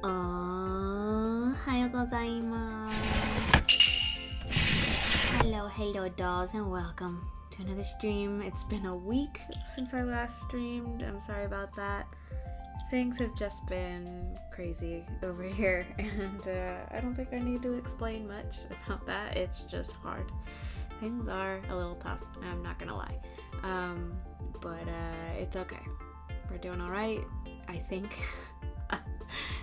Ohayo gozaimasu. Hello dolls, and welcome to another stream. It's been a week since I last streamed. I'm sorry about that. Things have just been crazy over here, and I don't think I need to explain much about that. It's just hard. Things are a little tough, I'm not gonna lie. But it's okay. We're doing alright, I think.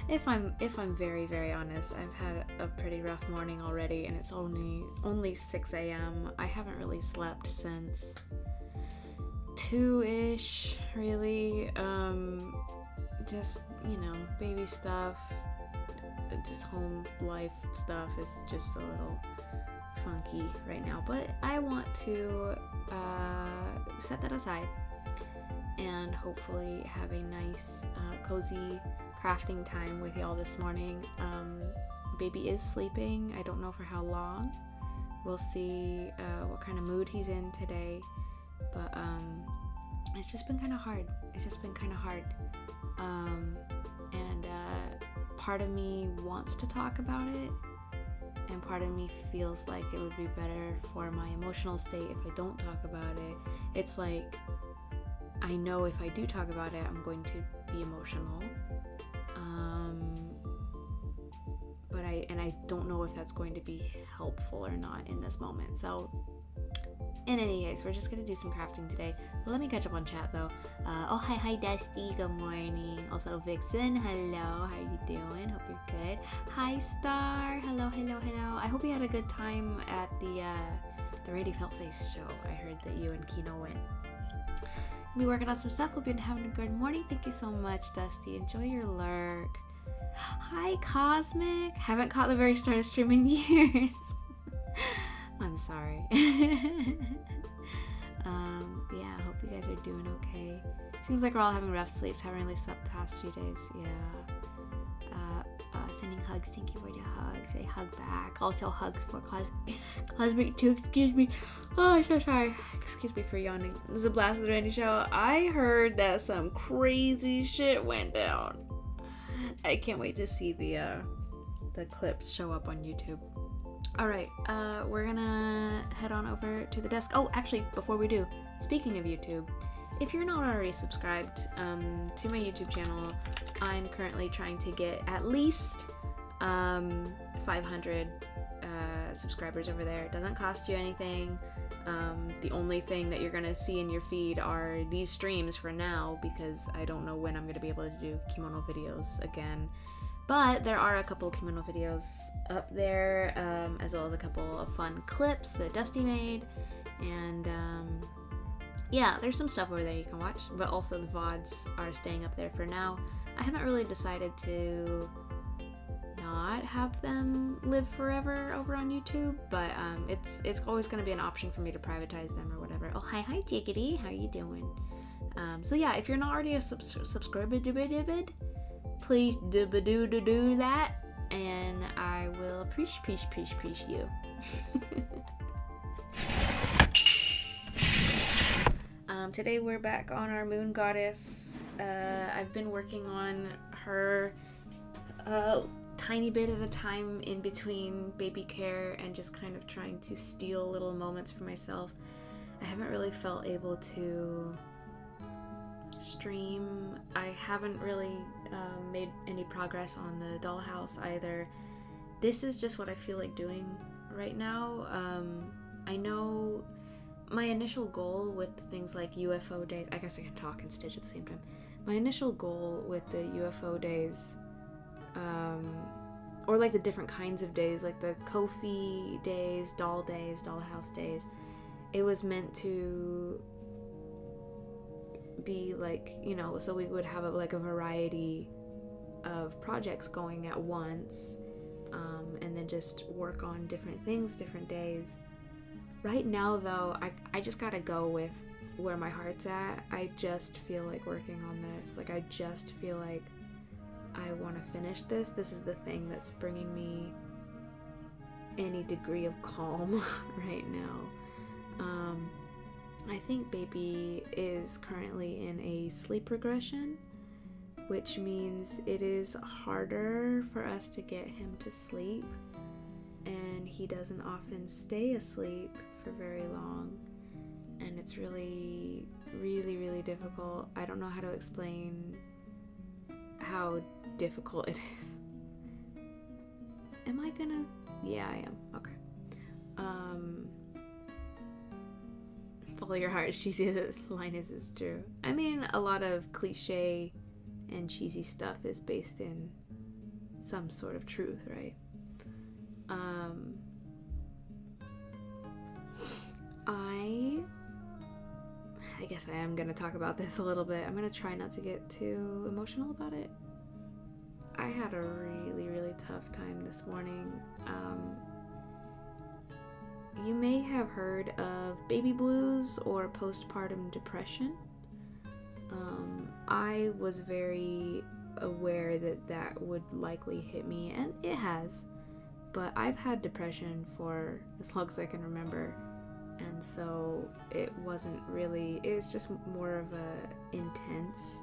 If I'm very, very honest, I've had a pretty rough morning already, and it's only 6 a.m. I haven't really slept since 2-ish, really. Just, baby stuff, just home life stuff is just a little funky right now. But I want to set that aside and hopefully have a nice, cozy crafting time with y'all this morning. Baby is sleeping. I don't know for how long. We'll see what kind of mood he's in today. But it's just been kind of hard. And part of me wants to talk about it, and part of me feels like it would be better for my emotional state if I don't talk about it. It's like, I know if I do talk about it, I'm going to be emotional. But I don't know if that's going to be helpful or not in this moment. So in any case, we're just gonna do some crafting today. Let me catch up on chat though. Hi Dusty, good morning. Also Vixen, hello, how are you doing? Hope you're good. Hi Star, hello. I hope you had a good time at the Rady Felt Face show. I heard that you and Kino went. Be working on some stuff. Hope you're having a good morning. Thank you so much, Dusty. Enjoy your lurk. Hi Cosmic, haven't caught the very start of stream in years. I'm sorry. Yeah, I hope you guys are doing okay. Seems like we're all having rough sleeps. Haven't really slept the past few days. Yeah. Sending hugs. Thank you for the hugs. Say hug back. Also hug for Cosmic too. Excuse me. Oh, I'm so sorry. Excuse me for yawning. This is a Blast of the Randy show. I heard that some crazy shit went down. I can't wait to see the clips show up on YouTube. Alright, we're gonna head on over to the desk. Oh, actually, before we do, speaking of YouTube, if you're not already subscribed to my YouTube channel, I'm currently trying to get at least 500 subscribers over there. It doesn't cost you anything. The only thing that you're gonna see in your feed are these streams for now, because I don't know when I'm gonna be able to do kimono videos again. But there are a couple kimono videos up there, as well as a couple of fun clips that Dusty made. And yeah, there's some stuff over there you can watch, but also the VODs are staying up there for now. I haven't really decided to not have them live forever over on YouTube, but it's always going to be an option for me to privatize them or whatever. Oh, hi Jiggity, how are you doing? So yeah, if you're not already a subscriber, please do that, and I will appreciate you. Today we're back on our moon goddess. I've been working on her tiny bit at a time in between baby care and just kind of trying to steal little moments for myself. I haven't really felt able to stream. I haven't really made any progress on the dollhouse either. This is just what I feel like doing right now. I know my initial goal with things like UFO days, I guess I can talk and stitch at the same time. My initial goal with the UFO days, or like the different kinds of days, like the Kofi days, dollhouse days, it was meant to be like, so we would have a variety of projects going at once, and then just work on different things, different days. Right now though, I just gotta go with where my heart's at. I just feel like working on this. Like, I just feel like I want to finish this. This is the thing that's bringing me any degree of calm right now. I think baby is currently in a sleep regression, which means it is harder for us to get him to sleep, and he doesn't often stay asleep for very long, and it's really, really, really difficult. I don't know how to explain how difficult it is. Am I gonna? Yeah, I am. Okay. Follow your heart. Cheesiest line is true. I mean, a lot of cliche and cheesy stuff is based in some sort of truth, right? I guess I am gonna talk about this a little bit. I'm gonna try not to get too emotional about it. I had a really, really tough time this morning. You may have heard of baby blues or postpartum depression. I was very aware that that would likely hit me, and it has, but I've had depression for as long as I can remember, and so it wasn't really, it was just more of a intense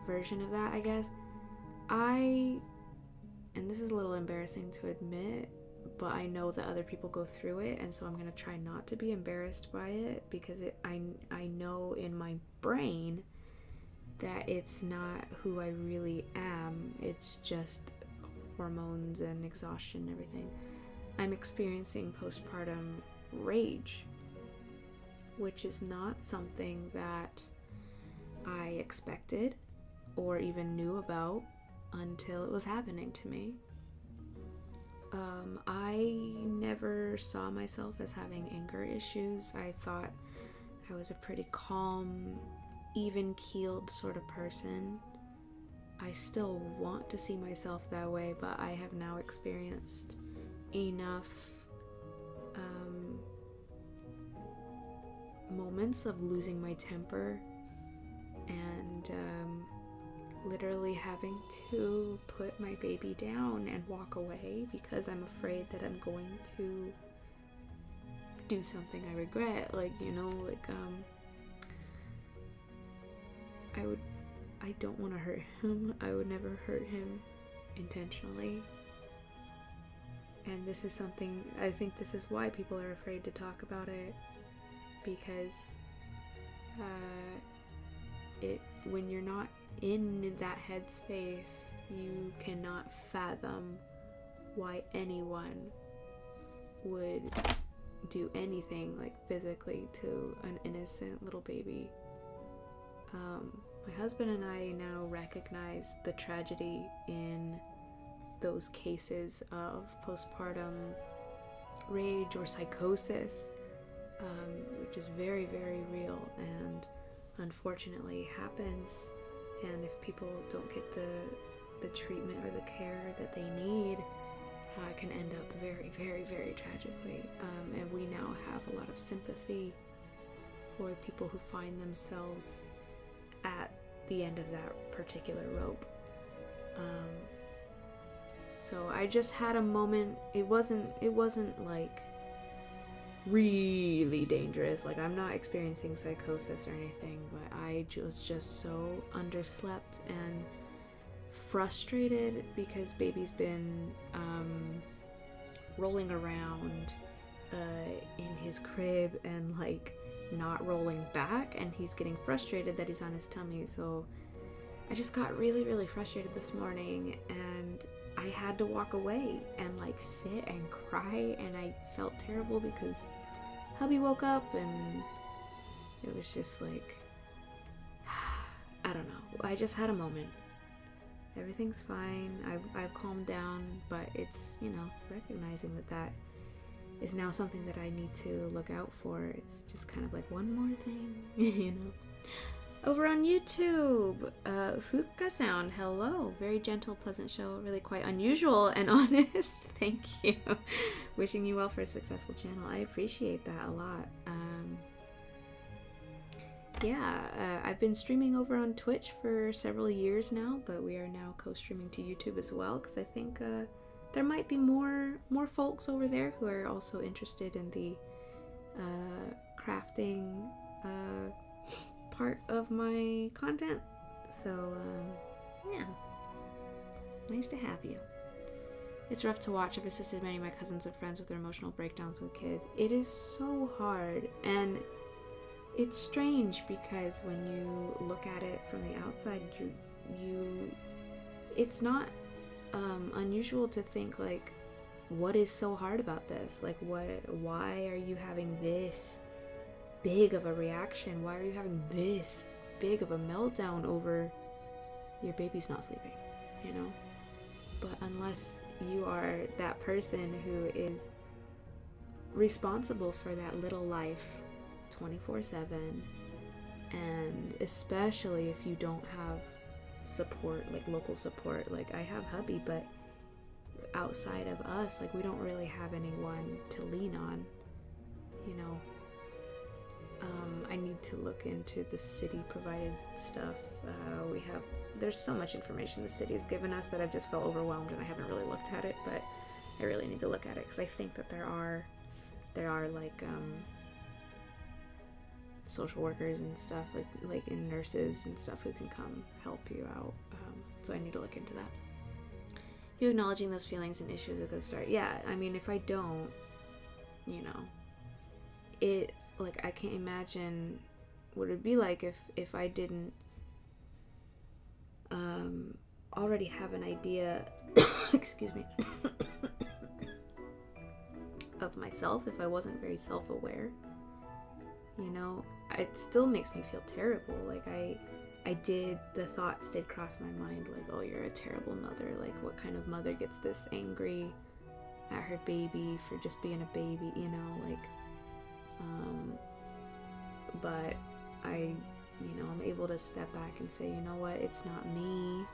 version of that, I guess. And this is a little embarrassing to admit, but I know that other people go through it, and so I'm gonna try not to be embarrassed by it, because I know in my brain that it's not who I really am. It's just hormones and exhaustion and everything. I'm experiencing postpartum rage, which is not something that I expected or even knew about until it was happening to me. I never saw myself as having anger issues. I thought I was a pretty calm, even-keeled sort of person. I still want to see myself that way, but I have now experienced enough moments of losing my temper and literally having to put my baby down and walk away because I'm afraid that I'm going to do something I regret. I don't want to hurt him. I would never hurt him intentionally. And this is something, I think this is why people are afraid to talk about it, because when you're not in that headspace, you cannot fathom why anyone would do anything like physically to an innocent little baby. My husband and I now recognize the tragedy in those cases of postpartum rage or psychosis, which is very, very real and unfortunately happens. And if people don't get the treatment or the care that they need, it can end up very, very, very tragically. And we now have a lot of sympathy for people who find themselves at the end of that particular rope. So I just had a moment. It wasn't like really dangerous. Like, I'm not experiencing psychosis or anything, but I was just so underslept and frustrated because baby's been rolling around in his crib and like not rolling back, and he's getting frustrated that he's on his tummy. So I just got really, really frustrated this morning, and I had to walk away and like sit and cry, and I felt terrible because hubby woke up and it was just like, I don't know. I just had a moment. Everything's fine. I've calmed down, but it's, recognizing that is now something that I need to look out for. It's just kind of like one more thing, Over on YouTube, Fuka Sound, hello. Very gentle, pleasant show. Really quite unusual and honest. Thank you. Wishing you well for a successful channel. I appreciate that a lot. I've been streaming over on Twitch for several years now, but we are now co-streaming to YouTube as well, because I think there might be more folks over there who are also interested in the crafting part of my content. So Yeah. Nice to have you. It's rough to watch. I've assisted many of my cousins and friends with their emotional breakdowns with kids. It is so hard, and it's strange because when you look at it from the outside, it's not unusual to think like, what is so hard about this? Like, why are you having this big of a reaction? Why are you having this big of a meltdown over your baby's not sleeping, you know? But unless you are that person who is responsible for that little life 24/7, and especially if you don't have support, like local support, like I have hubby, but outside of us, like we don't really have anyone to lean on, you know. I need to look into the city provided stuff. There's so much information the city has given us that I've just felt overwhelmed and I haven't really looked at it, but I really need to look at it because I think that there are like social workers and stuff, like and nurses and stuff who can come help you out. So I need to look into that. You acknowledging those feelings and issues is a good start. Yeah, I mean, if I don't, you know, I can't imagine what it'd be like if I didn't already have an idea excuse me of myself, if I wasn't very self-aware, you know. It still makes me feel terrible. Like the thoughts did cross my mind, like, oh, you're a terrible mother. Like, what kind of mother gets this angry at her baby for just being a baby, you know, like, but I'm able to step back and say, you know what, it's not me.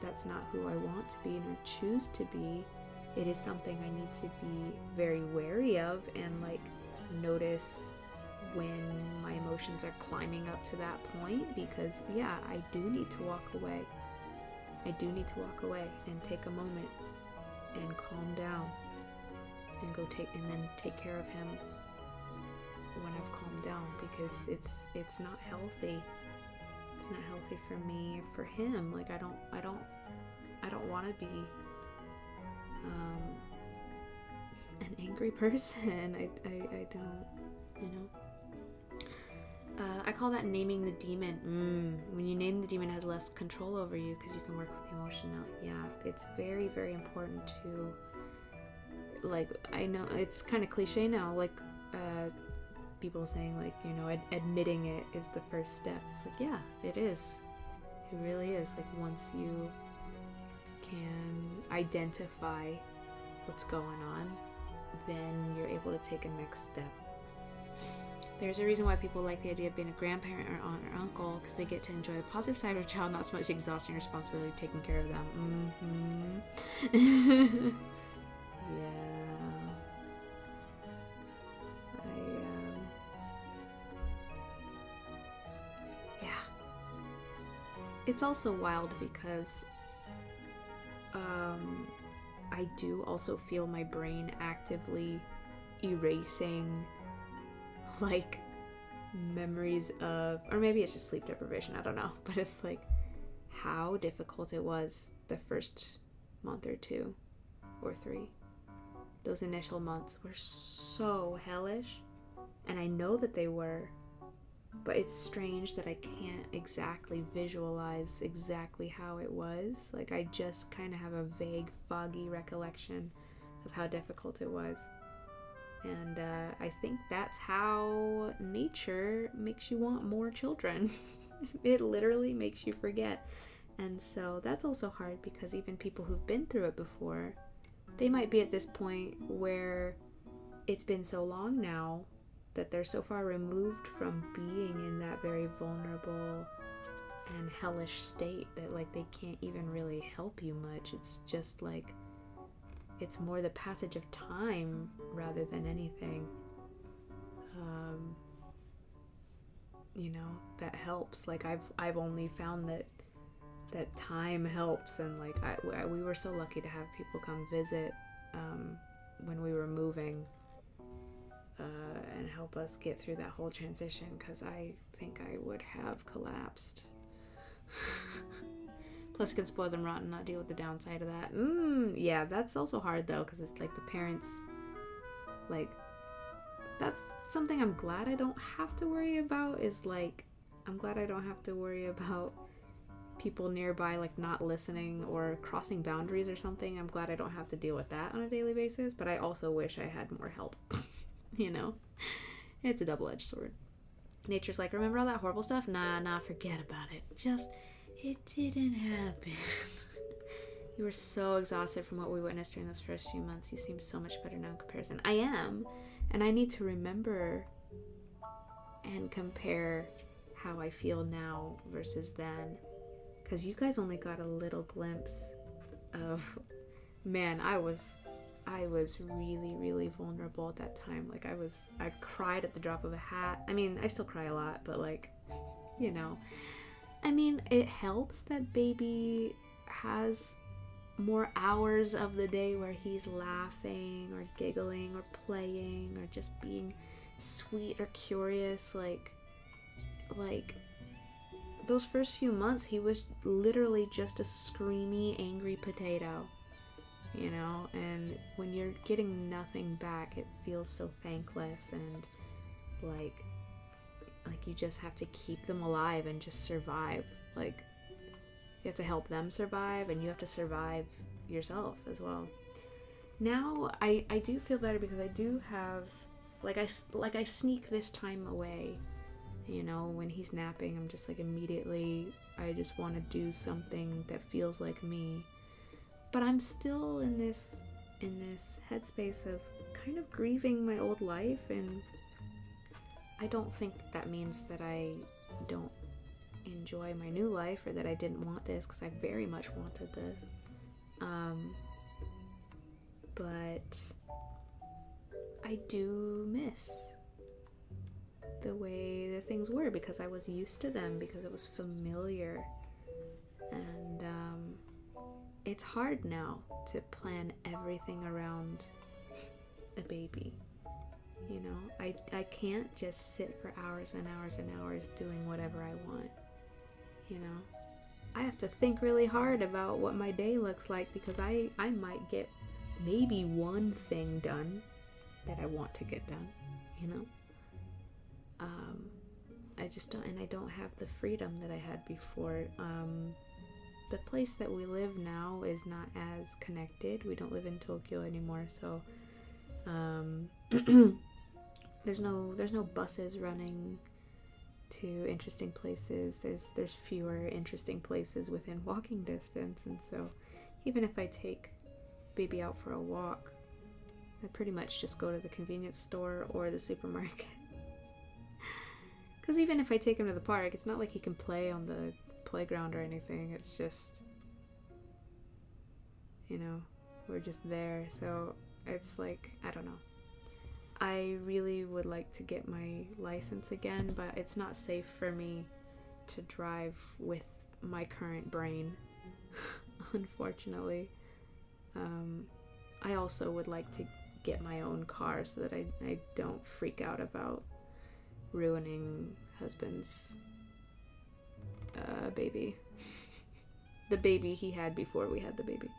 That's not who I want to be nor choose to be. It is something I need to be very wary of and, like, notice when my emotions are climbing up to that point, because yeah, I do need to walk away. I do need to walk away and take a moment and calm down and then take care of him when I've calmed down, because it's not healthy. It's not healthy for me, for him. Like, I don't want to be an angry person. I don't, you know. I call that naming the demon. When you name the demon, it has less control over you because you can work with the emotion out. Yeah, it's very, very important to, like, I know it's kind of cliche now, like, people saying, like, you know, admitting it is the first step. It's like, yeah, it is. It really is. Like, once you can identify what's going on, then you're able to take a next step. There's a reason why people like the idea of being a grandparent or aunt or uncle, because they get to enjoy the positive side of a child, not so much exhausting responsibility taking care of them. Yeah. It's also wild because I do also feel my brain actively erasing, like, memories of, or maybe it's just sleep deprivation, I don't know, but it's like how difficult it was the first month or 2 or 3. Those initial months were so hellish, and I know that they were, but it's strange that I can't exactly visualize exactly how it was. Like, I just kind of have a vague, foggy recollection of how difficult it was. And I think that's how nature makes you want more children. It literally makes you forget. And so that's also hard, because even people who've been through it before, they might be at this point where it's been so long now that they're so far removed from being in that very vulnerable and hellish state that, like, they can't even really help you much. It's just like, it's more the passage of time rather than anything. You know, that helps. Like, I've only found that time helps, and like we were so lucky to have people come visit when we were moving. And help us get through that whole transition, because I think I would have collapsed. Plus, you can spoil them rotten and not deal with the downside of that. Yeah, that's also hard, though, because it's like the parents, like, that's something I'm glad I don't have to worry about, is like, I'm glad I don't have to worry about people nearby, like, not listening or crossing boundaries or something. I'm glad I don't have to deal with that on a daily basis, but I also wish I had more help. You know? It's a double-edged sword. Nature's like, remember all that horrible stuff? Nah, forget about it. Just, it didn't happen. You were so exhausted from what we witnessed during those first few months. You seem so much better now in comparison. I am, and I need to remember and compare how I feel now versus then. Because you guys only got a little glimpse of, man, I was really, really vulnerable at that time. Like, I cried at the drop of a hat. I mean, I still cry a lot, but like, you know. I mean, it helps that baby has more hours of the day where he's laughing or giggling or playing or just being sweet or curious. Like those first few months, he was literally just a screamy, angry potato, you know? And when you're getting nothing back, it feels so thankless, and like you just have to keep them alive and just survive. Like, you have to help them survive, and you have to survive yourself as well. Now, I do feel better because I do have, I sneak this time away. You know, when he's napping, I'm just like, immediately, I just want to do something that feels like me. But I'm still in this headspace of kind of grieving my old life, and I don't think that means that I don't enjoy my new life or that I didn't want this, because I very much wanted this. But I do miss the way the things were, because I was used to them, because it was familiar. And it's hard now to plan everything around a baby. You know, I can't just sit for hours and hours and hours doing whatever I want. You know, I have to think really hard about what my day looks like, because I might get maybe one thing done that I want to get done, you know? I just don't, and I don't have the freedom that I had before. The place that we live now is not as connected. We don't live in Tokyo anymore, so there's no buses running to interesting places. There's fewer interesting places within walking distance, and so even if I take baby out for a walk, I pretty much just go to the convenience store or the supermarket. Because even if I take him to the park, it's not like he can play on the playground or anything. It's just, you know, we're just there. So it's like, I don't know. I really would like to get my license again, but it's not safe for me to drive with my current brain, unfortunately. I also would like to get my own car so that I don't freak out about ruining husband's baby. The baby he had before we had the baby.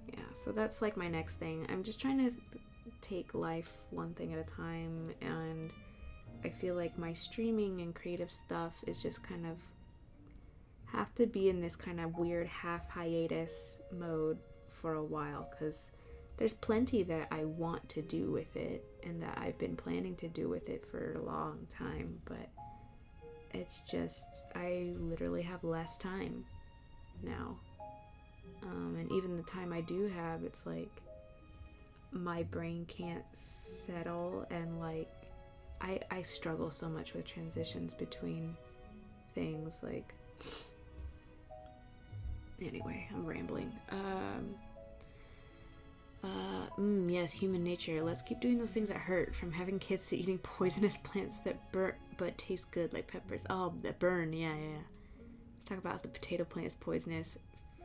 Yeah, so that's like my next thing. I'm just trying to take life one thing at a time, and I feel like my streaming and creative stuff is just kind of have to be in this kind of weird half hiatus mode for a while, because there's plenty that I want to do with it and that I've been planning to do with it for a long time, but it's just, I literally have less time now. And even the time I do have, it's like my brain can't settle, and like I struggle so much with transitions between things. Like, anyway, I'm rambling. Yes, human nature. Let's keep doing those things that hurt, from having kids to eating poisonous plants that burn but taste good, like peppers. Oh, that burn. Yeah. Let's talk about the potato plant is poisonous.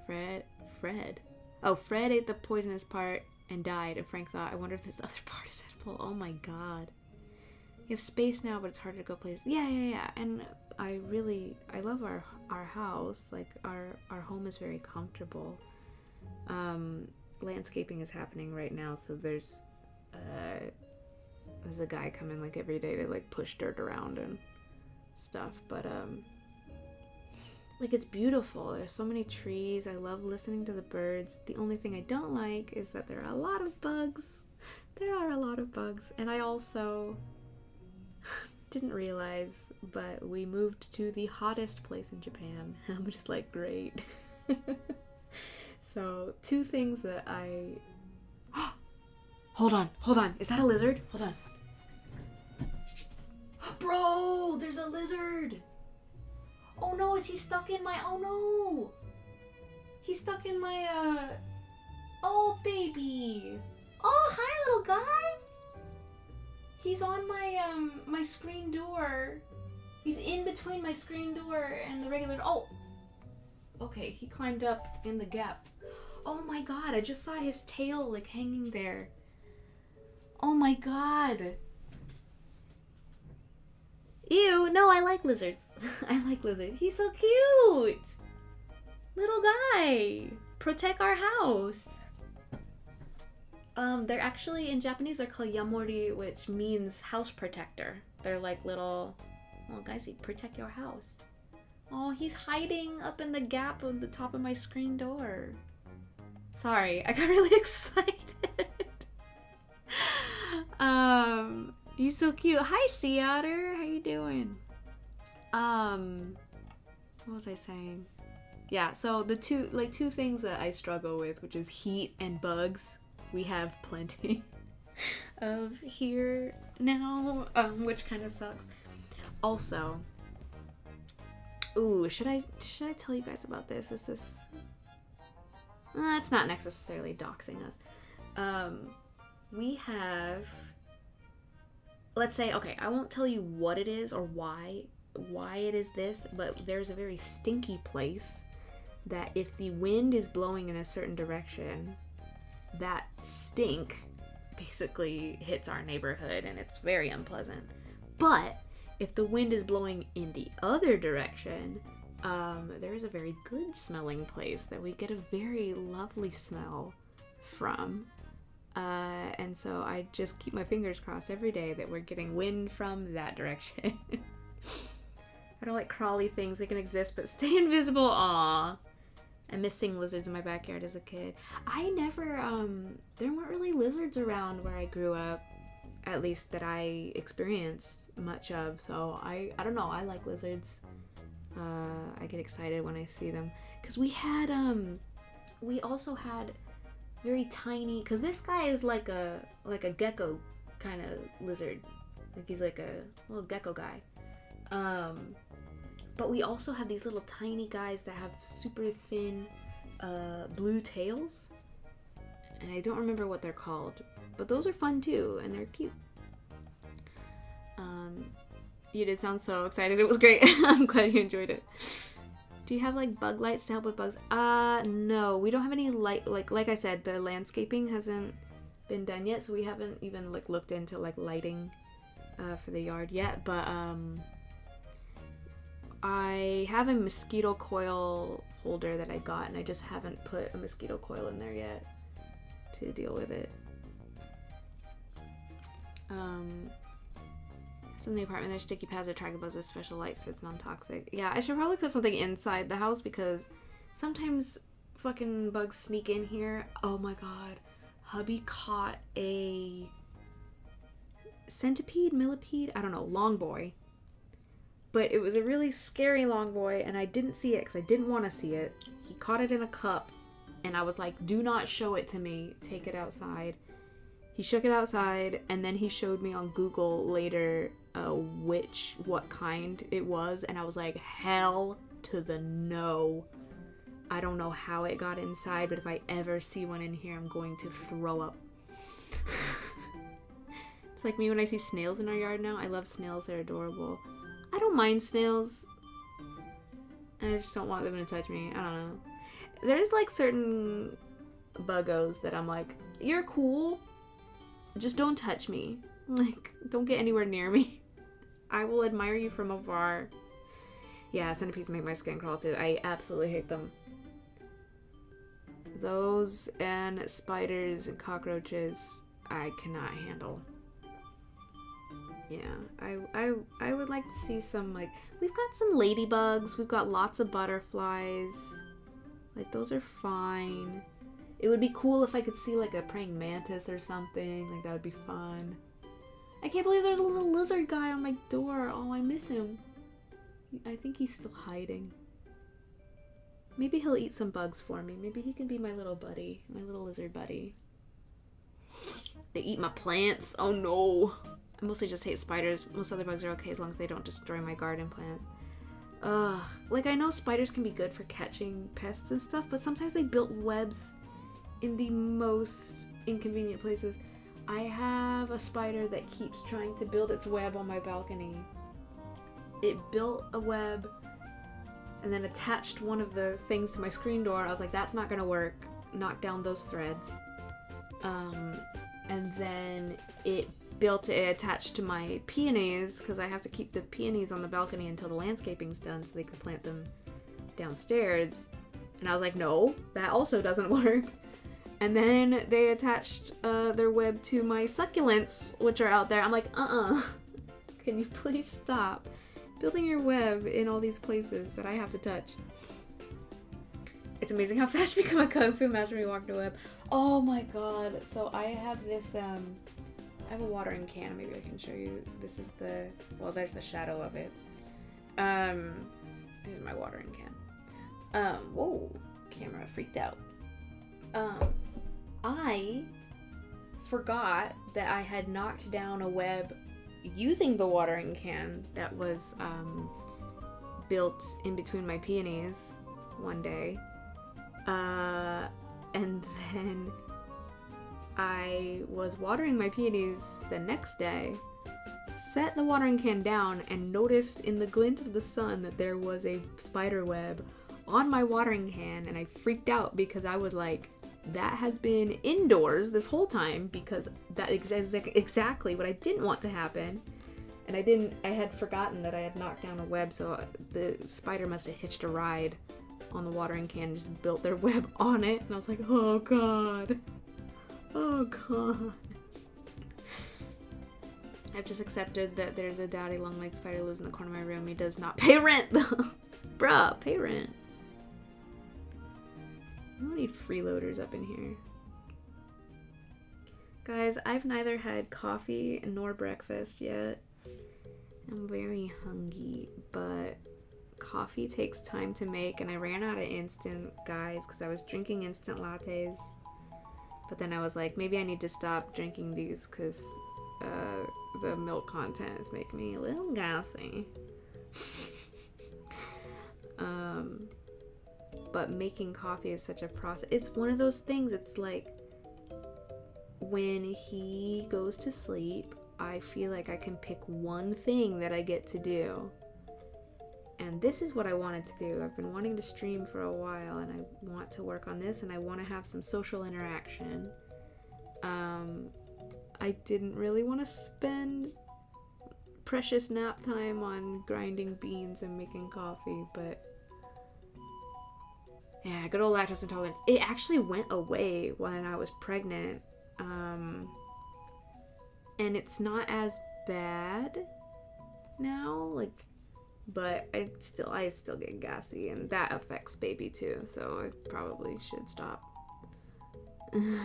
Fred ate the poisonous part and died, and Frank thought, I wonder if this other part is edible. Oh my god. You have space now, but it's harder to go places. Yeah. And I love our house. Like our home is very comfortable. Landscaping is happening right now, so there's a guy coming like every day to like push dirt around and stuff, but like it's beautiful. There's so many trees. I love listening to the birds. The only thing I don't like is that there are a lot of bugs. There are a lot of bugs, and I also didn't realize, but we moved to the hottest place in Japan. I'm just like, great. So, two things that I... Hold on. Is that a lizard? Hold on. Bro, there's a lizard. Oh no, is he stuck in my... Oh no. He's stuck in my, Oh, baby. Oh, hi, little guy. He's on my screen door. He's in between my screen door and the regular... Oh. Okay, he climbed up in the gap. Oh my god, I just saw his tail, like, hanging there. Oh my god. Ew, no, I like lizards. I like lizards. He's so cute. Little guy. Protect our house. They're actually, in Japanese, they're called yamori, which means house protector. They're like little, well, guys, they protect your house. Oh, he's hiding up in the gap on the top of my screen door. Sorry, I got really excited. He's so cute. Hi, sea otter. How you doing? What was I saying? Yeah, so the two things that I struggle with, which is heat and bugs, we have plenty of here now, which kind of sucks. Also, ooh, should I tell you guys about this? Is this... it's not necessarily doxing us. We have... Let's say, okay, I won't tell you what it is or why it is this, but there's a very stinky place that if the wind is blowing in a certain direction, that stink basically hits our neighborhood and it's very unpleasant. But if the wind is blowing in the other direction, there is a very good smelling place that we get a very lovely smell from. And so I just keep my fingers crossed every day that we're getting wind from that direction. I don't like crawly things. They can exist but stay invisible. Aww. I miss seeing lizards in my backyard as a kid. I never, there weren't really lizards around where I grew up, at least that I experienced much of, so I don't know, I like lizards. I get excited when I see them. Because we also had very tiny, because this guy is like a gecko kind of lizard. Like he's like a little gecko guy. But we also have these little tiny guys that have super thin blue tails. And I don't remember what they're called. But those are fun too, and they're cute. You did sound so excited. It was great. I'm glad you enjoyed it. Do you have like bug lights to help with bugs? No, we don't have any light. Like I said, the landscaping hasn't been done yet, so we haven't even like looked into like lighting for the yard yet. But I have a mosquito coil holder that I got, and I just haven't put a mosquito coil in there yet to deal with it. So in the apartment there's sticky pads that attract the bugs with special lights so it's non-toxic. Yeah, I should probably put something inside the house because sometimes fucking bugs sneak in here. Oh my god. Hubby caught a centipede, millipede, I don't know, long boy. But it was a really scary long boy and I didn't see it because I didn't want to see it. He caught it in a cup and I was like, do not show it to me. Take it outside. He shook it outside and then he showed me on Google later what kind it was, and I was like, hell to the no. I don't know how it got inside, but if I ever see one in here, I'm going to throw up. It's like me when I see snails in our yard now. I love snails, they're adorable. I don't mind snails. I just don't want them to touch me. I don't know. There's like certain buggos that I'm like, you're cool, just don't touch me. Like, don't get anywhere near me. I will admire you from afar. Yeah, centipedes make my skin crawl too. I absolutely hate them. Those and spiders and cockroaches I cannot handle. Yeah, I would like to see some, like, we've got some ladybugs, we've got lots of butterflies. Like, those are fine. It would be cool if I could see, like, a praying mantis or something. Like, that would be fun. I can't believe there's a little lizard guy on my door. Oh, I miss him. I think he's still hiding. Maybe he'll eat some bugs for me. Maybe he can be my little buddy. My little lizard buddy. They eat my plants. Oh, no. I mostly just hate spiders. Most other bugs are okay as long as they don't destroy my garden plants. Ugh. Like, I know spiders can be good for catching pests and stuff, but sometimes they build webs in the most inconvenient places. I have a spider that keeps trying to build its web on my balcony. It built a web and then attached one of the things to my screen door. I was like, that's not gonna work. Knock down those threads. And then it attached to my peonies, because I have to keep the peonies on the balcony until the landscaping's done so they can plant them downstairs. And I was like, no, that also doesn't work. And then they attached their web to my succulents, which are out there. I'm like, can you please stop building your web in all these places that I have to touch? It's amazing how fast you become a kung fu master when you walk the web. Oh my god. So I have this, I have a watering can. Maybe I can show you. This is the, well, there's the shadow of it. Here's my watering can. Whoa, camera freaked out. I forgot that I had knocked down a web using the watering can that was built in between my peonies one day. And then I was watering my peonies the next day, set the watering can down, and noticed in the glint of the sun that there was a spider web on my watering can, and I freaked out because I was like, that has been indoors this whole time, because that is exactly what I didn't want to happen. And I had forgotten that I had knocked down a web, so the spider must have hitched a ride on the watering can and just built their web on it. And I was like, oh god. Oh god. I've just accepted that there's a daddy long-legged spider who lives in the corner of my room. He does not pay rent though. Bruh, pay rent. I don't need freeloaders up in here. Guys, I've neither had coffee nor breakfast yet. I'm very hungry, but coffee takes time to make, and I ran out of instant, guys, because I was drinking instant lattes. But then I was like, maybe I need to stop drinking these because the milk content is making me a little gassy. But making coffee is such a process. It's one of those things, it's like when he goes to sleep, I feel like I can pick one thing that I get to do. And this is what I wanted to do. I've been wanting to stream for a while, and I want to work on this, and I want to have some social interaction. I didn't really want to spend precious nap time on grinding beans and making coffee, but yeah, good old lactose intolerance. It actually went away when I was pregnant. And it's not as bad now, like, but I still get gassy, and that affects baby too, so I probably should stop. Yeah.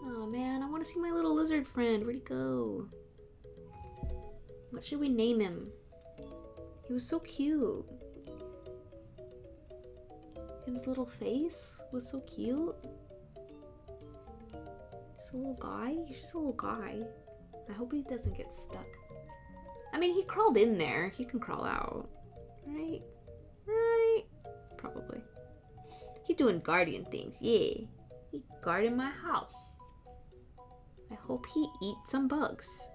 Oh man, I want to see my little lizard friend. Where'd he go? What should we name him? He was so cute. His little face was so cute. Just a little guy. He's just a little guy. I hope he doesn't get stuck. I mean, he crawled in there. He can crawl out. Right? Right? Probably. He doing guardian things. Yeah. He guarding my house. I hope he eats some bugs.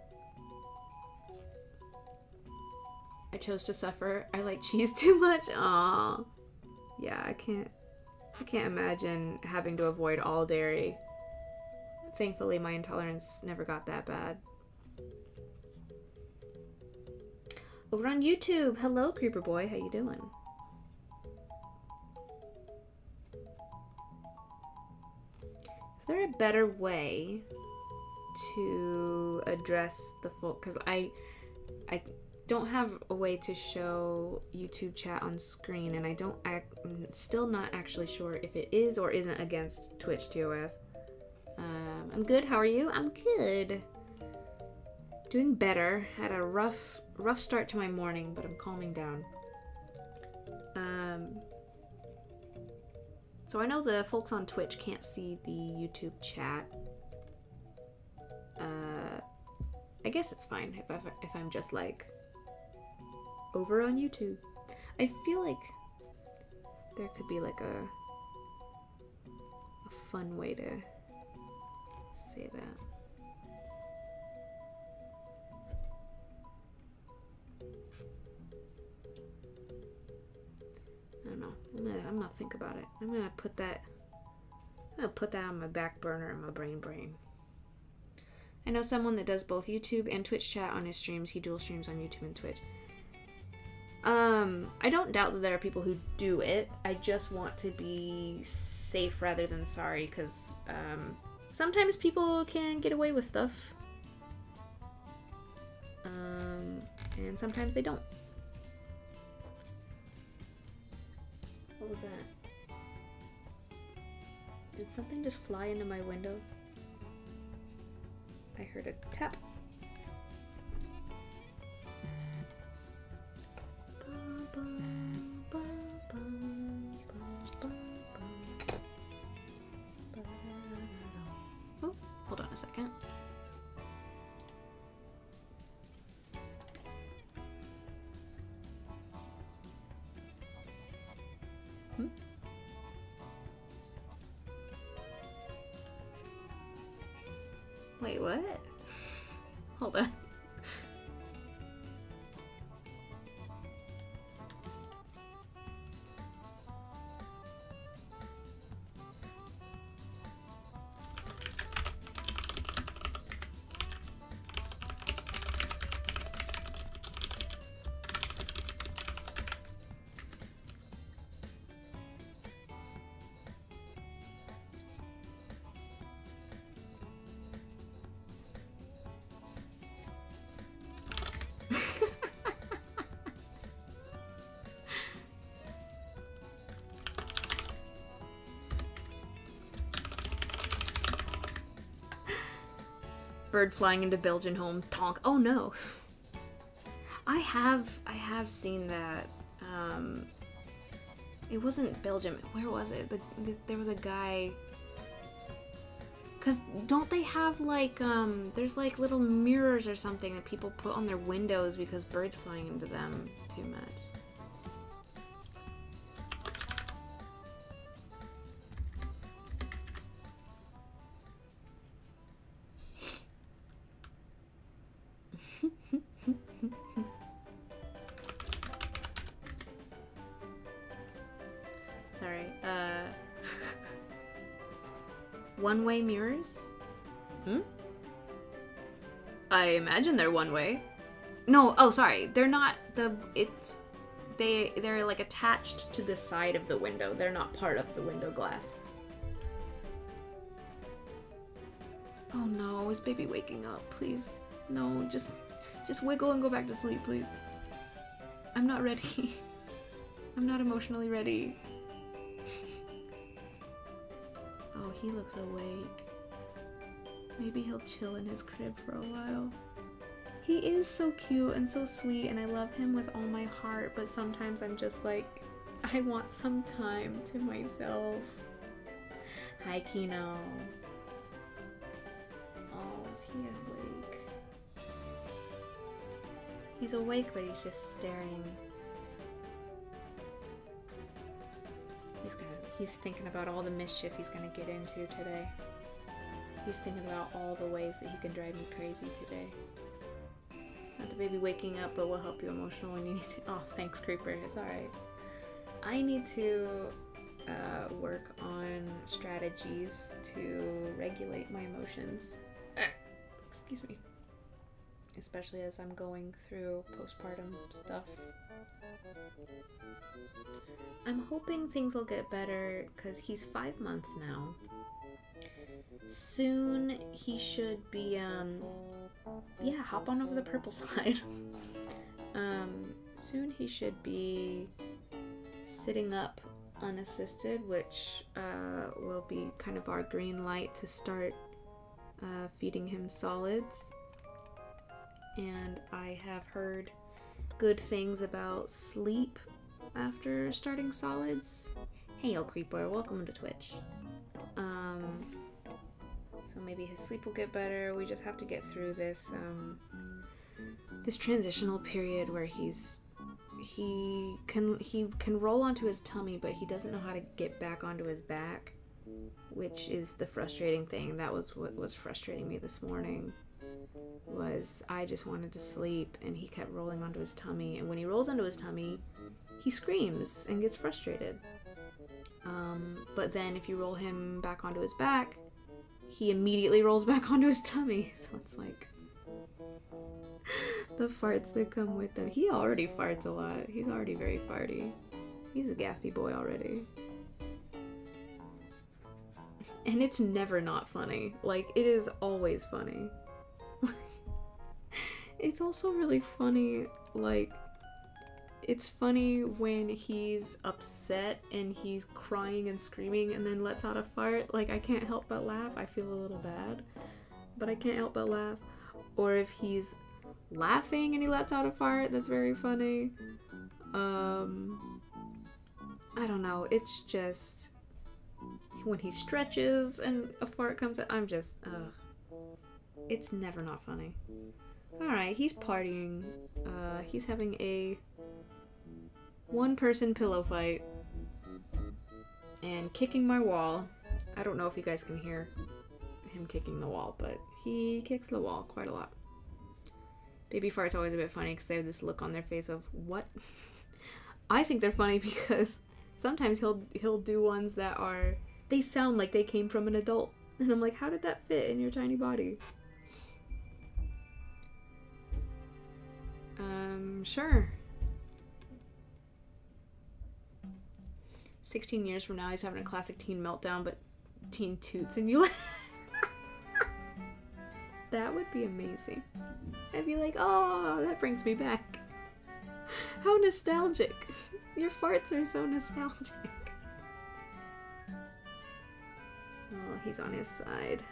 I chose to suffer. I like cheese too much. Aww. Yeah, I can't imagine having to avoid all dairy. thankfully my intolerance never got that bad. Over on YouTube, hello Creeper Boy, how you doing? Is there a better way to address the full, because I don't have a way to show YouTube chat on screen, and I'm still not actually sure if it is or isn't against Twitch TOS. I'm good, how are you? I'm good. Doing better. Had a rough start to my morning, but I'm calming down. So I know the folks on Twitch can't see the YouTube chat. I guess it's fine if I'm just like over on YouTube. I feel like there could be like a fun way to say that. I don't know. I'm gonna think about it. I'm gonna put that on my back burner in my brain. I know someone that does both YouTube and Twitch chat on his streams. He dual streams on YouTube and Twitch. I don't doubt that there are people who do it. I just want to be safe rather than sorry, because sometimes people can get away with stuff. And sometimes they don't. What was that? Did something just fly into my window? I heard a tap. Oh, hold on a second. Wait, what? Hold on. Bird flying into Belgian home. Tonk. Oh no. I have seen that. It wasn't Belgium. Where was it? There was a guy. Cause don't they have like there's like little mirrors or something that people put on their windows because birds flying into them too much. Sorry. One-way mirrors? I imagine they're one-way. No, oh sorry. They're not they're like attached to the side of the window. They're not part of the window glass. Oh no, is baby waking up? Please. No, just wiggle and go back to sleep, please. I'm not ready. I'm not emotionally ready. Oh, he looks awake. Maybe he'll chill in his crib for a while. He is so cute and so sweet, and I love him with all my heart, but sometimes I'm just like, I want some time to myself. Hi, Kino. Oh, is he awake? He's awake, but he's just staring. He's thinking about all the mischief he's gonna get into today. He's thinking about all the ways that he can drive me crazy today. Not the baby waking up, but we'll help you emotional when you need to. Oh, thanks, Creeper. It's alright. I need to work on strategies to regulate my emotions. Excuse me. Especially as I'm going through postpartum stuff. I'm hoping things will get better because he's 5 months now. Soon he should be, hop on over the purple side. Soon he should be sitting up unassisted, which will be kind of our green light to start feeding him solids. And I have heard good things about sleep after starting solids. Hey, El Creeper, welcome to Twitch. So maybe his sleep will get better. We just have to get through this this transitional period where he can roll onto his tummy, but he doesn't know how to get back onto his back, which is the frustrating thing. That was what was frustrating me this morning. Was I just wanted to sleep and he kept rolling onto his tummy, and when he rolls onto his tummy he screams and gets frustrated. But then if you roll him back onto his back, he immediately rolls back onto his tummy. So it's like the farts that come with them. He already farts a lot. He's already very farty. He's a gassy boy already. And it's never not funny. Like, it is always funny. It's also really funny, like, it's funny when he's upset and he's crying and screaming and then lets out a fart. Like, I can't help but laugh. I feel a little bad, but I can't help but laugh. Or if he's laughing and he lets out a fart, that's very funny. I don't know. It's just when he stretches and a fart comes out, I'm just, it's never not funny. Alright, he's partying. He's having a one-person pillow fight and kicking my wall. I don't know if you guys can hear him kicking the wall, but he kicks the wall quite a lot. Baby fart's always a bit funny because they have this look on their face of, what? I think they're funny because sometimes he'll do ones that are, they sound like they came from an adult. And I'm like, how did that fit in your tiny body? Sure. 16 years from now, he's having a classic teen meltdown, but teen toots and you. That would be amazing. I'd be like, oh, that brings me back. How nostalgic. Your farts are so nostalgic. Oh, he's on his side.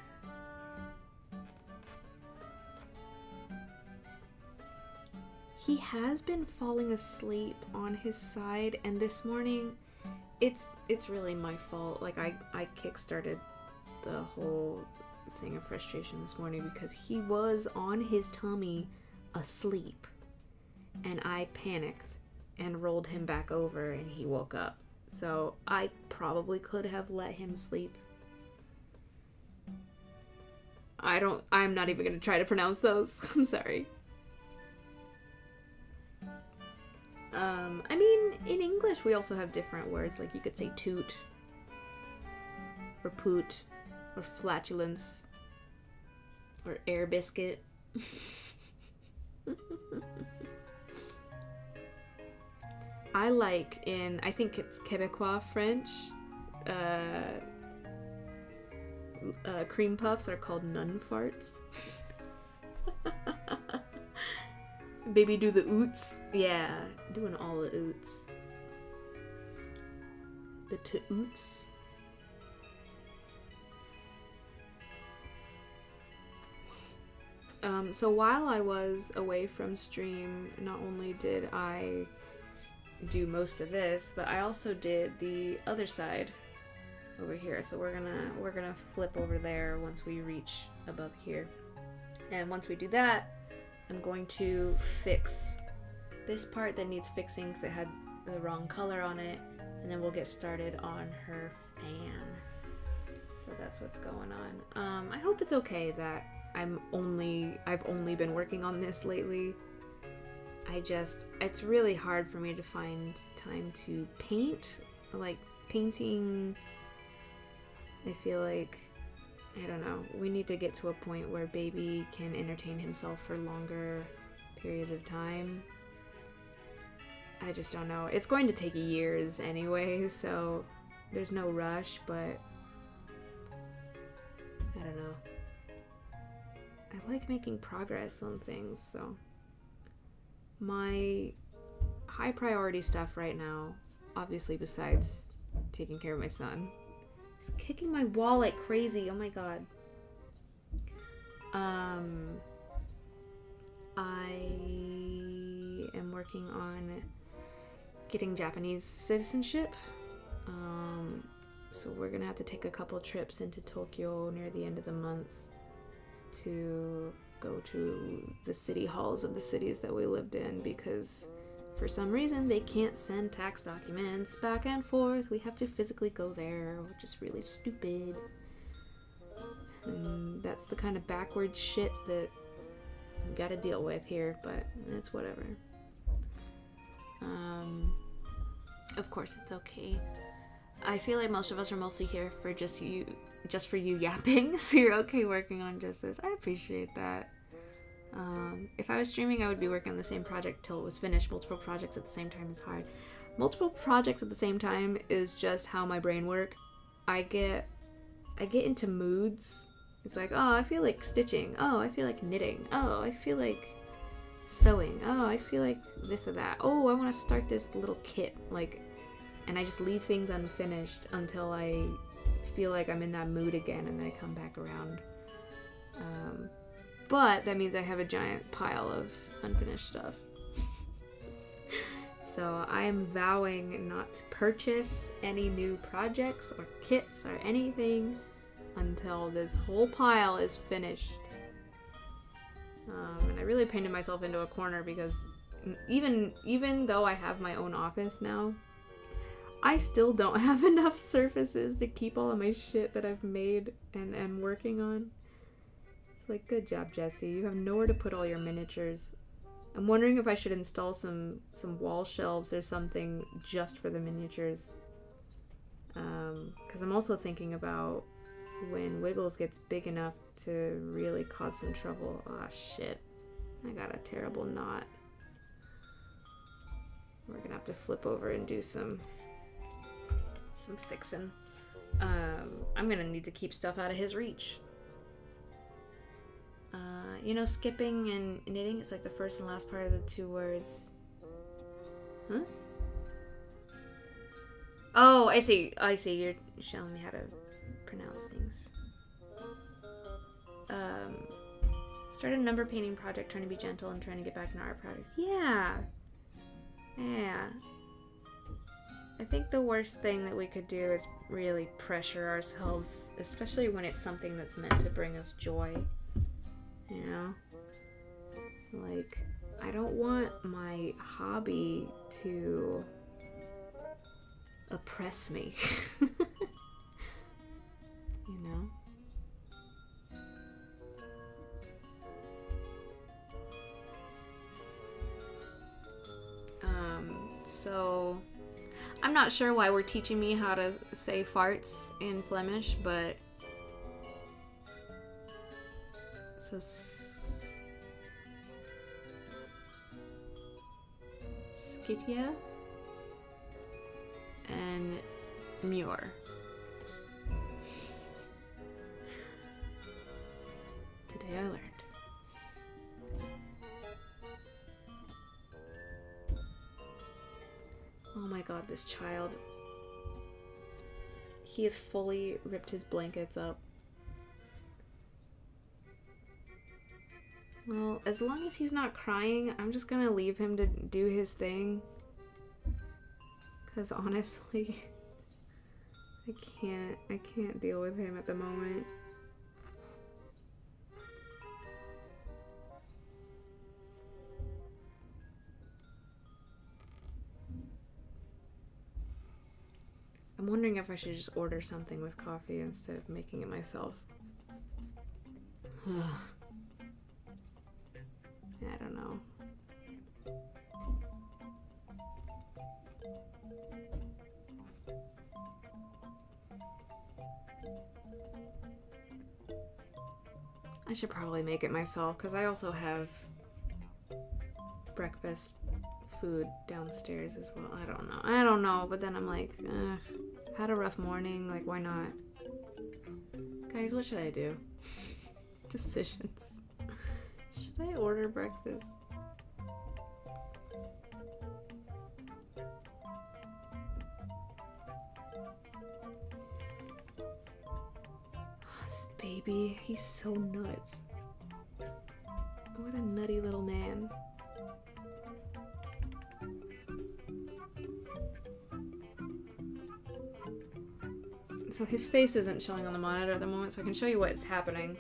He has been falling asleep on his side, and this morning, it's really my fault. Like, I kickstarted the whole thing of frustration this morning because he was on his tummy asleep, and I panicked and rolled him back over, and he woke up. So I probably could have let him sleep. I'm not even gonna try to pronounce those. I'm sorry. I mean, in English we also have different words, like you could say toot, or poot, or flatulence, or air biscuit. I like I think it's Quebecois French, cream puffs are called nun farts. Baby do the oots. Yeah, doing all the oots. The to-oots. So while I was away from stream, not only did I do most of this, but I also did the other side over here. So we're gonna flip over there once we reach above here. And once we do that, I'm going to fix this part that needs fixing because it had the wrong color on it, and then we'll get started on her fan. So that's what's going on. I hope it's okay that I've only been working on this lately. It's really hard for me to find time to paint. Like, painting, I feel like, I don't know, we need to get to a point where baby can entertain himself for longer periods of time. I just don't know. It's going to take years anyway, so there's no rush, but I don't know. I like making progress on things, so my high priority stuff right now, obviously besides taking care of my son, is kicking my wall like crazy. Oh my god. I am working on getting Japanese citizenship. So we're gonna have to take a couple trips into Tokyo near the end of the month to go to the city halls of the cities that we lived in, because for some reason they can't send tax documents back and forth. We have to physically go there, which is really stupid. And that's the kind of backward shit that we gotta deal with here, but it's whatever. Of course it's okay. I feel like most of us are mostly here for just for you yapping, so you're okay working on just this. I appreciate that. If I was streaming, I would be working on the same project till it was finished. Multiple projects at the same time is hard. Multiple projects at the same time is just how my brain works. I get into moods. It's like, oh, I feel like stitching. Oh, I feel like knitting. Oh, I feel like sewing. Oh, I feel like this or that. Oh, I want to start this little kit. Like, and I just leave things unfinished until I feel like I'm in that mood again, and then I come back around. But that means I have a giant pile of unfinished stuff. So I am vowing not to purchase any new projects or kits or anything until this whole pile is finished. And I really painted myself into a corner because even though I have my own office now, I still don't have enough surfaces to keep all of my shit that I've made and am working on. It's like, good job, Jesse. You have nowhere to put all your miniatures. I'm wondering if I should install some wall shelves or something just for the miniatures. Because I'm also thinking about when Wiggles gets big enough to really cause some trouble. Ah, shit. I got a terrible knot. We're gonna have to flip over and do some fixing. I'm gonna need to keep stuff out of his reach. You know, skipping and knitting, it's like the first and last part of the two words. Huh? Oh, I see. You're showing me how to pronounce things. Started a number painting project, trying to be gentle and trying to get back into art project. Yeah. I think the worst thing that we could do is really pressure ourselves, especially when it's something that's meant to bring us joy. You know? Like, I don't want my hobby to oppress me. You know? So I'm not sure why we're teaching me how to say farts in Flemish, but so Skitia and Muir. Today I learned. Oh my god, this child. He has fully ripped his blankets up. Well, as long as he's not crying, I'm just gonna leave him to do his thing. Because honestly, I can't deal with him at the moment. I'm wondering if I should just order something with coffee instead of making it myself. I don't know. I should probably make it myself, because I also have breakfast food downstairs as well. I don't know, but then I'm like, had a rough morning, like, why not? Guys, what should I do? Decisions. Should I order breakfast? Oh, this baby, he's so nuts. What a nutty little man. So his face isn't showing on the monitor at the moment, so I can show you what's happening.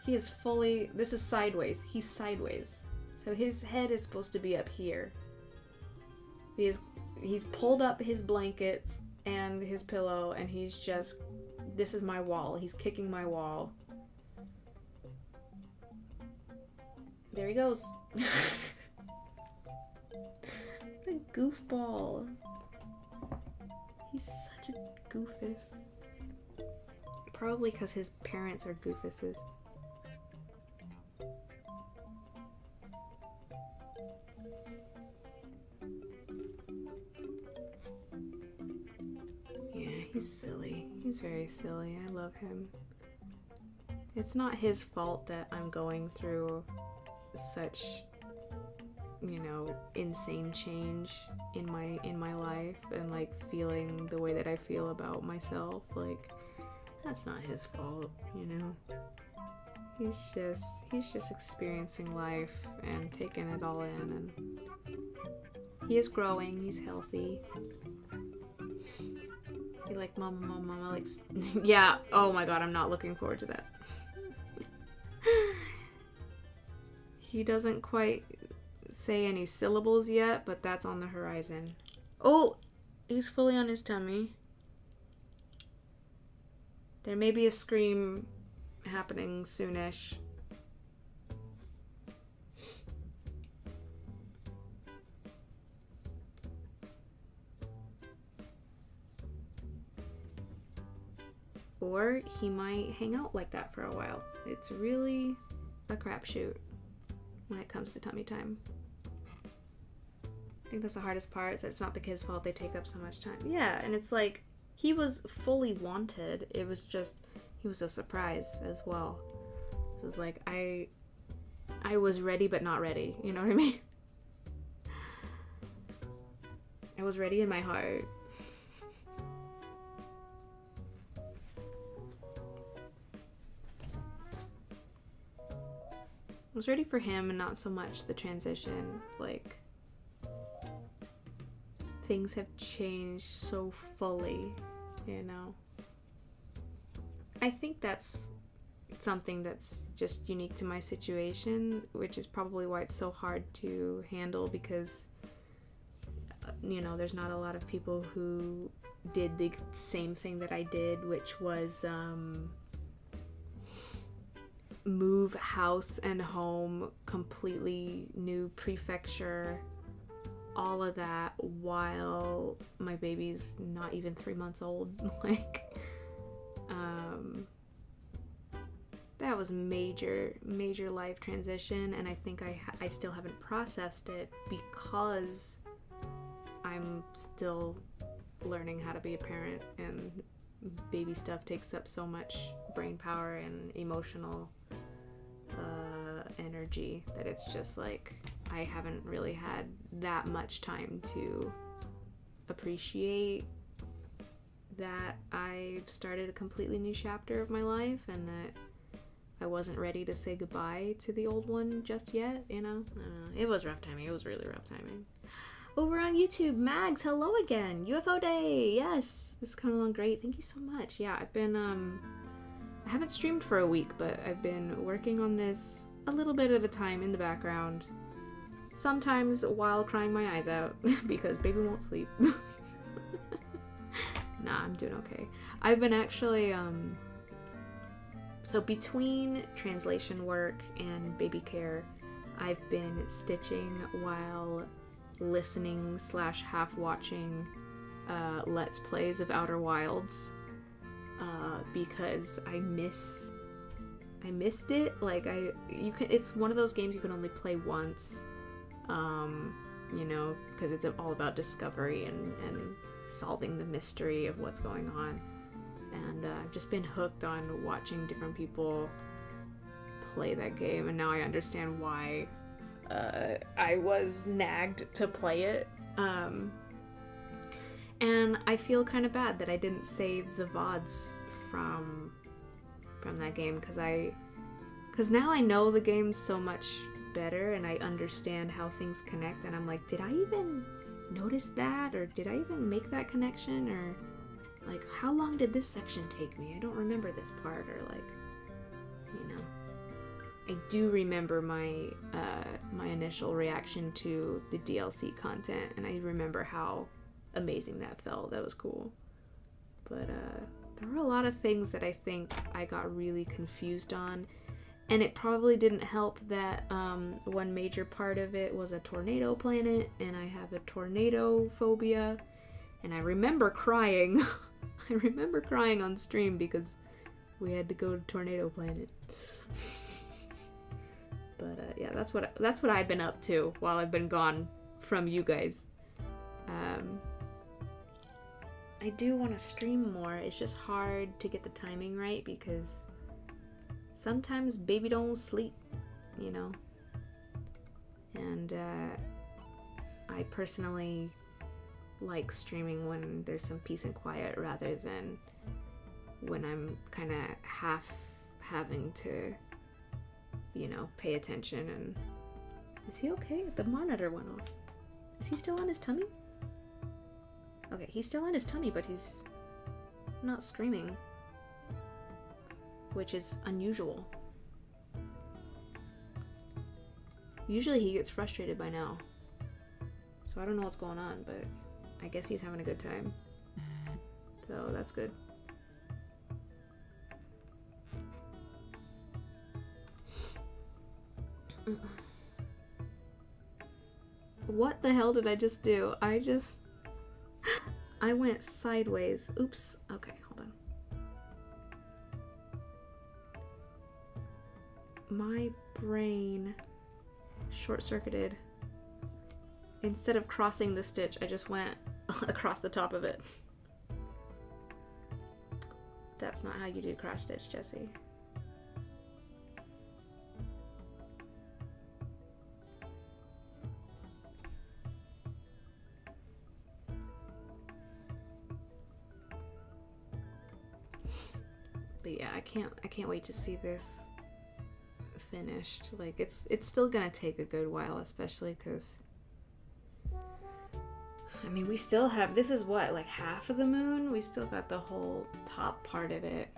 He is fully... This is sideways. He's sideways. So his head is supposed to be up here. He's pulled up his blankets and his pillow, and he's just... This is my wall. He's kicking my wall. There he goes. What a goofball. He's such a goofus. Probably because his parents are goofuses. Yeah, he's silly. He's very silly. I love him. It's not his fault that I'm going through such, you know, insane change in my life, and like feeling the way that I feel about myself. Like, that's not his fault, you know. He's just experiencing life and taking it all in, and he is growing. He's healthy. He like mama like yeah. Oh my god, I'm not looking forward to that. He doesn't quite say any syllables yet, but that's on the horizon. Oh, he's fully on his tummy. There may be a scream happening soonish. Or he might hang out like that for a while. It's really a crapshoot when it comes to tummy time. I think that's the hardest part, is that it's not the kid's fault they take up so much time. Yeah, and it's like, he was fully wanted. It was just, he was a surprise as well. So it's like, I was ready but not ready. You know what I mean? I was ready in my heart. I was ready for him and not so much the transition. Like, things have changed so fully, you know. I think that's something that's just unique to my situation, which is probably why it's so hard to handle, because, you know, there's not a lot of people who did the same thing that I did, which was move house and home, completely new prefecture, all of that, while my baby's not even 3 months old. Like, that was major life transition, and I think I still haven't processed it, because I'm still learning how to be a parent, and baby stuff takes up so much brain power and emotional energy that it's just like, I haven't really had that much time to appreciate that I've started a completely new chapter of my life, and that I wasn't ready to say goodbye to the old one just yet, you know? It was rough timing. It was really rough timing. Over on YouTube, Mags, hello again. UFO Day, yes. This is coming along great. Thank you so much. Yeah, I've been, I haven't streamed for a week, but I've been working on this a little bit at a time in the background. Sometimes while crying my eyes out, because baby won't sleep. Nah, I'm doing okay. I've been actually, so between translation work and baby care, I've been stitching while listening / half watching Let's Plays of Outer Wilds, because I miss missed it. Like it's one of those games you can only play once, you know, because it's all about discovery and solving the mystery of what's going on. And I've just been hooked on watching different people play that game, and now I understand why I was nagged to play it. And I feel kind of bad that I didn't save the VODs from that game, because now I know the game so much better and I understand how things connect, and I'm like, did I even notice that, or did I even make that connection, or like how long did this section take me? I don't remember this part, or like, you know. I do remember my my initial reaction to the DLC content, and I remember how amazing that felt. That was cool. But there were a lot of things that I think I got really confused on, and it probably didn't help that one major part of it was a tornado planet, and I have a tornado phobia, and I remember crying. I remember crying on stream because we had to go to Tornado Planet. But yeah, that's what I've been up to while I've been gone from you guys. I do want to stream more. It's just hard to get the timing right because sometimes baby don't sleep, you know. And I personally like streaming when there's some peace and quiet rather than when I'm kind of half having to, you know, pay attention. And is he okay? The monitor went off. Is he still on his tummy? Okay, he's still on his tummy, but he's not screaming, which is unusual. Usually he gets frustrated by now, so I don't know what's going on, but I guess he's having a good time, so that's good. What the hell did I just do? I went sideways. Oops. Okay, hold on. My brain short-circuited. Instead of crossing the stitch, I just went across the top of it. That's not how you do cross stitch, Jesse. But yeah, I can't wait to see this finished. Like it's still gonna take a good while, especially because I mean we still have, this is what, like half of the moon? We still got the whole top part of it.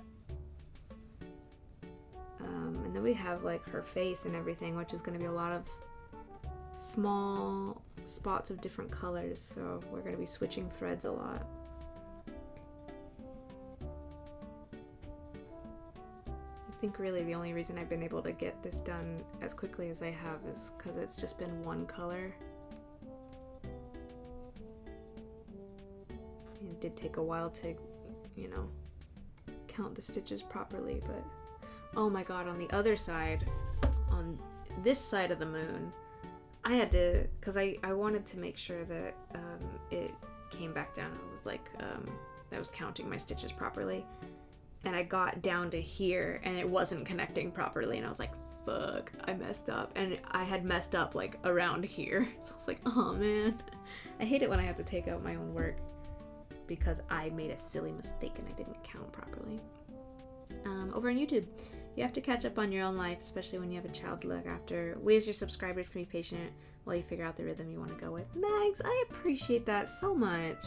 And then we have like her face and everything, which is gonna be a lot of small spots of different colors, so we're gonna be switching threads a lot. I think really the only reason I've been able to get this done as quickly as I have is because it's just been one color. It did take a while to, you know, count the stitches properly, but oh my god, on the other side, on this side of the moon, I had to, because I wanted to make sure that it came back down. It was like, I was counting my stitches properly. And I got down to here and it wasn't connecting properly, and I was like, fuck, I messed up. And I had messed up like around here. So I was like, oh man. I hate it when I have to take out my own work because I made a silly mistake and I didn't count properly. Over on YouTube, you have to catch up on your own life, especially when you have a child to look after. We as your subscribers can be patient while you figure out the rhythm you want to go with. Mags, I appreciate that so much.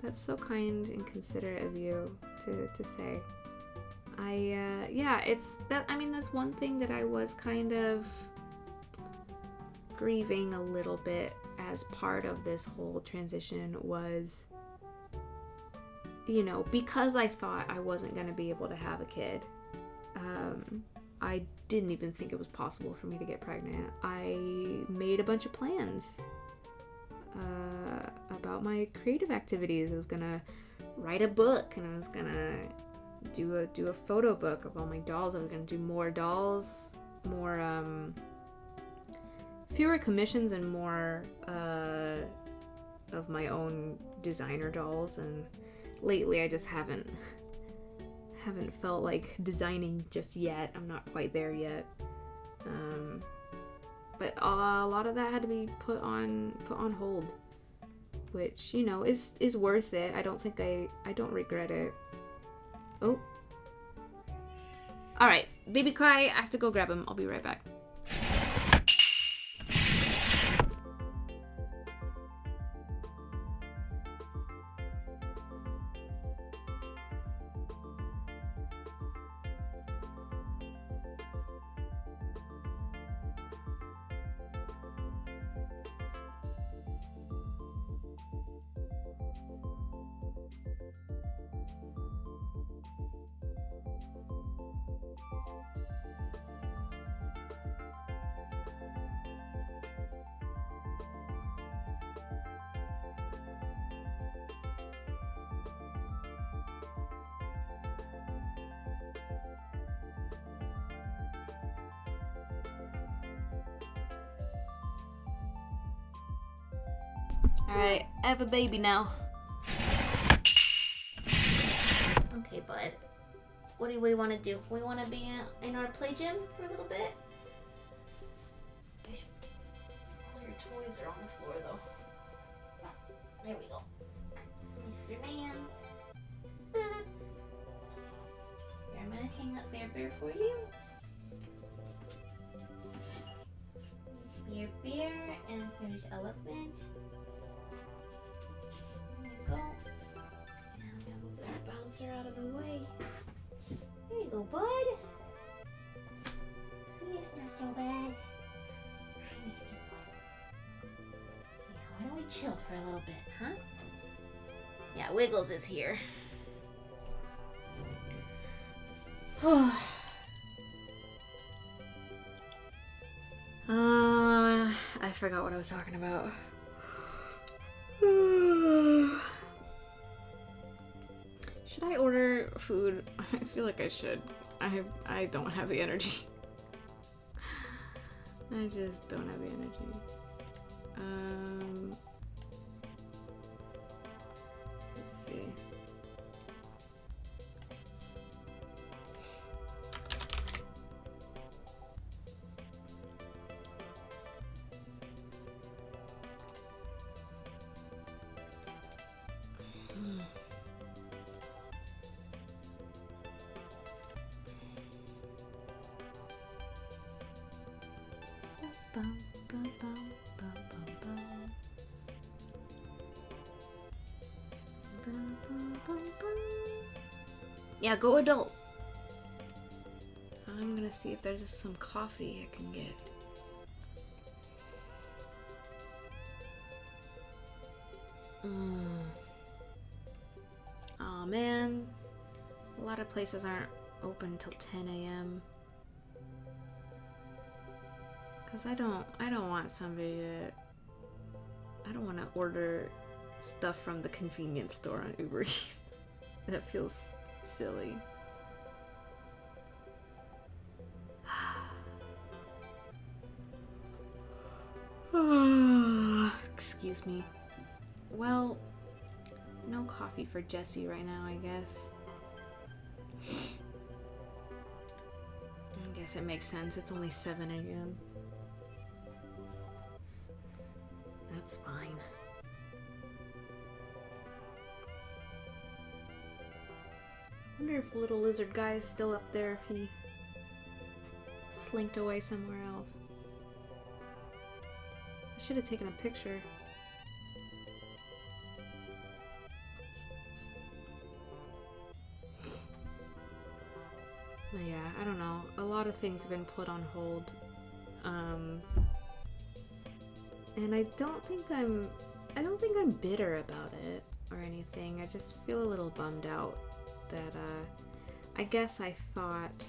That's so kind and considerate of you to say. Yeah, it's that, I mean, that's one thing that I was kind of grieving a little bit as part of this whole transition was, you know, because I thought I wasn't going to be able to have a kid. I didn't even think it was possible for me to get pregnant. I made a bunch of plans about my creative activities. I was gonna write a book, and I was gonna do a photo book of all my dolls. I was gonna do more dolls, more fewer commissions and more of my own designer dolls. And lately I just haven't felt like designing just yet. I'm not quite there yet. But a lot of that had to be put on hold, which, you know, is worth it. I don't regret it. Oh. Alright, baby cry, I have to go grab him. I'll be right back. Alright, I have a baby now. Okay, bud. What do we want to do? We want to be in our play gym for a little bit? All your toys are on the floor, though. There we go. Mr. Man. Here, I'm going to hang up Bear for you. Here's Bear, and here's Elephant. Go. And I'm gonna move that bouncer out of the way. There you go, bud. See, it's not so bad. Yeah, why don't we chill for a little bit, huh? Yeah, Wiggles is here. I forgot what I was talking about. Should I order food? I feel like I should. I don't have the energy. I just don't have the energy. Let's see. Yeah, go adult. I'm gonna see if there's some coffee I can get. Aw, man. A lot of places aren't open till 10 a.m. Cause I don't want somebody I don't want to order stuff from the convenience store on Uber Eats. That feels silly. Excuse me. Well, no coffee for Jessie right now, I guess. I guess it makes sense. It's only 7 a.m. That's fine. I wonder if little lizard guy is still up there, if he slinked away somewhere else. I should have taken a picture. But yeah, I don't know. A lot of things have been put on hold. And I don't think I'm bitter about it or anything. I just feel a little bummed out that I guess I thought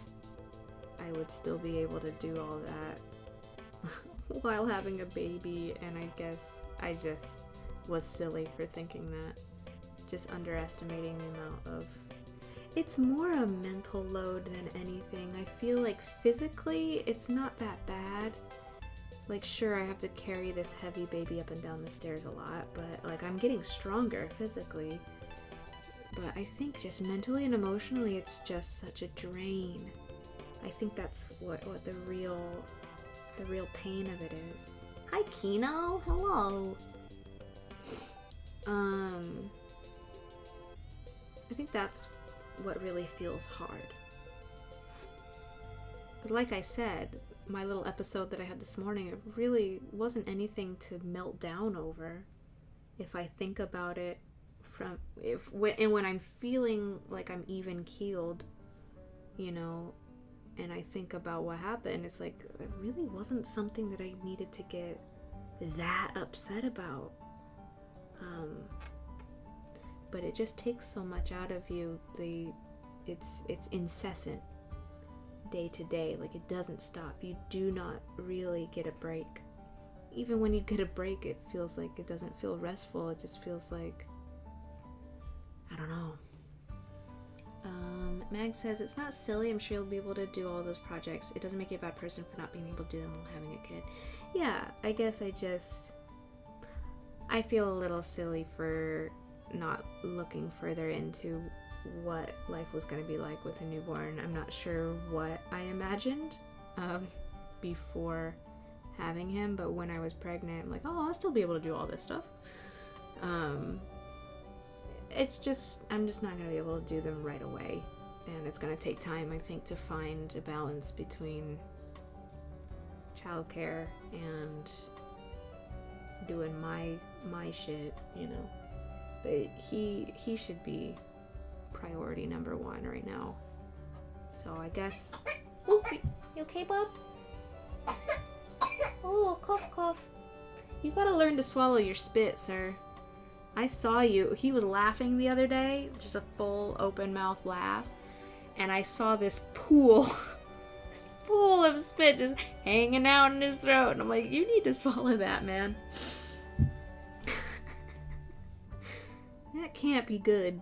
I would still be able to do all that while having a baby, and I guess I just was silly for thinking that. Just underestimating the amount of It's more a mental load than anything. I feel like physically it's not that bad. Like, sure, I have to carry this heavy baby up and down the stairs a lot, but like I'm getting stronger physically. But I think just mentally and emotionally it's just such a drain. I think that's what the real pain of it is. Hi Kino, hello. I think that's what really feels hard. Because like I said, my little episode that I had this morning, it really wasn't anything to melt down over. If I think about it when I'm feeling like I'm even keeled, you know, and I think about what happened, it's like it really wasn't something that I needed to get that upset about. But it just takes so much out of you. It's incessant, day to day. Like, it doesn't stop. You do not really get a break. Even when you get a break, it feels like it doesn't feel restful. It just feels like, I don't know. Mag says, it's not silly. I'm sure you'll be able to do all those projects. It doesn't make you a bad person for not being able to do them while having a kid. Yeah, I guess I feel a little silly for not looking further into what life was going to be like with a newborn. I'm not sure what I imagined before having him, but when I was pregnant, I'm like, oh, I'll still be able to do all this stuff. It's just, I'm just not going to be able to do them right away, and it's going to take time, I think, to find a balance between childcare and doing my shit, you know. But he should be priority number one right now. So I guess. Oh, you okay, Bob? Oh, cough, cough. You gotta learn to swallow your spit, sir. I saw you. He was laughing the other day, just a full open mouth laugh, and I saw this pool, this pool of spit just hanging out in his throat, and I'm like, you need to swallow that, man. That can't be good.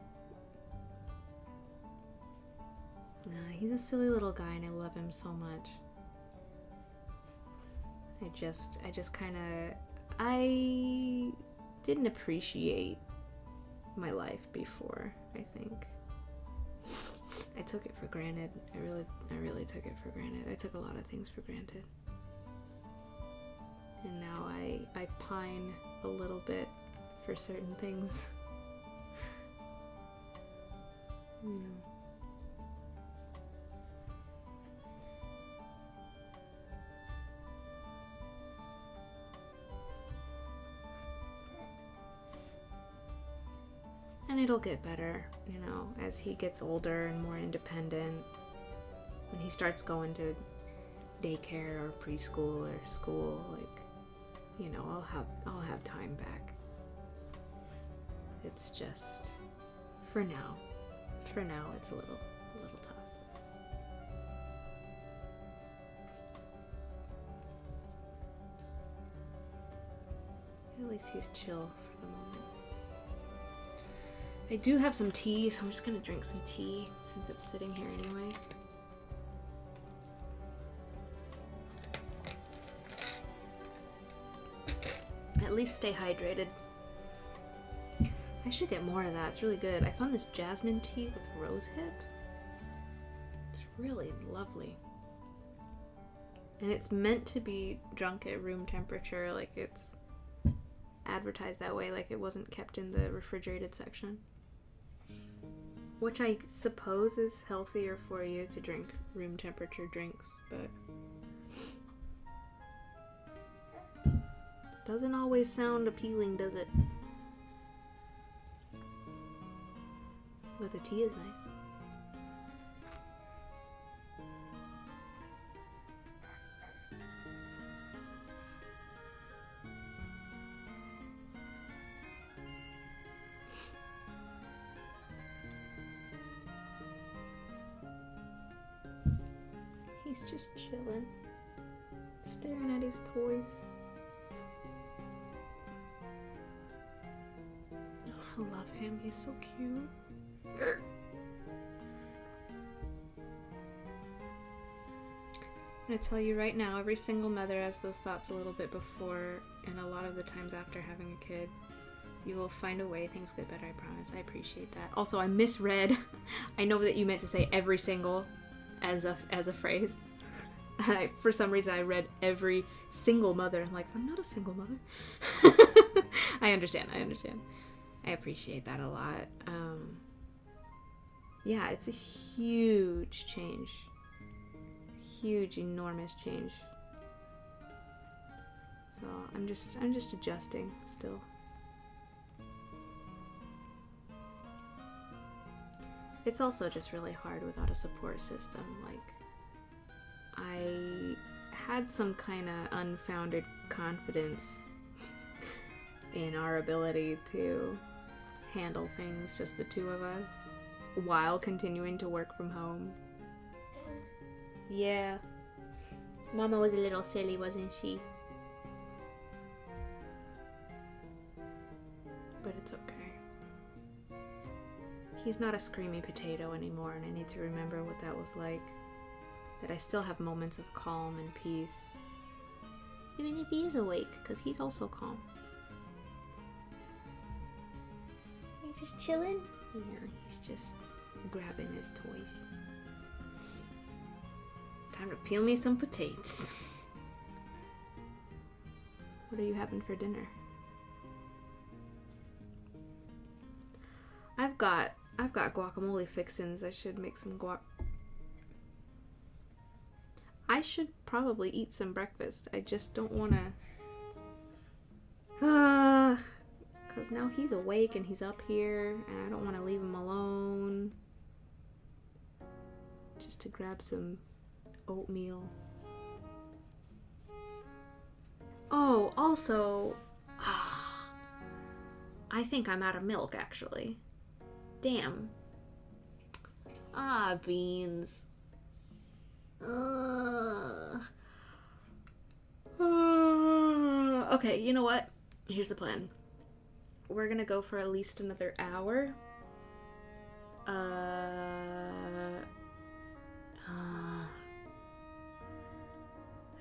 Nah, he's a silly little guy and I love him so much. I didn't appreciate my life before, I think. I took it for granted. I really took it for granted. I took a lot of things for granted. And now I pine a little bit for certain things. You know. And it'll get better, you know, as he gets older and more independent. When he starts going to daycare or preschool or school, like, you know, I'll have time back. It's just for now it's a little tough. At least he's chill for the moment. I do have some tea, so I'm just gonna drink some tea since it's sitting here anyway. At least stay hydrated. I should get more of that. It's really good. I found this jasmine tea with rosehip. It's really lovely. And it's meant to be drunk at room temperature, like it's advertised that way, like it wasn't kept in the refrigerated section. Which I suppose is healthier for you to drink room temperature drinks, but doesn't always sound appealing, does it? But the tea is nice. He's just chilling, staring at his toys. Oh, I love him. He's so cute. I'm gonna tell you right now, every single mother has those thoughts a little bit before, and a lot of the times after having a kid. You will find a way. Things get better, I promise. I appreciate that. Also, I misread. I know that you meant to say every single as a phrase. For some reason, I read every single mother. I'm like, I'm not a single mother. I understand. I appreciate that a lot. Yeah, it's a huge change. Huge, enormous change. So I'm just adjusting still. It's also just really hard without a support system. Like, I had some kind of unfounded confidence in our ability to handle things, just the two of us, while continuing to work from home. Yeah. Mama was a little silly, wasn't she? But it's okay. He's not a screamy potato anymore, and I need to remember what that was like. That I still have moments of calm and peace. Even if he is awake, because he's also calm. Are you just chilling? Yeah, he's just grabbing his toys. Time to peel me some potatoes. What are you having for dinner? I've got guacamole fixins. I should make some guac. I should probably eat some breakfast. I just don't want to. Because now he's awake and he's up here, and I don't want to leave him alone. Just to grab some oatmeal. Oh, also, I think I'm out of milk, actually. Damn. Beans. Okay, you know what? Here's the plan. We're gonna go for at least another hour. I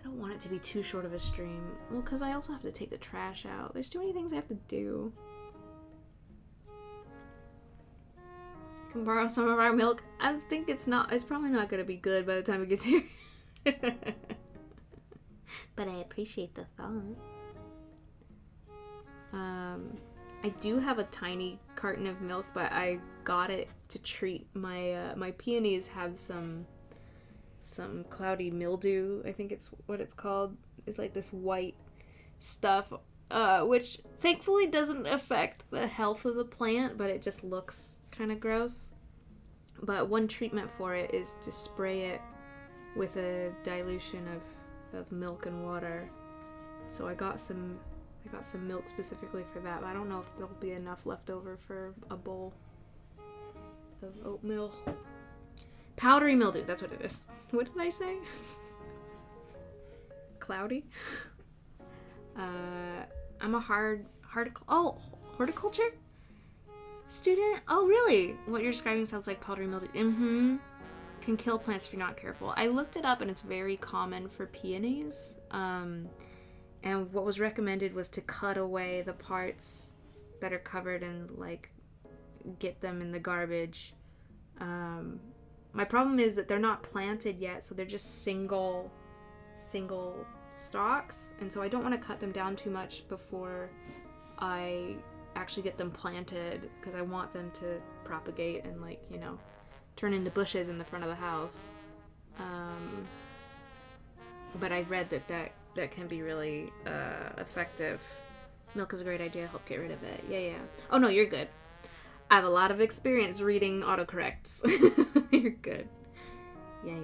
don't want it to be too short of a stream. Well, because I also have to take the trash out. There's too many things I have to do. Can borrow some of our milk. I think it's probably not gonna be good by the time it gets here. But I appreciate the thought. I do have a tiny carton of milk, but I got it to treat my my peonies have some cloudy mildew, I think it's what it's called. It's like this white stuff, which thankfully doesn't affect the health of the plant, but it just looks kind of gross. But one treatment for it is to spray it with a dilution of milk and water. So I got some milk specifically for that, but I don't know if there'll be enough left over for a bowl of oatmeal. Powdery mildew, that's what it is. What did I say? Cloudy? I'm a horticulture student? Oh, really? What you're describing sounds like powdery mildew. Mm-hmm. Can kill plants if you're not careful. I looked it up, and it's very common for peonies. And what was recommended was to cut away the parts that are covered and, like, get them in the garbage. My problem is that they're not planted yet, so they're just single stalks, and so I don't want to cut them down too much before I actually get them planted, because I want them to propagate and, like, you know, turn into bushes in the front of the house. But I read that can be really effective. Milk is a great idea. Help get rid of it. Yeah. Oh no, you're good. I have a lot of experience reading autocorrects. You're good. Yeah.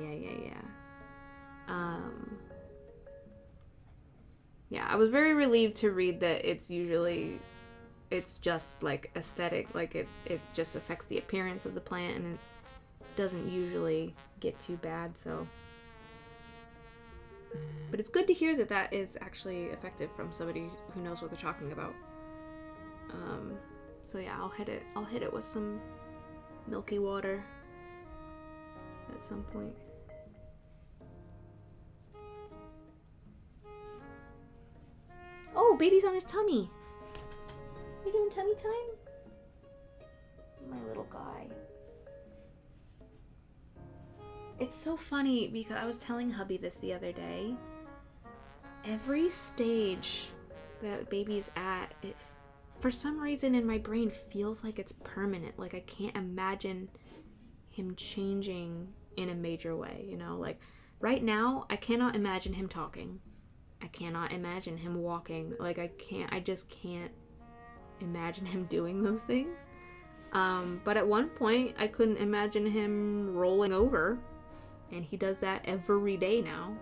Yeah, I was very relieved to read that it's just like aesthetic, like it just affects the appearance of the plant, and it doesn't usually get too bad, so. But it's good to hear that is actually effective from somebody who knows what they're talking about. So yeah, I'll hit it with some milky water at some point. baby's on his tummy. You doing tummy time? My little guy. It's so funny because I was telling hubby this the other day. Every stage that baby's at, it for some reason in my brain feels like it's permanent. Like I can't imagine him changing in a major way, you know? Like right now, I cannot imagine him talking. I cannot imagine him walking. Like I just can't imagine him doing those things. But at one point, I couldn't imagine him rolling over, and he does that every day now.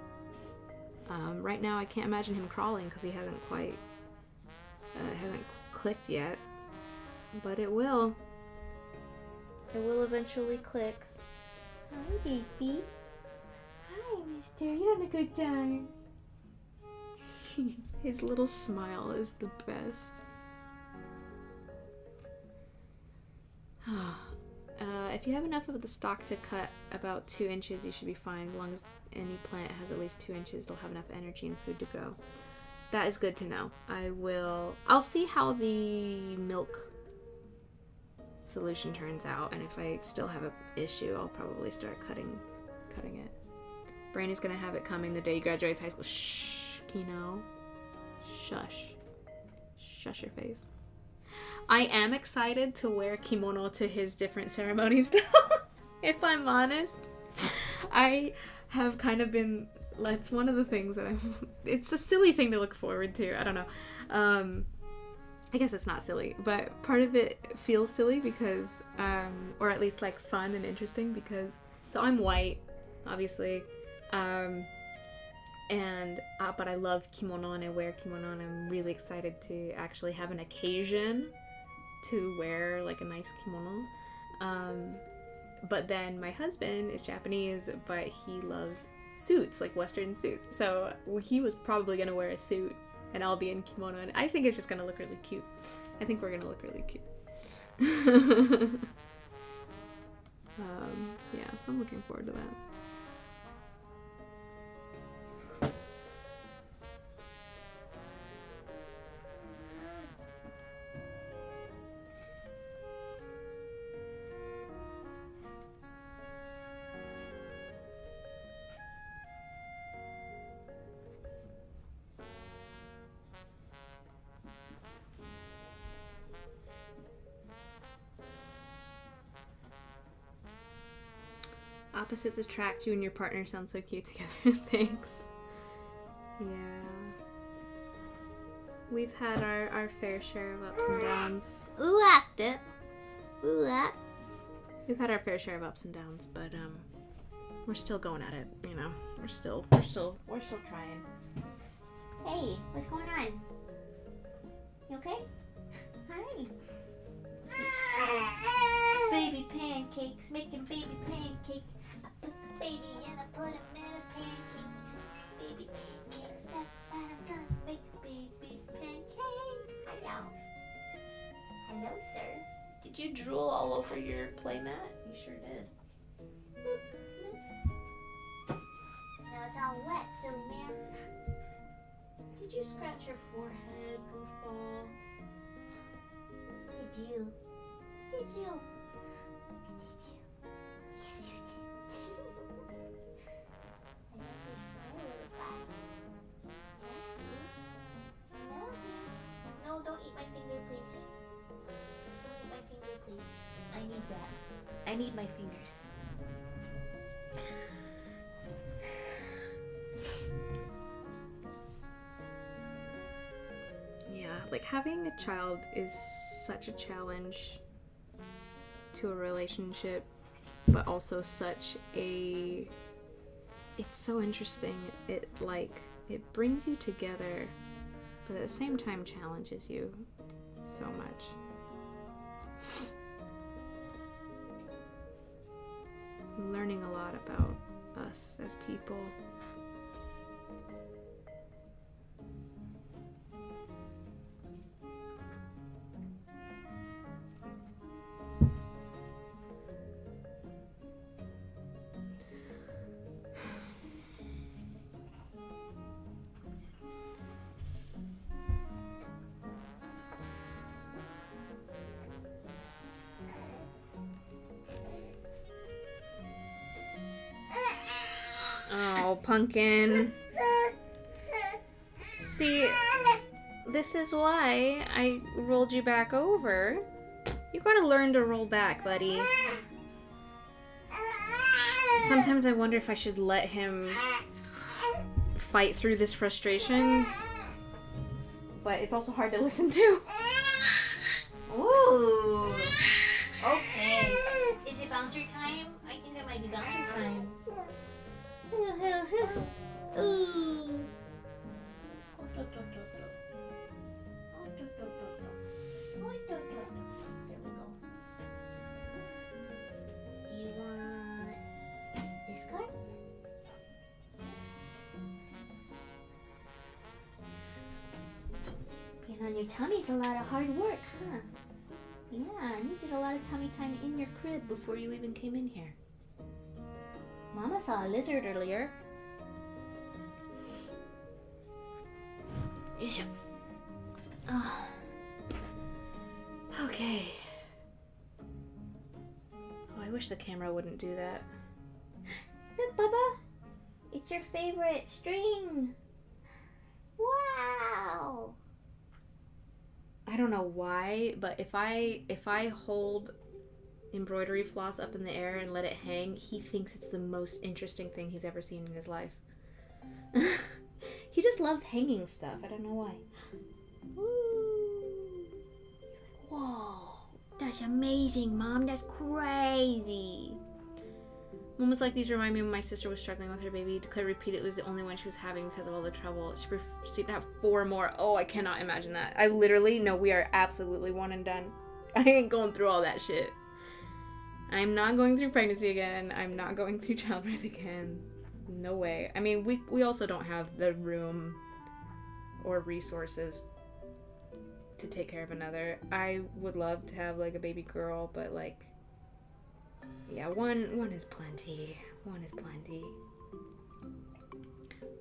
Right now, I can't imagine him crawling because he hasn't quite hasn't clicked yet, but it will. It will eventually click. Hi, baby. Hi, mister. You having a good time? His little smile is the best. If you have enough of the stalk to cut about 2 inches, you should be fine. As long as any plant has at least 2 inches, they'll have enough energy and food to grow. That is good to know. I'll see how the milk solution turns out, and if I still have an issue, I'll probably start cutting it. Brandon's gonna have it coming the day he graduates high school. Shh, Kino. Shush. Shush your face. I am excited to wear kimono to his different ceremonies, though, if I'm honest. I have kind of been... It's one of the things that it's a silly thing to look forward to. I don't know. I guess it's not silly, but part of it feels silly because, or at least like fun and interesting because, so I'm white, obviously, but I love kimono and I wear kimono and I'm really excited to actually have an occasion to wear like a nice kimono. But then my husband is Japanese, but he loves suits, like Western suits. So he was probably going to wear a suit and I'll be in kimono, and I think it's just going to look really cute. I think we're going to look really cute. Yeah, so I'm looking forward to that. Opposites attract. You and your partner sound so cute together. Thanks. Yeah. We've had our fair share of ups and downs. We've had our fair share of ups and downs, but we're still going at it, you know. We're still trying. Hey, what's going on? You okay? Hi. Baby pancakes, making baby pancake. I put the baby and I put him in a pancake. Baby pancakes, that's what I'm gonna make. Baby pancake. Hello. Hello, sir. Did you drool all over your playmat? You sure did. Now it's all wet, silly man. Did you scratch your forehead, goofball? Did you? Did you? Did you? Yes, you did. I love your smile, little guy. I love you. No, don't eat my finger, please. Don't eat my finger, please. I need that. I need my fingers. Yeah, like having a child is such a challenge to a relationship, but also it's so interesting. It brings you together, but at the same time challenges you so much. I'm learning a lot about us as people. pumpkin. See, this is why I rolled you back over. You gotta learn to roll back, buddy. Sometimes I wonder if I should let him fight through this frustration. But it's also hard to listen to. Ooh. Okay. Is it bouncer time? I think it might be bouncer time. Ooh. There we go. Do you want this card? Being on your tummy's a lot of hard work, huh? Yeah, and you did a lot of tummy time in your crib before you even came in here. Mama saw a lizard earlier. Yesha. Oh. Okay. Oh, I wish the camera wouldn't do that. Look, Bubba. It's your favorite string. Wow. I don't know why, but if I hold embroidery floss up in the air and let it hang, he thinks it's the most interesting thing he's ever seen in his life. He just loves hanging stuff. I don't know why. Ooh. Whoa. That's amazing, Mom. That's crazy. Moments like these remind me when my sister was struggling with her baby. Declare repeatedly it was the only one she was having because of all the trouble. She proceeded to have 4 more. Oh, I cannot imagine that. I literally know we are absolutely one and done. I ain't going through all that shit. I'm not going through pregnancy again. I'm not going through childbirth again. No way. I mean, we also don't have the room or resources to take care of another. I would love to have like a baby girl, but like, yeah, one is plenty. One is plenty.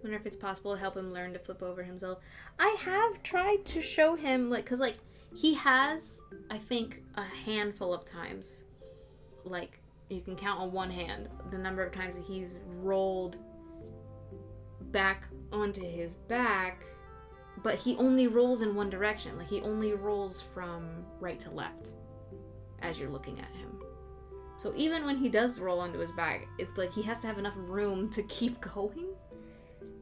Wonder if it's possible to help him learn to flip over himself. I have tried to show him, like, cause like he has, I think, a handful of times, like you can count on one hand the number of times that he's rolled back onto his back, but he only rolls in one direction. Like he only rolls from right to left as you're looking at him. So even when he does roll onto his back, it's like he has to have enough room to keep going.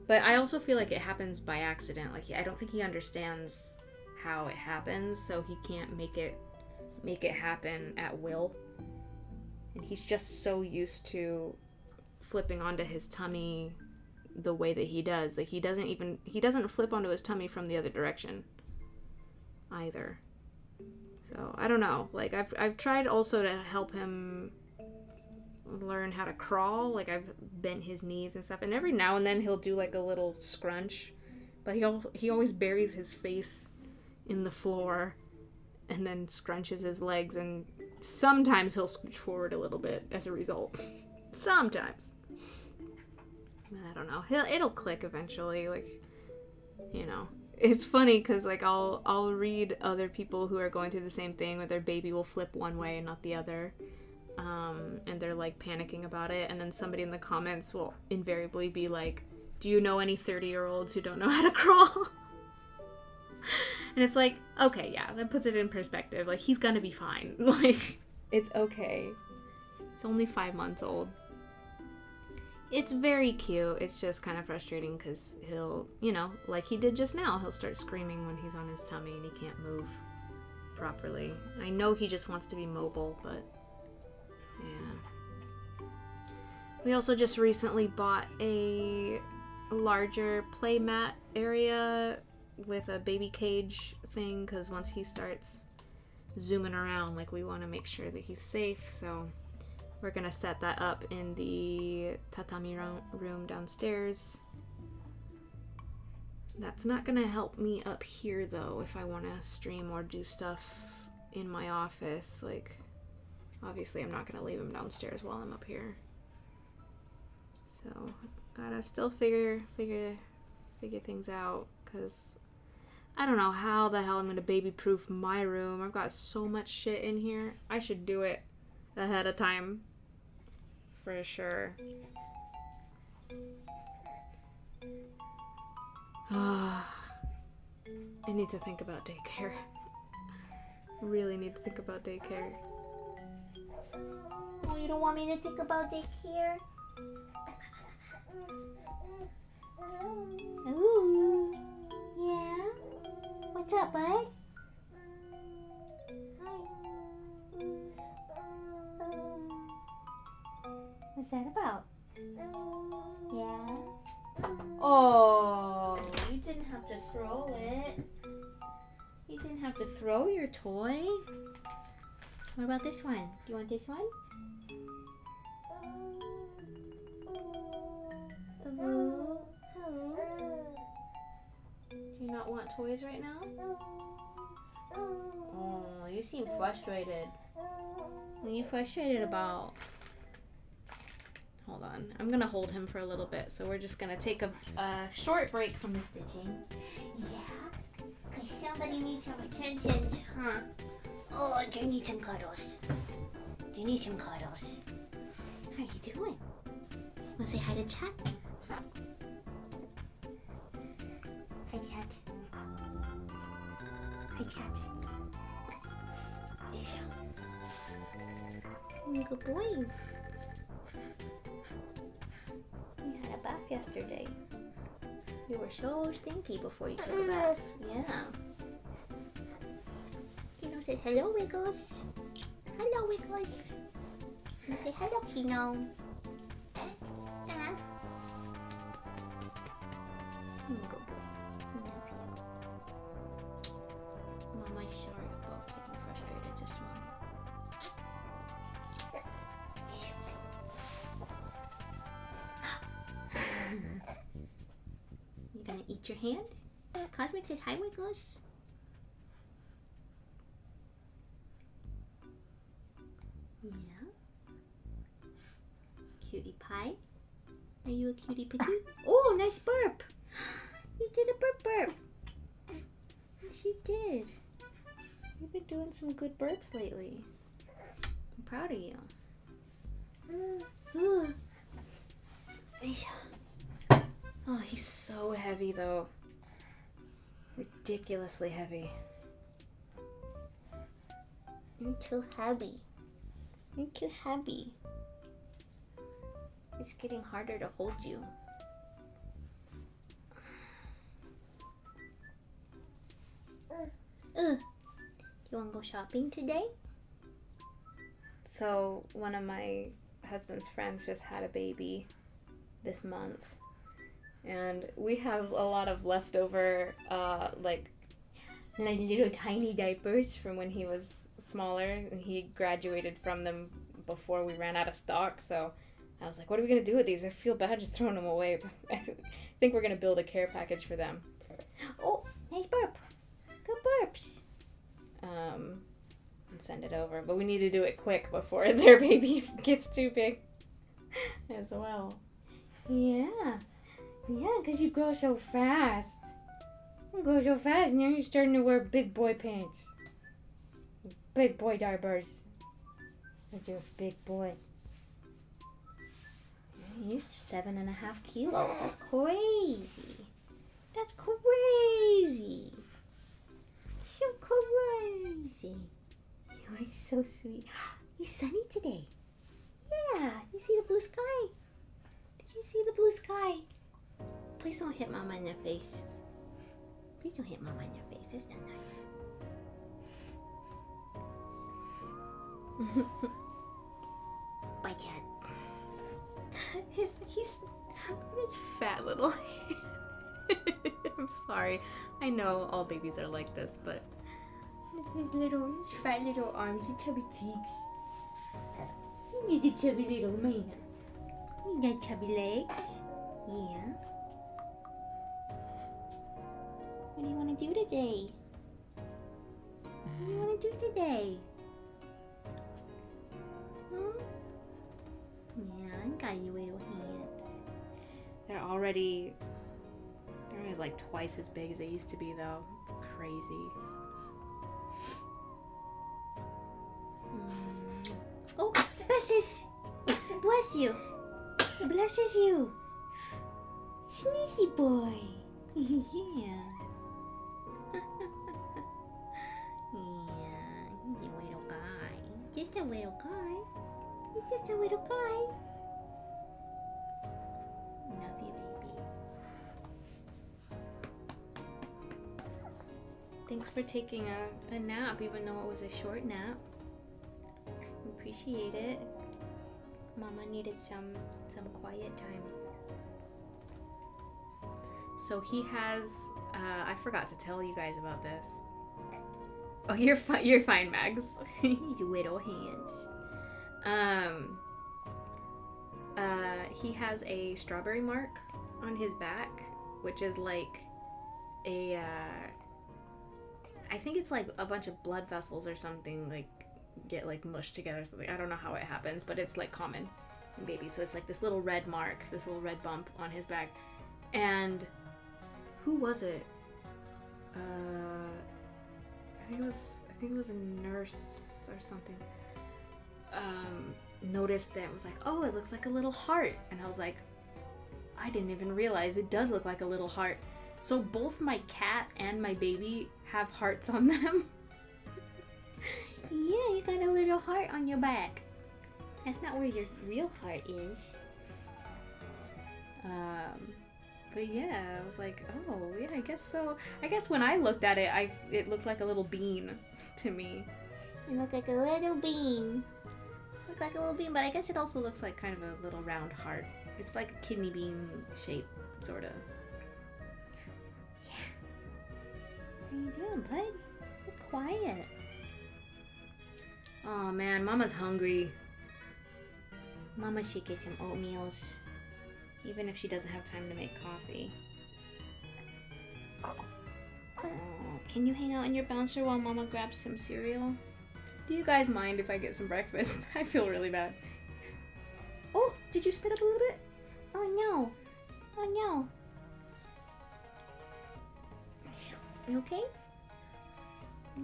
But I also feel like it happens by accident. Like I don't think he understands how it happens, so he can't make it happen at will. And he's just so used to flipping onto his tummy the way that he does. Like he doesn't flip onto his tummy from the other direction either. So I don't know. Like I've tried also to help him learn how to crawl. Like I've bent his knees and stuff, and every now and then he'll do like a little scrunch, but he always buries his face in the floor and then scrunches his legs, and sometimes he'll scooch forward a little bit as a result. Sometimes. I don't know. It'll click eventually. Like, you know. It's funny because like I'll read other people who are going through the same thing where their baby will flip one way and not the other, and they're like panicking about it, and then somebody in the comments will invariably be like, do you know any 30-year-olds who don't know how to crawl? And it's like, okay, yeah, that puts it in perspective. Like he's gonna be fine. Like it's okay. It's only 5 months old. It's very cute. It's just kind of frustrating because he'll, you know, like he did just now, he'll start screaming when he's on his tummy and he can't move properly. I know he just wants to be mobile, but yeah. We also just recently bought a larger play mat area with a baby cage thing because once he starts zooming around, like we want to make sure that he's safe, so we're gonna set that up in the tatami room downstairs. That's not gonna help me up here though if I want to stream or do stuff in my office. Like, obviously I'm not gonna leave him downstairs while I'm up here. So gotta still figure things out because I don't know how the hell I'm gonna baby-proof my room. I've got so much shit in here. I should do it ahead of time. For sure. I need to think about daycare. Really need to think about daycare. Oh, you don't want me to think about daycare? Ooh. Yeah? What's up, bud? Hi. What's that about? Yeah? Oh, you didn't have to throw it. You didn't have to throw your toy. What about this one? Do you want this one? Hello? Hello? Do you not want toys right now? Oh, you seem frustrated. What are you frustrated about? Hold on. I'm gonna hold him for a little bit, so we're just gonna take a short break from the stitching. Yeah? Because somebody needs some attention, huh? Oh, do you need some cuddles? Do you need some cuddles? How you doing? Wanna say hi to Chat? Hi, Chat. Hi, Chat. Yes. Good boy. You had a bath yesterday. You were so stinky before you took a bath. Yeah. Kino says, hello, Wiggles. Hello, Wiggles. You say hello, Kino. Good boy. Love you. Mama's sorry about getting frustrated this morning. You gonna eat your hand? Cosmic says hi, Wiggles. Yeah. Cutie pie. Are you a cutie patootie? Oh, nice burp. You did a burp. Yes, you did. You've been doing some good burps lately. I'm proud of you. Ooh. Oh, he's so heavy though. Ridiculously heavy. You're too heavy. You're too heavy. It's getting harder to hold you. You want to go shopping today? So one of my husband's friends just had a baby this month, and we have a lot of leftover like little tiny diapers from when he was smaller, and he graduated from them before we ran out of stock. So I was like, what are we gonna do with these? I feel bad just throwing them away, but I think we're gonna build a care package for them. Oh, nice burp. Good burps. And send it over, but we need to do it quick before their baby gets too big as well. Yeah, because you grow so fast. You grow so fast, and now you're starting to wear big boy pants. Big boy diapers. Like you're a big boy. You're 7.5 kilos. That's crazy. That's crazy. So crazy. You're so sweet. It's sunny today. Yeah. You see the blue sky? Did you see the blue sky? Please don't hit Mama in the face. Please don't hit Mama in your face. That's not nice. Bye, cat. He's his fat little hand. I'm sorry. I know all babies are like this, but His fat little arms and chubby cheeks. He's a chubby little man. You got chubby legs. Yeah. What do you want to do today? What do you want to do today? Yeah, I got your little hands. they're already like twice as big as they used to be, though. It's crazy. Oh, blesses! Bless you! Blesses you! Sneezy boy! Yeah. Yeah, he's a little guy. Just a little guy. He's just a little guy. Love you, baby. Thanks for taking a nap, even though it was a short nap. Appreciate it. Mama needed some quiet time. So he has. I forgot to tell you guys about this. Oh, you're fine. You're fine, Mags. His little hands. He has a strawberry mark on his back, which is like a. I think it's like a bunch of blood vessels or something like get like mushed together or something. I don't know how it happens, but it's like common in babies. So it's like this little red mark, this little red bump on his back. And who was it? I think it was a nurse or something. Noticed that, was like, oh, it looks like a little heart. And I was like, I didn't even realize it does look like a little heart. So both my cat and my baby have hearts on them. Yeah, you got a little heart on your back. That's not where your real heart is. But yeah, I was like, oh, yeah, I guess so. I guess when I looked at it, it looked like a little bean to me. You look like a little bean. Looks like a little bean, but I guess it also looks like kind of a little round heart. It's like a kidney bean shape, sort of. Yeah. How you doing, bud? You're quiet. Oh man, Mama's hungry. Mama should get some oatmeals. Even if she doesn't have time to make coffee. Can you hang out in your bouncer while Mama grabs some cereal? Do you guys mind if I get some breakfast? I feel really bad. Oh, did you spit up a little bit? Oh no. Oh no. You okay?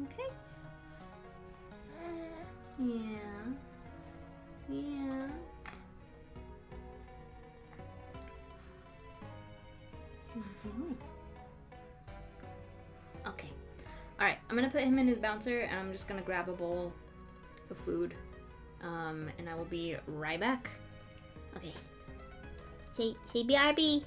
Okay? Yeah. Yeah. Mm-hmm. Okay. Alright, I'm gonna put him in his bouncer and I'm just gonna grab a bowl of food. And I will be right back. Okay. Say BRB.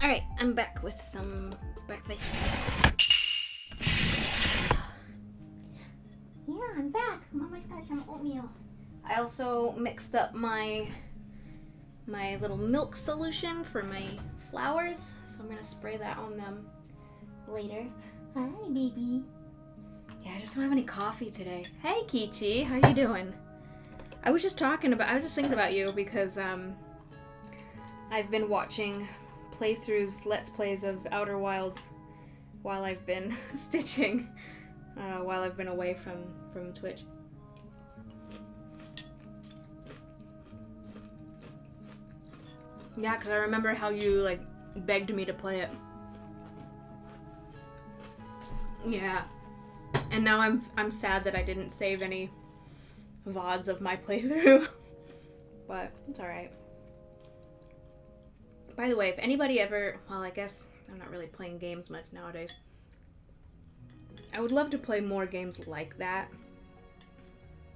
Alright, I'm back with some breakfast. Yeah, I'm back. Mama's got some oatmeal. I also mixed up my little milk solution for my flowers, so I'm gonna spray that on them later. Hi, baby. Yeah, I just don't have any coffee today. Hey, Kichi, how you doing? I was just thinking about you because I've been watching playthroughs, Let's Plays of Outer Wilds while I've been stitching, while I've been away from Twitch. Yeah, because I remember how you, like, begged me to play it. Yeah. And now I'm sad that I didn't save any VODs of my playthrough. But it's alright. By the way, if anybody ever... Well, I guess I'm not really playing games much nowadays. I would love to play more games like that.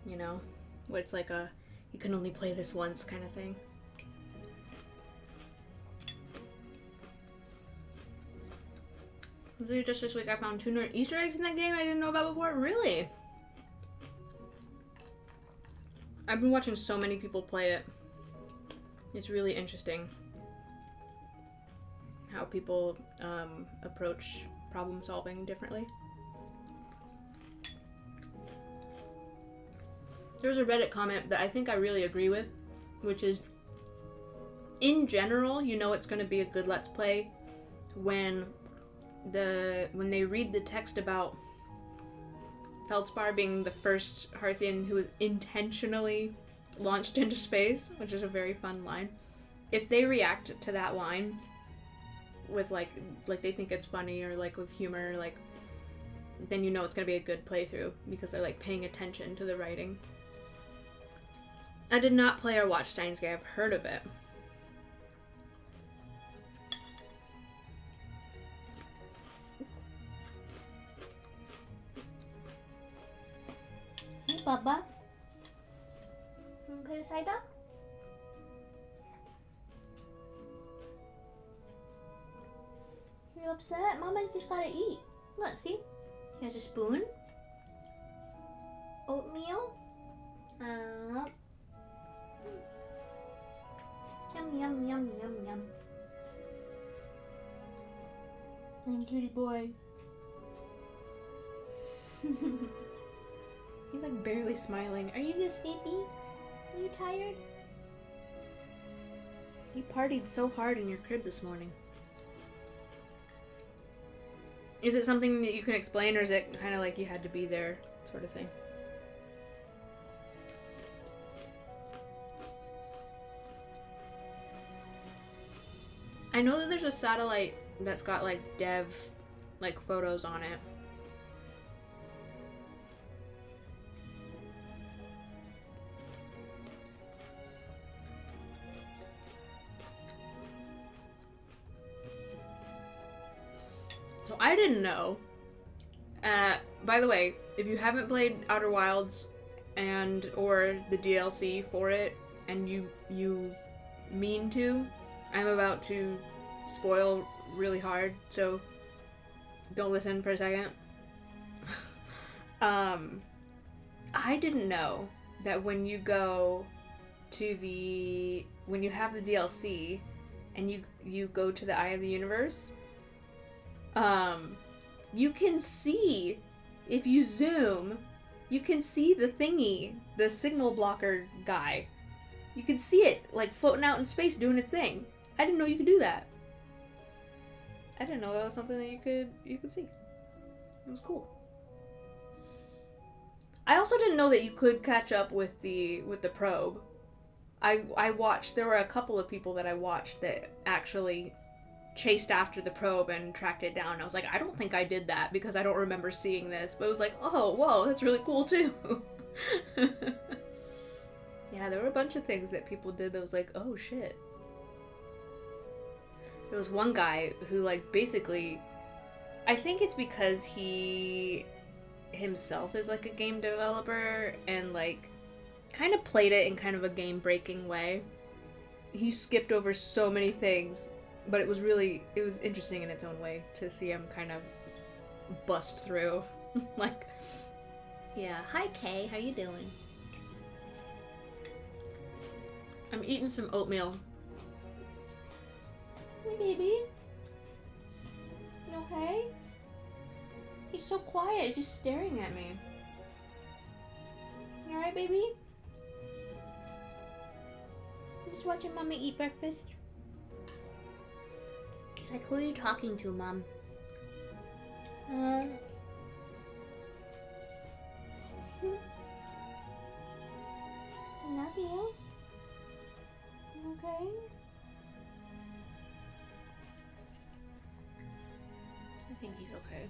You know? Where it's like a... You can only play this once kind of thing. Literally just this week I found 2 Easter eggs in that game I didn't know about before. Really? I've been watching so many people play it. It's really interesting how people approach problem solving differently. There's a Reddit comment that I think I really agree with, which is, in general, you know it's going to be a good Let's Play when they read the text about Feldspar being the first Hearthian who was intentionally launched into space, which is a very fun line. If they react to that line with like they think it's funny or like with humor, like, then you know it's gonna be a good playthrough because they're like paying attention to the writing. I did not play or watch Steins Gate. I've heard of it. Hey, Bubba. Want to put it side up? You upset? Mama just gotta eat. Look, see? Here's a spoon. Oatmeal. Yum, yum, yum, yum, yum. And cutie boy. He's like barely smiling. Are you just sleepy? Are you tired? You partied so hard in your crib this morning. Is it something that you can explain, or is it kind of like you had to be there sort of thing? I know that there's a satellite that's got like dev like photos on it. So I didn't know. By the way, if you haven't played Outer Wilds or the DLC for it, and you mean to, I'm about to spoil really hard, so don't listen for a second. I didn't know that when you go to when you have the DLC and you go to the Eye of the Universe, you can see, if you zoom, you can see the thingy, the signal blocker guy. You can see it, like, floating out in space doing its thing. I didn't know you could do that. I didn't know that was something that you could see. It was cool. I also didn't know that you could catch up with the probe. I watched, there were a couple of people that I watched that actually chased after the probe and tracked it down. I was like, I don't think I did that because I don't remember seeing this. But it was like, oh, whoa, that's really cool too. Yeah, there were a bunch of things that people did that was like, oh shit. There was one guy who, like, basically, I think it's because he himself is like a game developer and like kind of played it in kind of a game breaking way. He skipped over so many things But it was interesting in its own way to see him kind of bust through. Like, yeah, hi Kay, how you doing? I'm eating some oatmeal. Hey baby. You okay? He's so quiet, just staring at me. You alright, baby? Just watching mommy eat breakfast. It's like, who are you talking to, Mom? I love you. You okay? I think he's okay.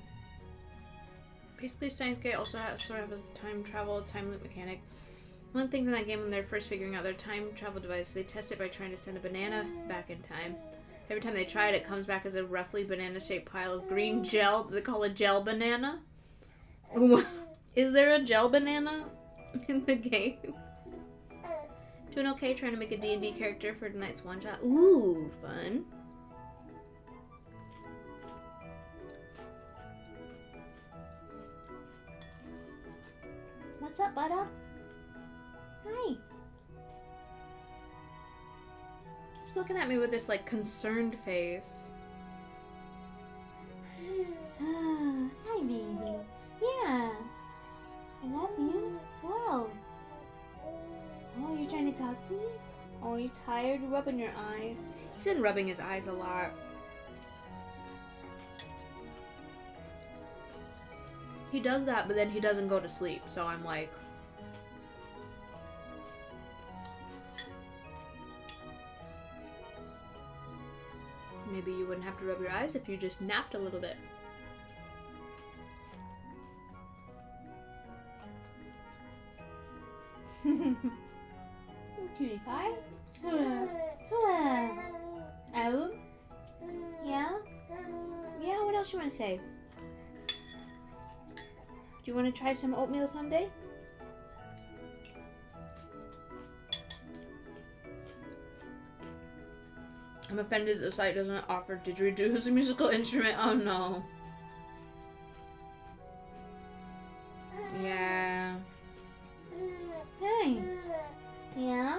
Basically, Steins Gate also sort of has a time travel, time loop mechanic. One of the things in that game when they're first figuring out their time travel device, they test it by trying to send a banana back in time. Every time they try it, it comes back as a roughly banana-shaped pile of green gel that they call a gel banana. Is there a gel banana in the game? Doing okay trying to make a D&D character for tonight's one-shot. Ooh, fun. What's up, Butter? Hi. He's looking at me with this, like, concerned face. Hi, baby. Yeah. I love you. Wow. Oh, you're trying to talk to me? Oh, you're tired? You're rubbing your eyes. He's been rubbing his eyes a lot. He does that, but then he doesn't go to sleep, so I'm like... Maybe you wouldn't have to rub your eyes if you just napped a little bit. Cutie pie. Oh. Yeah? Yeah, what else you want to say? Do you want to try some oatmeal someday? I'm offended the site doesn't offer didgeridoo as a musical instrument. Oh no. Yeah. Hey. Yeah?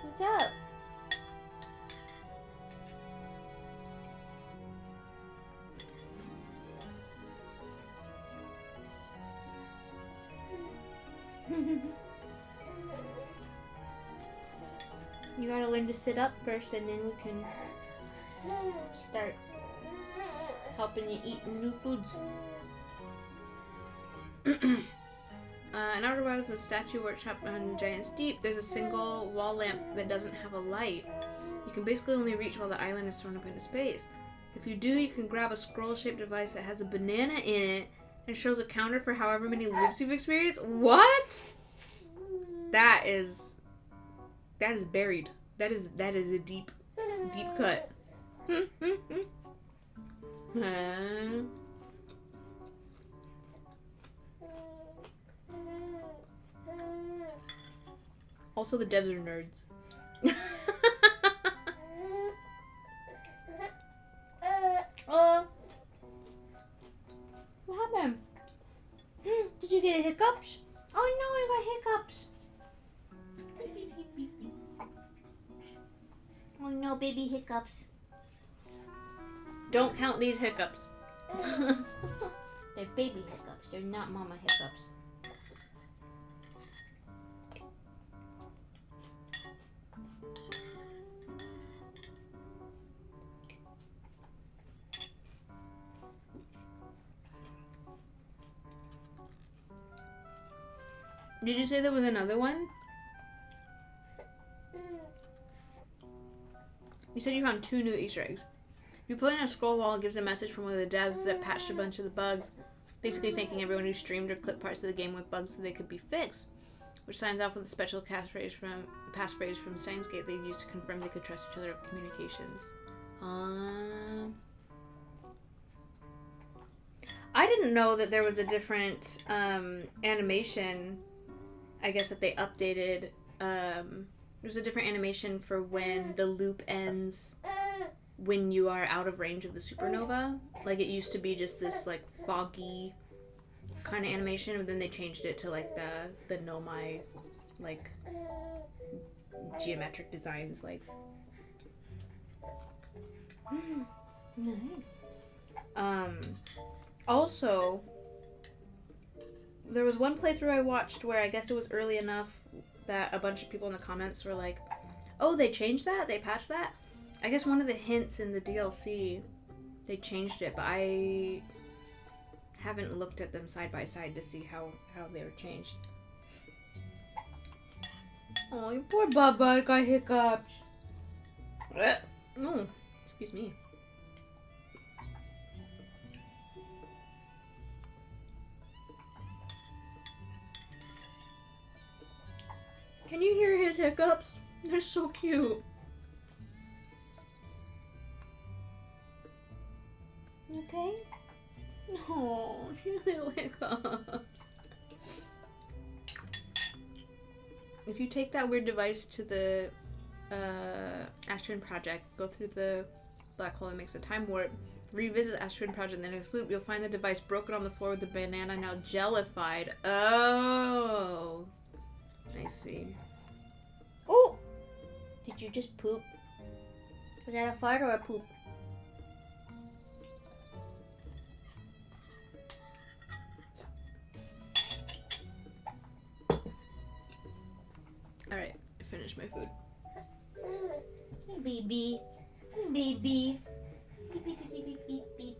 What's up? You gotta learn to sit up first and then we can start helping you eat new foods. In Outer Wilds, the statue workshop on Giant's Deep, there's a single wall lamp that doesn't have a light. You can basically only reach while the island is thrown up into space. If you do, you can grab a scroll-shaped device that has a banana in it and shows a counter for however many loops you've experienced. What? That is buried. That is a deep cut. Also, the devs are nerds. What happened? Did you get hiccups? Oh no, I got hiccups. Oh no, baby hiccups. Don't count these hiccups. They're baby hiccups. They're not mama hiccups. Did you say there was another one? You said you found 2 new Easter eggs. If you put in a scroll wall, it gives a message from one of the devs that patched a bunch of the bugs, basically thanking everyone who streamed or clipped parts of the game with bugs so they could be fixed, which signs off with a special passphrase from Steins Gate they used to confirm they could trust each other of communications. I didn't know that there was a different animation, I guess, that they updated. There's a different animation for when the loop ends when you are out of range of the supernova. Like, it used to be just this, like, foggy kind of animation, and then they changed it to, like, the Nomai, like, geometric designs, like. Also, there was one playthrough I watched where I guess it was early enough that a bunch of people in the comments were like, oh, they changed that? They patched that? I guess one of the hints in the DLC, they changed it, but I haven't looked at them side by side to see how they were changed. Oh, you poor Bubba got hiccups. Oh, excuse me. Can you hear his hiccups? They're so cute. You okay? Oh, your little hiccups. If you take that weird device to the Astrid Project, go through the black hole that makes a time warp, revisit the Astrid Project in the next loop, you'll find the device broken on the floor with the banana now jellified. Oh, I see. Oh! Did you just poop? Was that a fart or a poop? Alright, I finished my food. Hey, baby. Hey, baby. Beep, beep, beep, beep, beep, beep.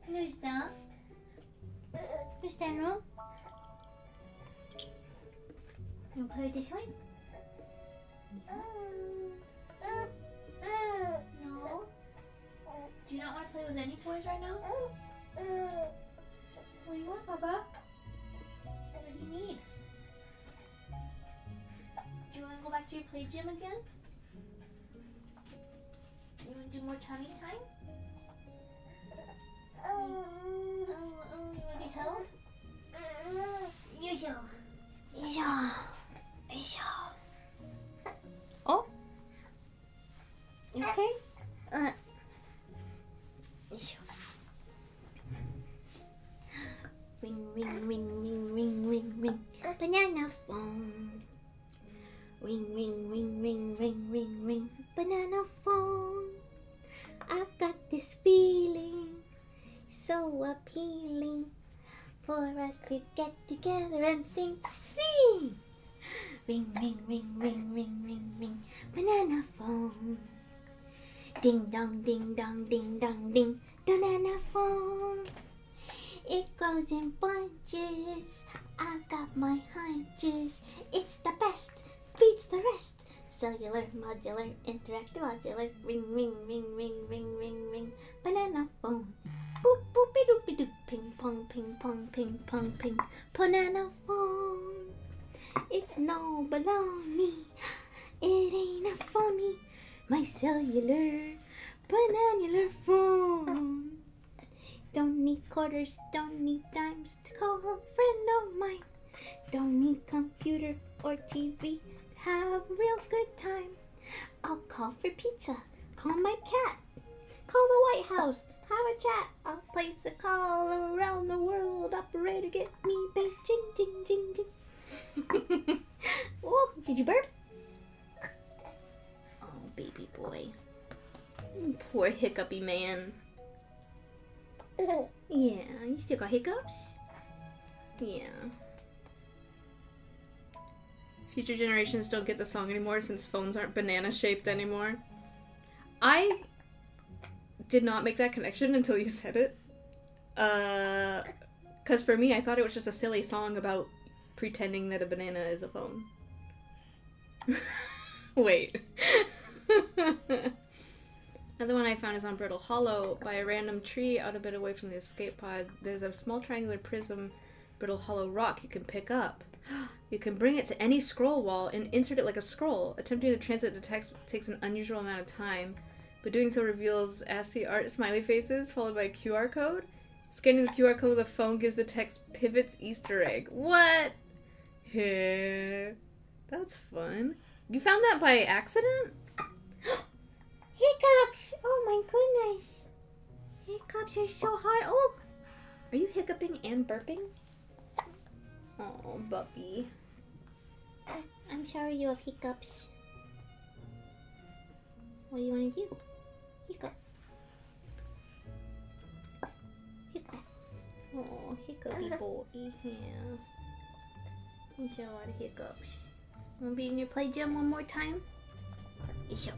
Who's that? Who's that, no? You wanna play with this one? No? Do you not want to play with any toys right now? What do you want, Papa? What do you need? Do you want to go back to your play gym again? You want to do more tummy time? You want to be held? Yo-yo. Yo-yo. Yo-yo. Oh? You okay? Yo. Ring, ring, ring, ring, ring, ring, ring. Banana phone. Ring, ring, ring, ring, ring, ring, ring. Banana phone. I've got this feeling so appealing for us to get together and sing, sing. Ring, ring, ring, ring, ring, ring, ring. Banana phone. Ding dong, ding dong, ding dong, ding. Banana phone. It grows in bunches. I've got my hunches. It's the best. Beats the rest. Cellular, modular, interactive, modular. Ring, ring, ring, ring, ring, ring, ring. Banana phone. Boop, boopy doopy doop. Ping pong, ping pong, ping pong, ping. Banana phone. It's no baloney. It ain't a phony. My cellular, bananular phone. Don't need quarters, don't need dimes to call a friend of mine. Don't need computer or TV to have a real good time. I'll call for pizza, call my cat, call the White House, have a chat. I'll place a call around the world. Operator, get me Beijing, ding, ding, ding. Oh, did you burp? Oh, baby boy. Poor hiccupy man. Yeah, you still got hiccups? Yeah. Future generations don't get the song anymore since phones aren't banana shaped anymore. I did not make that connection until you said it. 'Cause for me, I thought it was just a silly song about pretending that a banana is a phone. Wait. Another one I found is on Brittle Hollow. By a random tree out a bit away from the escape pod, there's a small triangular prism Brittle Hollow rock you can pick up. You can bring it to any scroll wall and insert it like a scroll. Attempting to translate the text takes an unusual amount of time, but doing so reveals ASCII art smiley faces followed by a QR code. Scanning the QR code with a phone gives the text Pivot's Easter egg. What? That's fun. You found that by accident? Hiccups! Oh my goodness. Hiccups are so hard. Oh! Are you hiccuping and burping? Oh, Buppy. I'm sorry you have hiccups. What do you want to do? Hiccup. Hiccup. Oh, hiccupy boy. Yeah. He's a lot of hiccups. Want to be in your play gym one more time? Isho.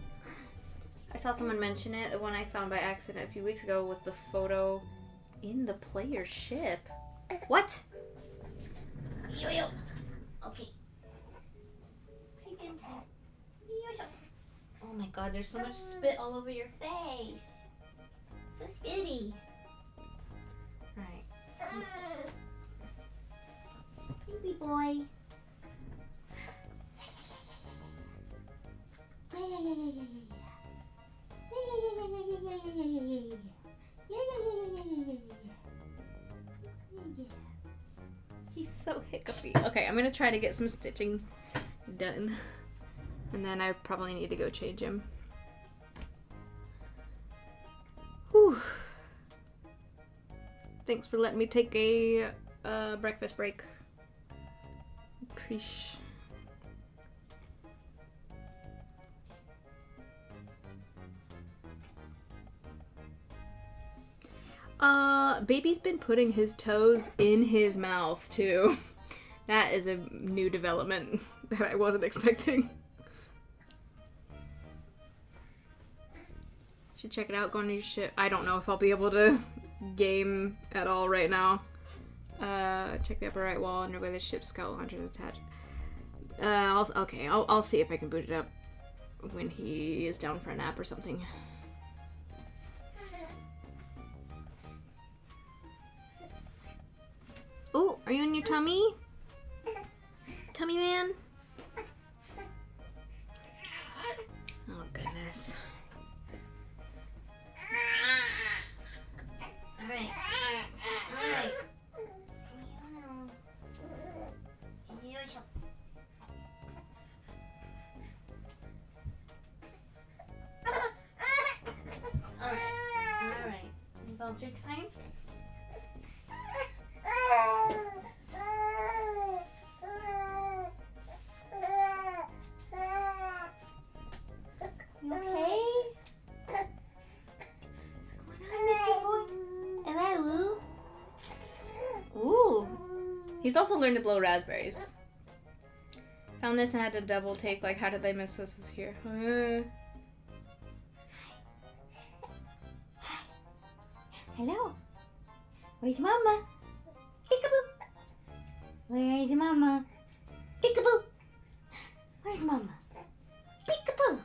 I saw someone mention it. The one I found by accident a few weeks ago was the photo in the player ship. What? Yo. Okay. Hey, Jim. Yo. Oh my god, there's so much spit all over your Face. So spitty. Alright. Baby boy. He's so hiccupy. Okay, I'm gonna try to get some stitching done. And then I probably need to go change him. Whew. Thanks for letting me take a breakfast break. Appreciate. Baby's been putting his toes in his mouth too. That is a new development that I wasn't expecting. Should check it out, go on your ship. I don't know if I'll be able to game at all right now. Check the upper right wall under where the ship's skull launcher is attached. I'll see if I can boot it up when he is down for a nap or something. Oh, are you in your tummy? Tummy man? Oh, goodness. Alright. Alright. Bouncer time? You okay? What's going on, Mr. Boy? Hello? Ooh. He's also learned to blow raspberries. Found this and had to double take, like, how did they miss this here? Hello? Where's Mama? Peekaboo! Where's Mama? Peekaboo! Where's Mama? Peekaboo!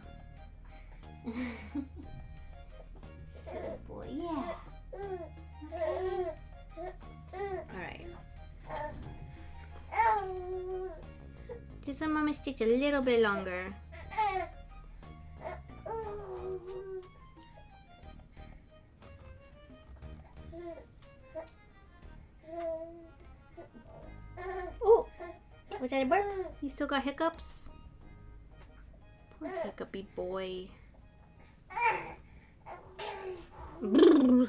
Silly boy, yeah. Alright. Just let Mama stitch a little bit longer. Ooh! Was that a burp? You still got hiccups? Poor hiccupy boy. Brrr.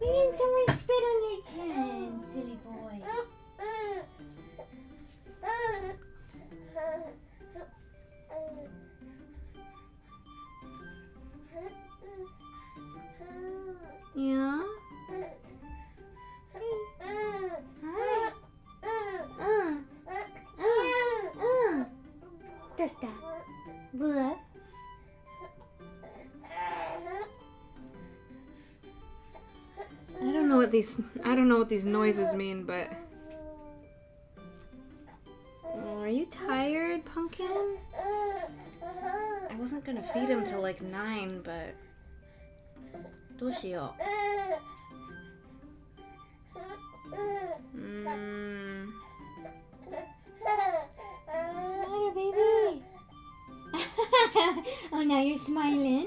You need someone spit on your chin, silly boy. Yeah? Tosta. Buah. I don't know what these noises mean, but are you tired, Pumpkin? I wasn't gonna feed him till like 9, but どうしよう. What's the matter, baby? Oh, now you're smiling.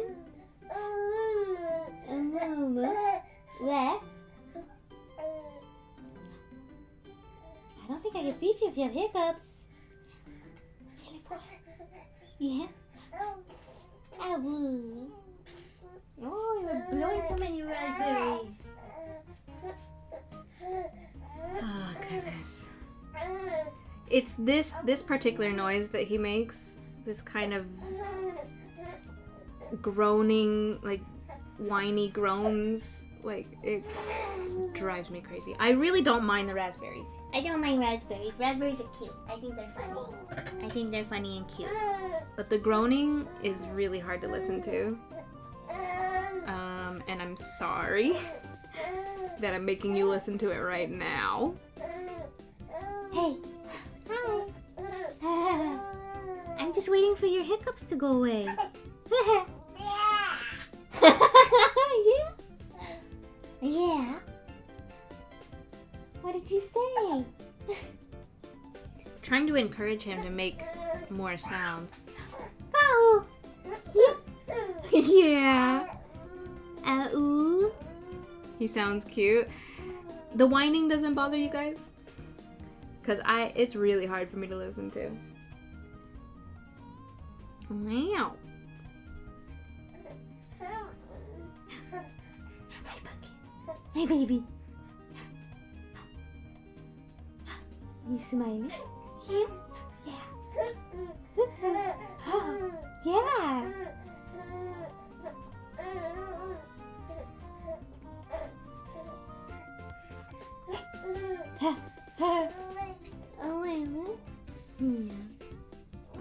What? if you have hiccups. Silly boy. Yeah. Ow. Oh, you're blowing so many raspberries. Oh goodness. It's this particular noise that he makes, this kind of groaning, like whiny groans, like it drives me crazy. I really don't mind the raspberries. I don't mind raspberries. Raspberries are cute. I think they're funny. I think they're funny and cute. But the groaning is really hard to listen to. And I'm sorry that I'm making you listen to it right now. Hey. Hi. I'm just waiting for your hiccups to go away. Yeah? Yeah? What did you say? Trying to encourage him to make more sounds. Oh! Yeah. Ooh. He sounds cute. The whining doesn't bother you guys? Cause it's really hard for me to listen to. Meow. Hey, baby. You smiling? Yeah. Yeah. Yeah.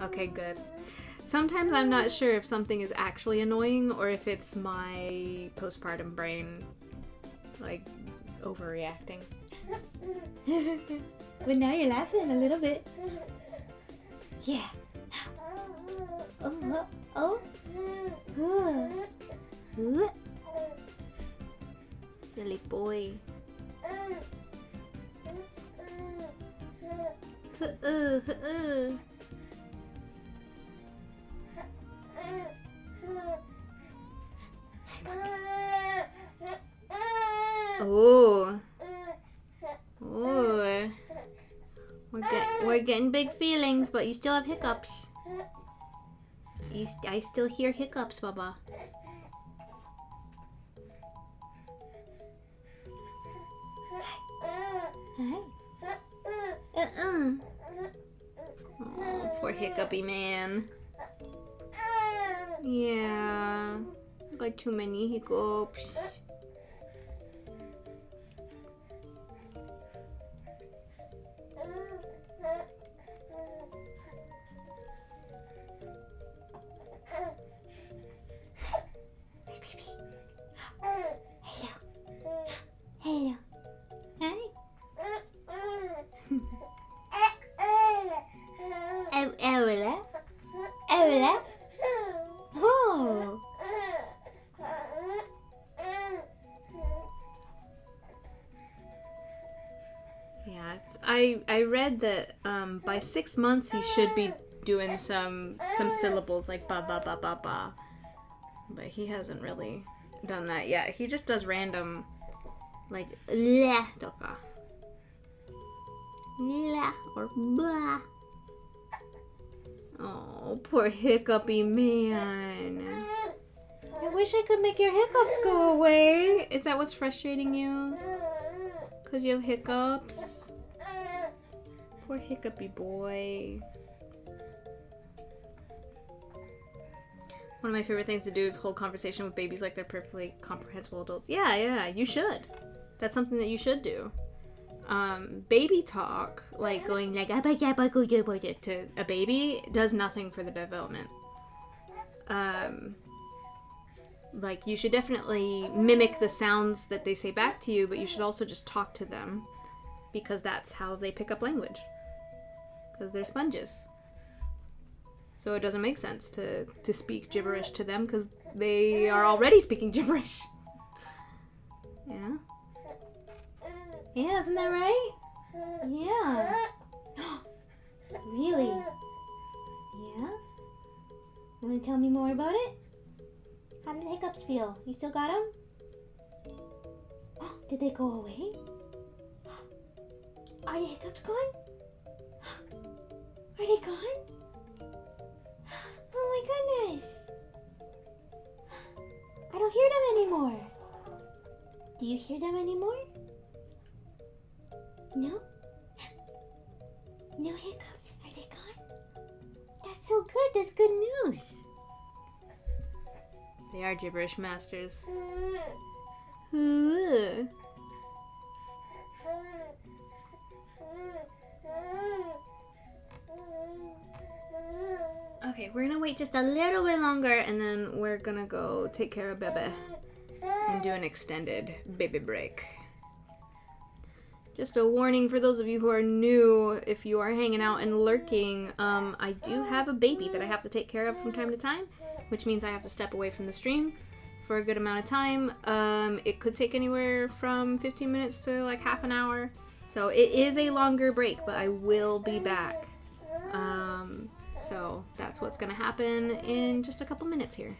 Okay, good. Sometimes I'm not sure if something is actually annoying or if it's my postpartum brain, like, overreacting. But now you're laughing a little bit. Yeah. Oh. Silly boy. Oh. Oh. We're getting big feelings, but you still have hiccups. I still hear hiccups, Baba. Hi. Oh, poor hiccupy man. Yeah. Got too many hiccups. Hello. Hi. Hola. Hola. Oh. Yeah, I read that by 6 months he should be doing some syllables like ba ba ba ba ba, but he hasn't really done that yet. He just does random like la toka, la or blah. Oh, poor hiccupy man. I wish I could make your hiccups go away. Is that what's frustrating you? Because you have hiccups? Poor hiccupy boy. One of my favorite things to do is hold conversation with babies like they're perfectly comprehensible adults. Yeah, you should. That's something that you should do. Baby talk, like going like to a baby, does nothing for the development. Like, you should definitely mimic the sounds that they say back to you, but you should also just talk to them, because that's how they pick up language. Because they're sponges. So it doesn't make sense to speak gibberish to them, because they are already speaking gibberish. Yeah? Yeah, isn't that right? Yeah. Really? Yeah? You want to tell me more about it? How did the hiccups feel? You still got them? Did they go away? Are the hiccups gone? hear them anymore? No? No hiccups? Are they gone? That's so good. That's good news. They are gibberish masters. Ooh. Okay, we're gonna wait just a little bit longer and then we're gonna go take care of Bebe and do an extended baby break. Just a warning for those of you who are new, if you are hanging out and lurking, I do have a baby that I have to take care of from time to time, which means I have to step away from the stream for a good amount of time. It could take anywhere from 15 minutes to like half an hour. So it is a longer break, but I will be back. So that's what's gonna happen in just a couple minutes here.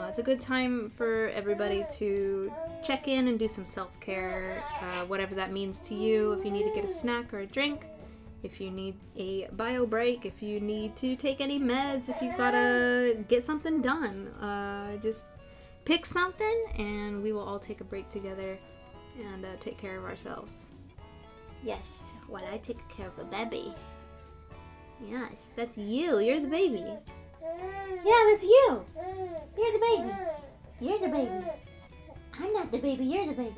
It's a good time for everybody to check in and do some self-care, whatever that means to you. If you need to get a snack or a drink, if you need a bio break, if you need to take any meds, if you've gotta get something done, just pick something and we will all take a break together and take care of ourselves. Yes, while I take care of a baby. Yes, that's you. You're the baby. Yeah, that's you. You're the baby. You're the baby. I'm not the baby. You're the baby.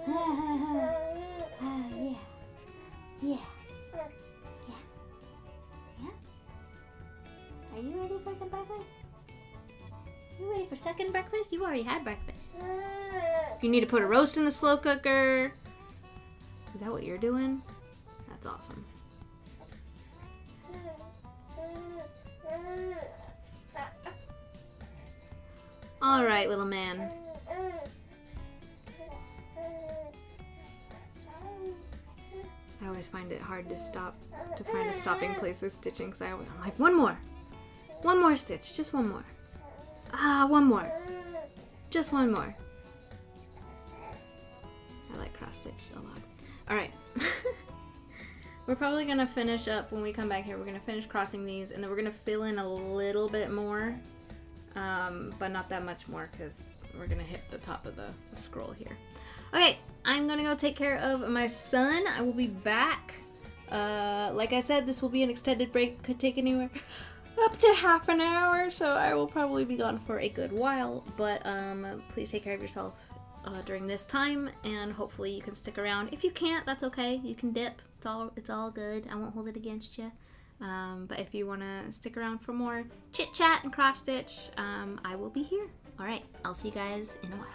Yeah. Yeah. Yeah. Yeah. Are you ready for some breakfast? You ready for second breakfast? You already had breakfast. If you need to put a roast in the slow cooker, is that what you're doing? That's awesome. All right, little man. I always find it hard to find a stopping place with stitching because I'm like, one more stitch, just one more. One more, just one more. I like cross stitch a lot. All right. We're probably gonna finish up when we come back here. We're gonna finish crossing these and then we're gonna fill in a little bit more, but not that much more because we're gonna hit the top of the scroll here. Okay, I'm gonna go take care of my son. I will be back. Like I said, this will be an extended break. Could take anywhere up to half an hour, so I will probably be gone for a good while. But please take care of yourself during this time, and hopefully you can stick around. If you can't, that's okay. You can dip. It's all good. I won't hold it against you. But if you want to stick around for more chit chat and cross stitch, I will be here. All right, I'll see you guys in a while.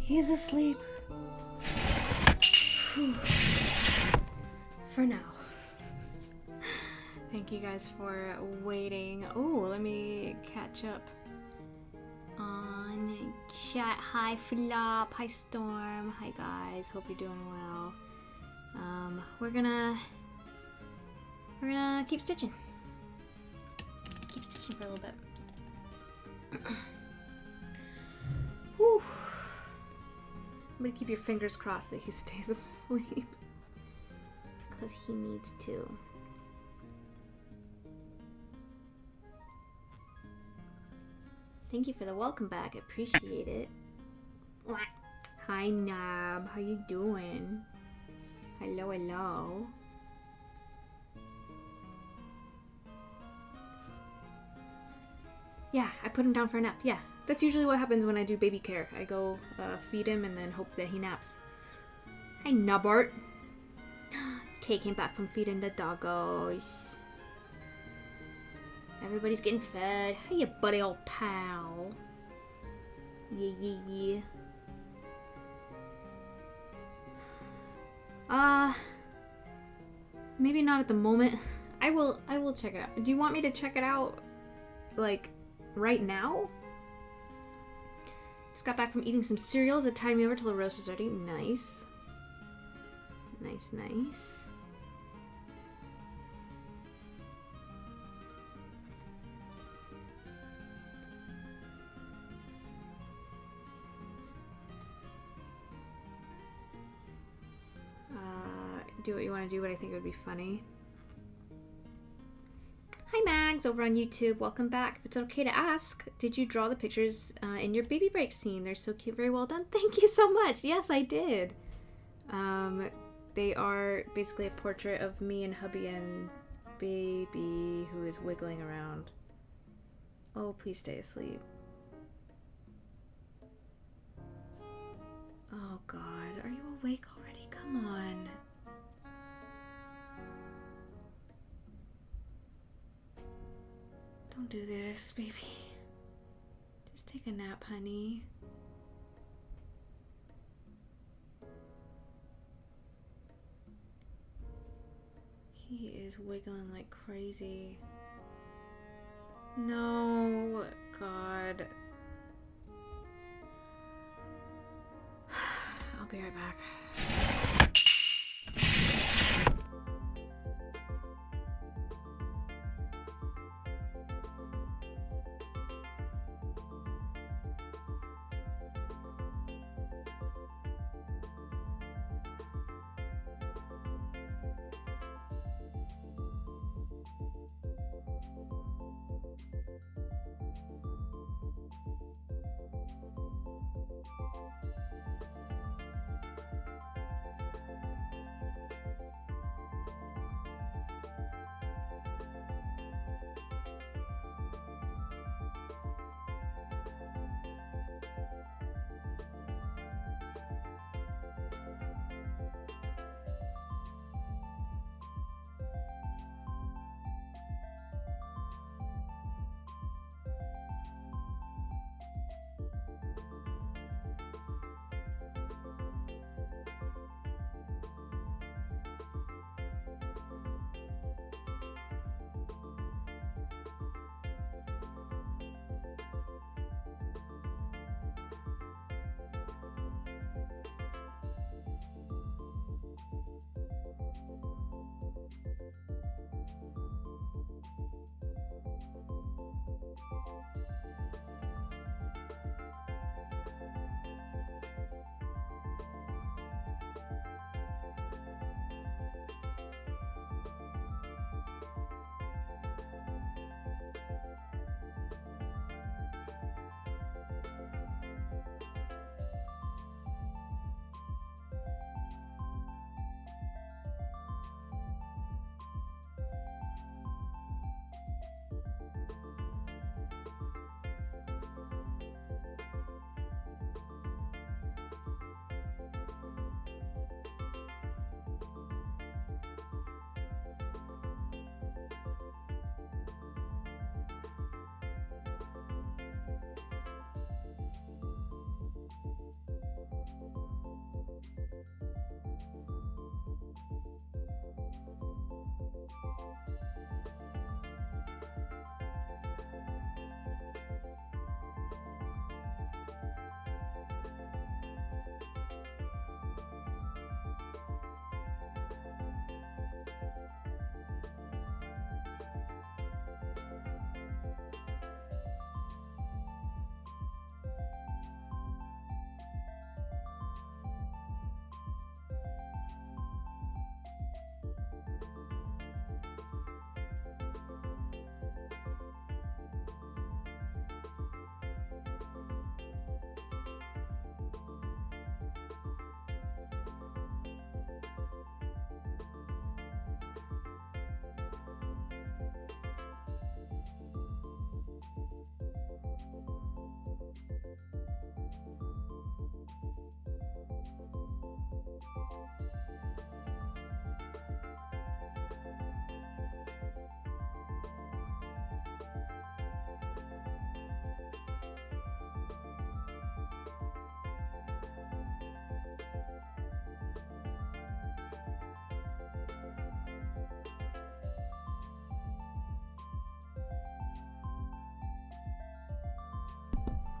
He's asleep. Whew. For now. Thank you guys for waiting. Oh, let me catch up on chat. Hi Flop, hi Storm, hi guys. Hope you're doing well. We're gonna keep stitching. Keep stitching for a little bit. Whew. I'm gonna keep your fingers crossed that he stays asleep. Because he needs to. Thank you for the welcome back. I appreciate it. Hi Nab, how you doing? Hello, hello. Yeah, I put him down for a nap. Yeah, that's usually what happens when I do baby care. I go feed him and then hope that he naps. Hi Nubbart. Kay came back from feeding the doggos. Everybody's getting fed. Hiya, buddy, old pal. Yeah, yeah, yeah. Maybe not at the moment. I will check it out. Do you want me to check it out, like, right now? Just got back from eating some cereals that tied me over till the roast is ready. Nice. Nice, nice. Do what you want to do, but I think it would be funny. Hi Mags, over on YouTube. Welcome back. If it's okay to ask, did you draw the pictures in your baby break scene? They're so cute. Very well done. Thank you so much. Yes, I did. They are basically a portrait of me and hubby and baby who is wiggling around. Oh, please stay asleep. Oh God, are you awake already? Come on. Don't do this, baby. Just take a nap, honey. He is wiggling like crazy. No, God. I'll be right back.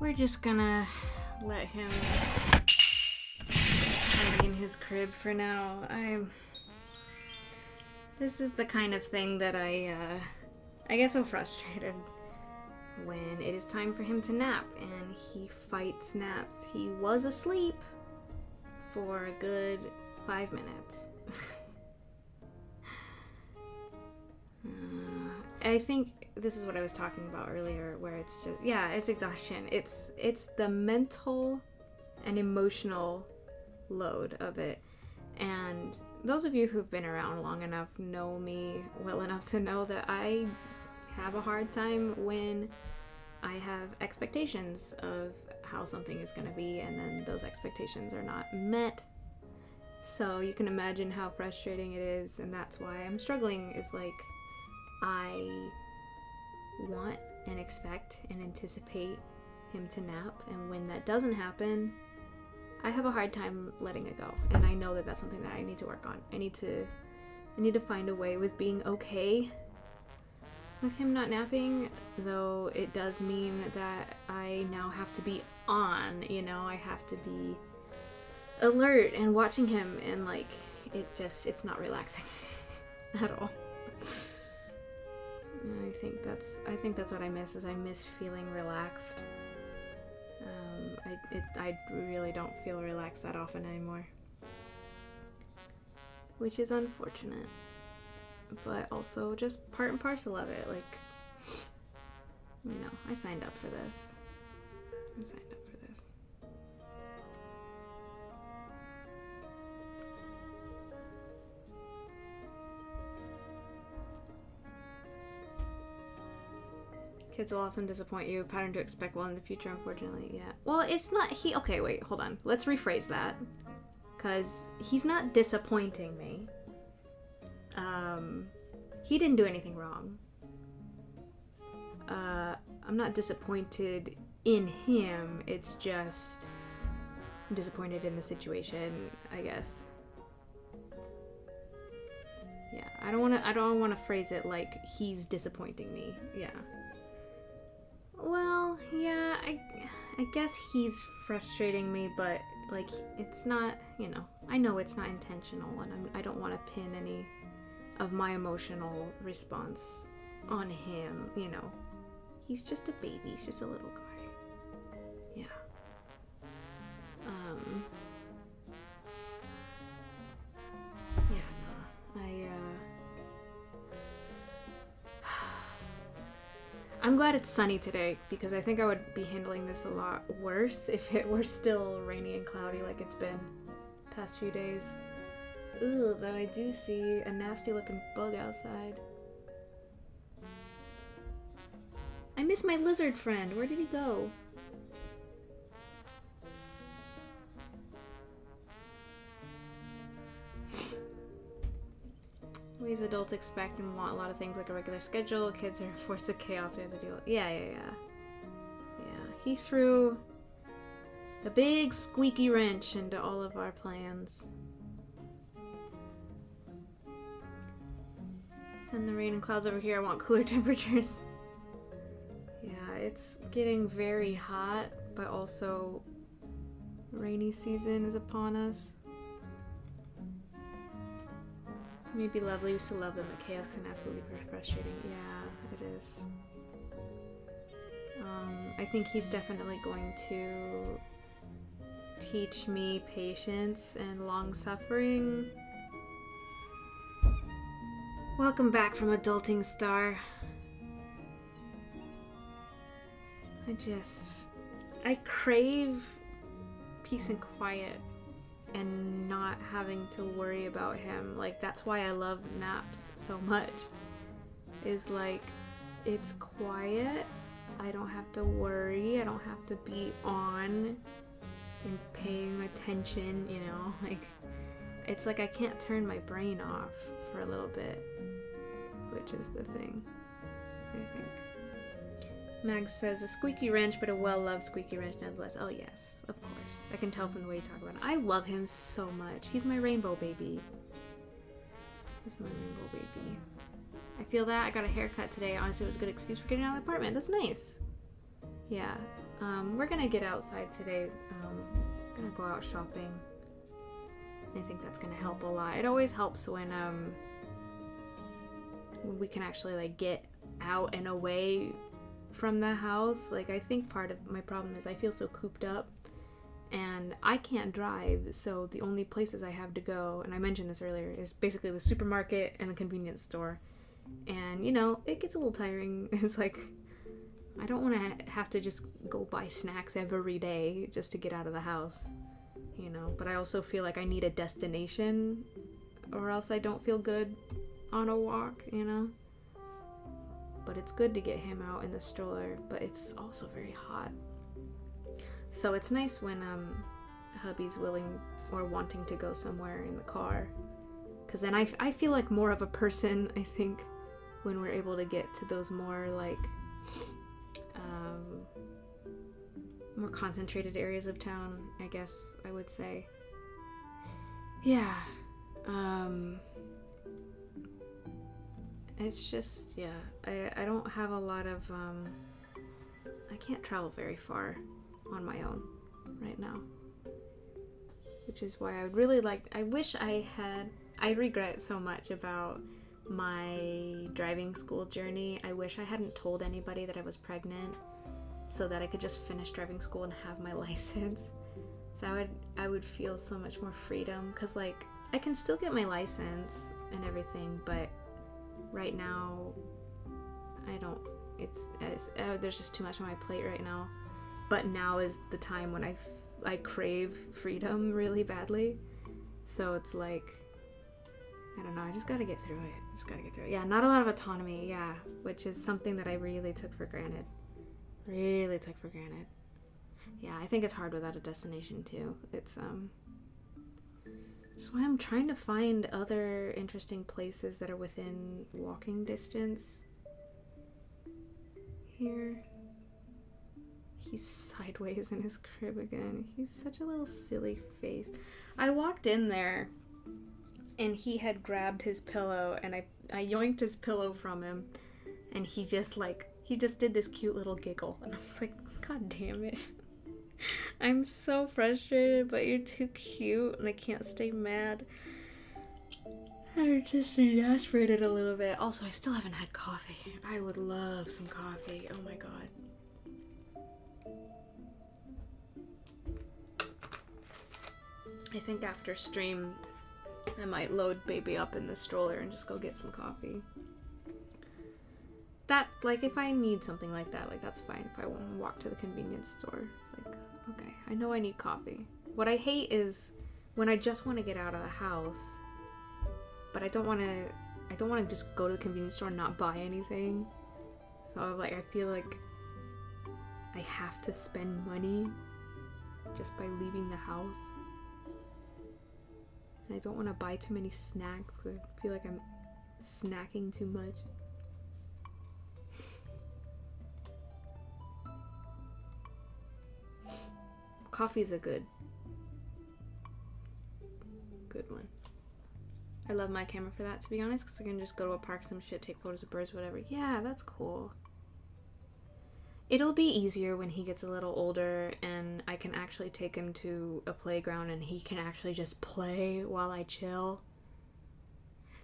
we're just gonna let him hide in his crib for now. This is the kind of thing that I get so frustrated when it is time for him to nap, and he fights naps. He was asleep for a good 5 minutes. I think this is what I was talking about earlier, where it's just, yeah, it's exhaustion. It's the mental and emotional load of it. And those of you who've been around long enough know me well enough to know that I have a hard time when I have expectations of how something is going to be, and then those expectations are not met. So you can imagine how frustrating it is, and that's why I'm struggling, is like, I want and expect and anticipate him to nap, and when that doesn't happen, I have a hard time letting it go. And I know that that's something that I need to work on. I need to find a way with being okay with him not napping, though it does mean that I now have to be on, you know, I have to be alert and watching him, and like, it's not relaxing at all. I think that's what I miss, is I miss feeling relaxed. I really don't feel relaxed that often anymore, which is unfortunate, but also just part and parcel of it. Like, you know, I signed up for this. Kids will often disappoint you. Pattern to expect well in the future, unfortunately. Yeah. Well, it's not okay, wait, hold on. Let's rephrase that. Because he's not disappointing me. He didn't do anything wrong. I'm not disappointed in him. It's just I'm disappointed in the situation, I guess. Yeah, I don't wanna phrase it like he's disappointing me. Yeah. Well, yeah, I guess he's frustrating me, but like, it's not, you know, I know it's not intentional, and I don't want to pin any of my emotional response on him, you know. He's just a baby, he's just a little guy. Yeah. I'm glad it's sunny today, because I think I would be handling this a lot worse if it were still rainy and cloudy like it's been past few days. Ooh, though I do see a nasty looking bug outside. I miss my lizard friend. Where did he go? Ways adults expect and want a lot of things like a regular schedule. Kids are a force of chaos we have to deal with. Yeah. He threw a big squeaky wrench into all of our plans. Send the rain and clouds over here. I want cooler temperatures. Yeah, it's getting very hot, but also rainy season is upon us. May be lovely, we still love them, but chaos can absolutely be frustrating. Yeah, it is. I think he's definitely going to teach me patience and long-suffering. Welcome back from Adulting Star. I crave peace and quiet and not having to worry about him. Like, that's why I love naps so much. Is like, it's quiet. I don't have to worry. I don't have to be on and paying attention, you know? Like, it's like I can't turn my brain off for a little bit, which is the thing, I think. Mag says, a squeaky wrench, but a well-loved squeaky wrench nonetheless. Oh yes, of course. I can tell from the way you talk about him. I love him so much. He's my rainbow baby. He's my rainbow baby. I feel that. I got a haircut today. Honestly, it was a good excuse for getting out of the apartment. That's nice. Yeah. We're gonna get outside today. Gonna go out shopping. I think that's gonna help a lot. It always helps when we can actually like get out and away from the house. Like, I think part of my problem is I feel so cooped up and I can't drive, so the only places I have to go, and I mentioned this earlier, is basically the supermarket and the convenience store. And, you know, it gets a little tiring. It's like, I don't want to have to just go buy snacks every day just to get out of the house, you know. But I also feel like I need a destination or else I don't feel good on a walk, you know. But it's good to get him out in the stroller, but it's also very hot. So it's nice when hubby's willing or wanting to go somewhere in the car, because then I feel like more of a person, I think, when we're able to get to those more like more concentrated areas of town, I guess I would say. Yeah. It's just, yeah, I don't have a lot of, I can't travel very far on my own right now. Which is why I would really like, I regret so much about my driving school journey. I wish I hadn't told anybody that I was pregnant so that I could just finish driving school and have my license. So I would feel so much more freedom, because like I can still get my license and everything, but right now I don't, there's just too much on my plate right now. But now is the time when I crave freedom really badly. So it's like, I don't know, I just gotta get through it. Yeah, not a lot of autonomy, yeah, which is something that I really took for granted. Yeah, I think it's hard without a destination too. It's that's why I'm trying to find other interesting places that are within walking distance. Here. He's sideways in his crib again. He's such a little silly face. I walked in there and he had grabbed his pillow and I yoinked his pillow from him, and he just did this cute little giggle, and I was like, God damn it. I'm so frustrated, but you're too cute and I can't stay mad. I just exasperated a little bit. Also, I still haven't had coffee. I would love some coffee. Oh my god. I think after stream, I might load baby up in the stroller and just go get some coffee. That, like, if I need something like that, like, that's fine. If I want to walk to the convenience store, it's like, okay, I know I need coffee. What I hate is when I just want to get out of the house, but I don't want to just go to the convenience store and not buy anything. So, like, I feel like I have to spend money just by leaving the house. And I don't want to buy too many snacks. I feel like I'm snacking too much. Coffee's a good one. I love my camera for that, to be honest, because I can just go to a park, some shit, take photos of birds, whatever. Yeah, that's cool. It'll be easier when he gets a little older and I can actually take him to a playground and he can actually just play while I chill.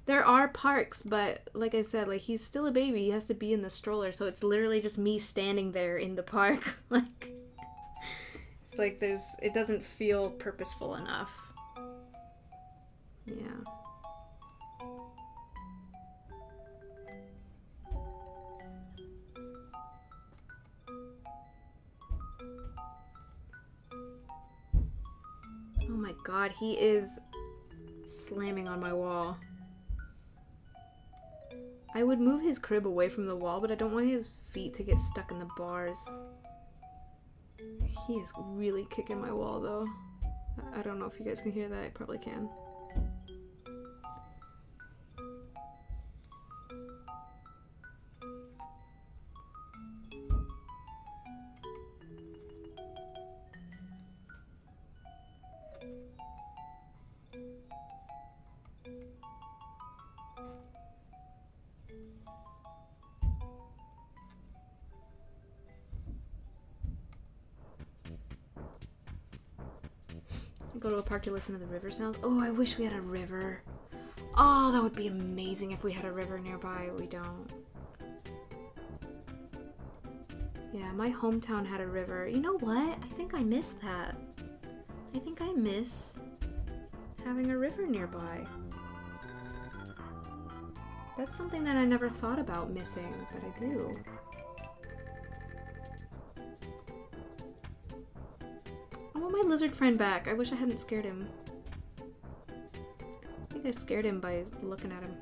There are parks, but like I said, like, he's still a baby. He has to be in the stroller, so it's literally just me standing there in the park. Like, it's like it doesn't feel purposeful enough. Yeah. Oh my god, he is slamming on my wall. I would move his crib away from the wall, but I don't want his feet to get stuck in the bars. He is really kicking my wall, though. I don't know if you guys can hear that. I probably can. Go to a park to listen to the river sounds. Oh, I wish we had a river. Oh, that would be amazing if we had a river nearby. We don't. Yeah, my hometown had a river. You know what? I think I miss that. I think I miss having a river nearby. That's something that I never thought about missing, but I do. I want my lizard friend back. I wish I hadn't scared him. I think I scared him by looking at him.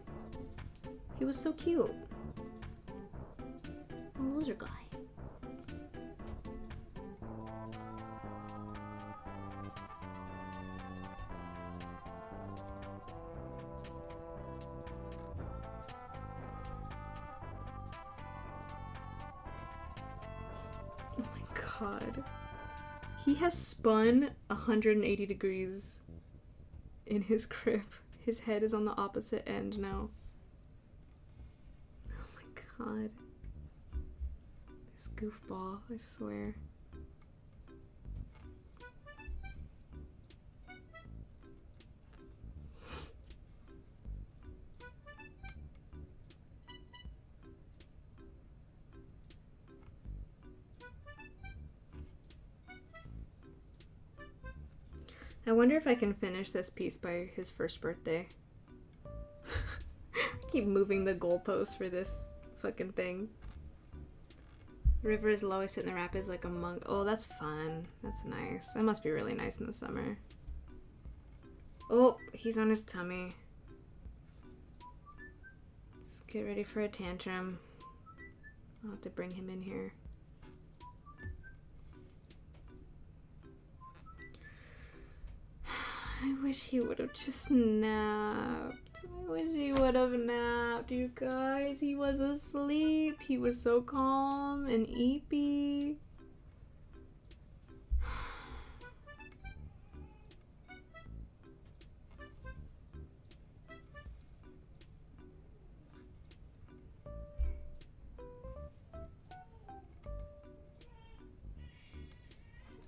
He was so cute. Oh, lizard guy. Oh my god. He has spun 180 degrees in his crib. His head is on the opposite end now. Oh my god. This goofball, I swear. I wonder if I can finish this piece by his first birthday. I keep moving the goalpost for this fucking thing. River is low, I sit in the rapids like a monk. Oh, that's fun. That's nice. That must be really nice in the summer. Oh, he's on his tummy. Let's get ready for a tantrum. I'll have to bring him in here. I wish he would have just napped. I wish he would have napped, you guys. He was asleep. He was so calm and eepy.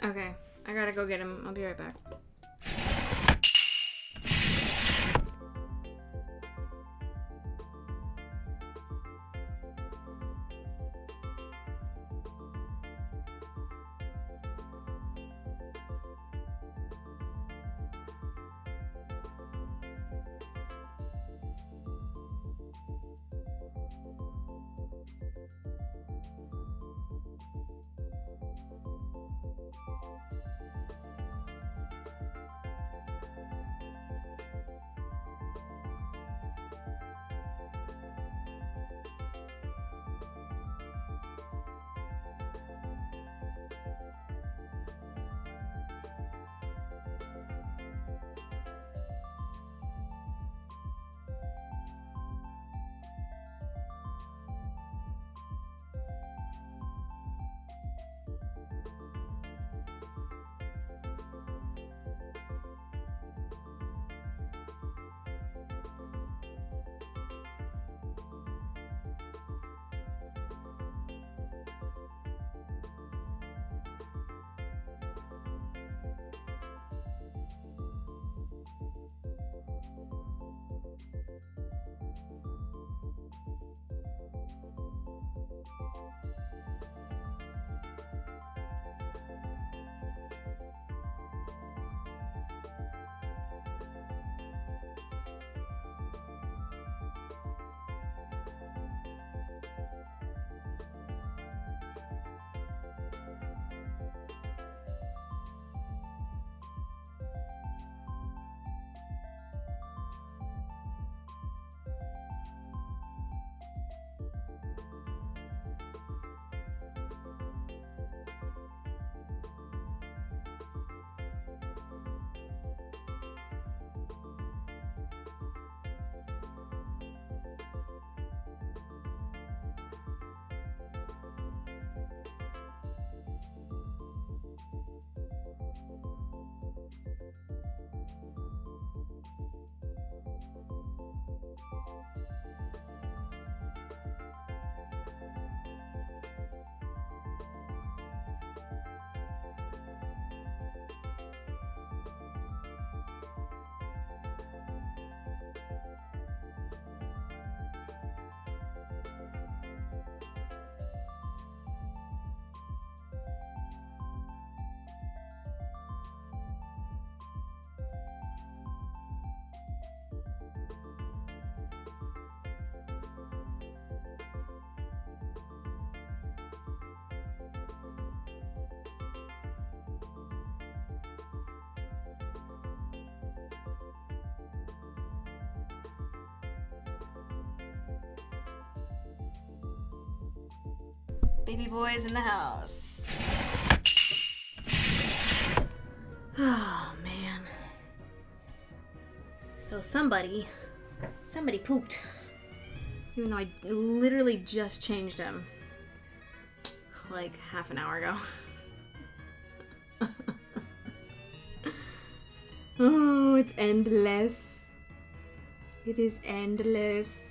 Okay, I gotta go get him. I'll be right back. Baby boy's in the house. Oh, man. So somebody pooped. Even though I literally just changed him. Like half an hour ago. Oh, it's endless. It is endless.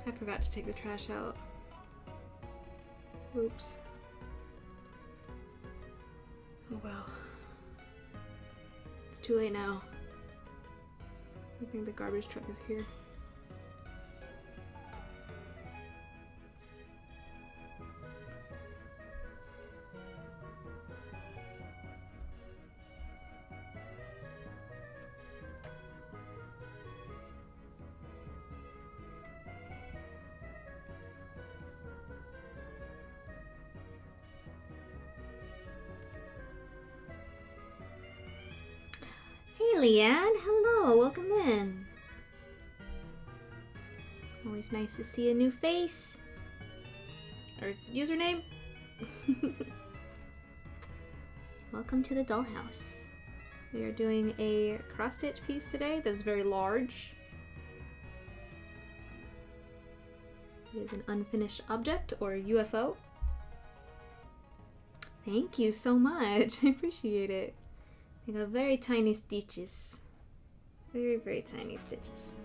I forgot to take the trash out. Oops. Oh well. It's too late now. I think the garbage truck is here. Hey Leanne, hello, welcome in. Always nice to see a new face. Or username. Welcome to the dollhouse. We are doing a cross-stitch piece today that's very large. It is an unfinished object, or UFO. Thank you so much, I appreciate it. I got very tiny stitches. Very, very tiny stitches.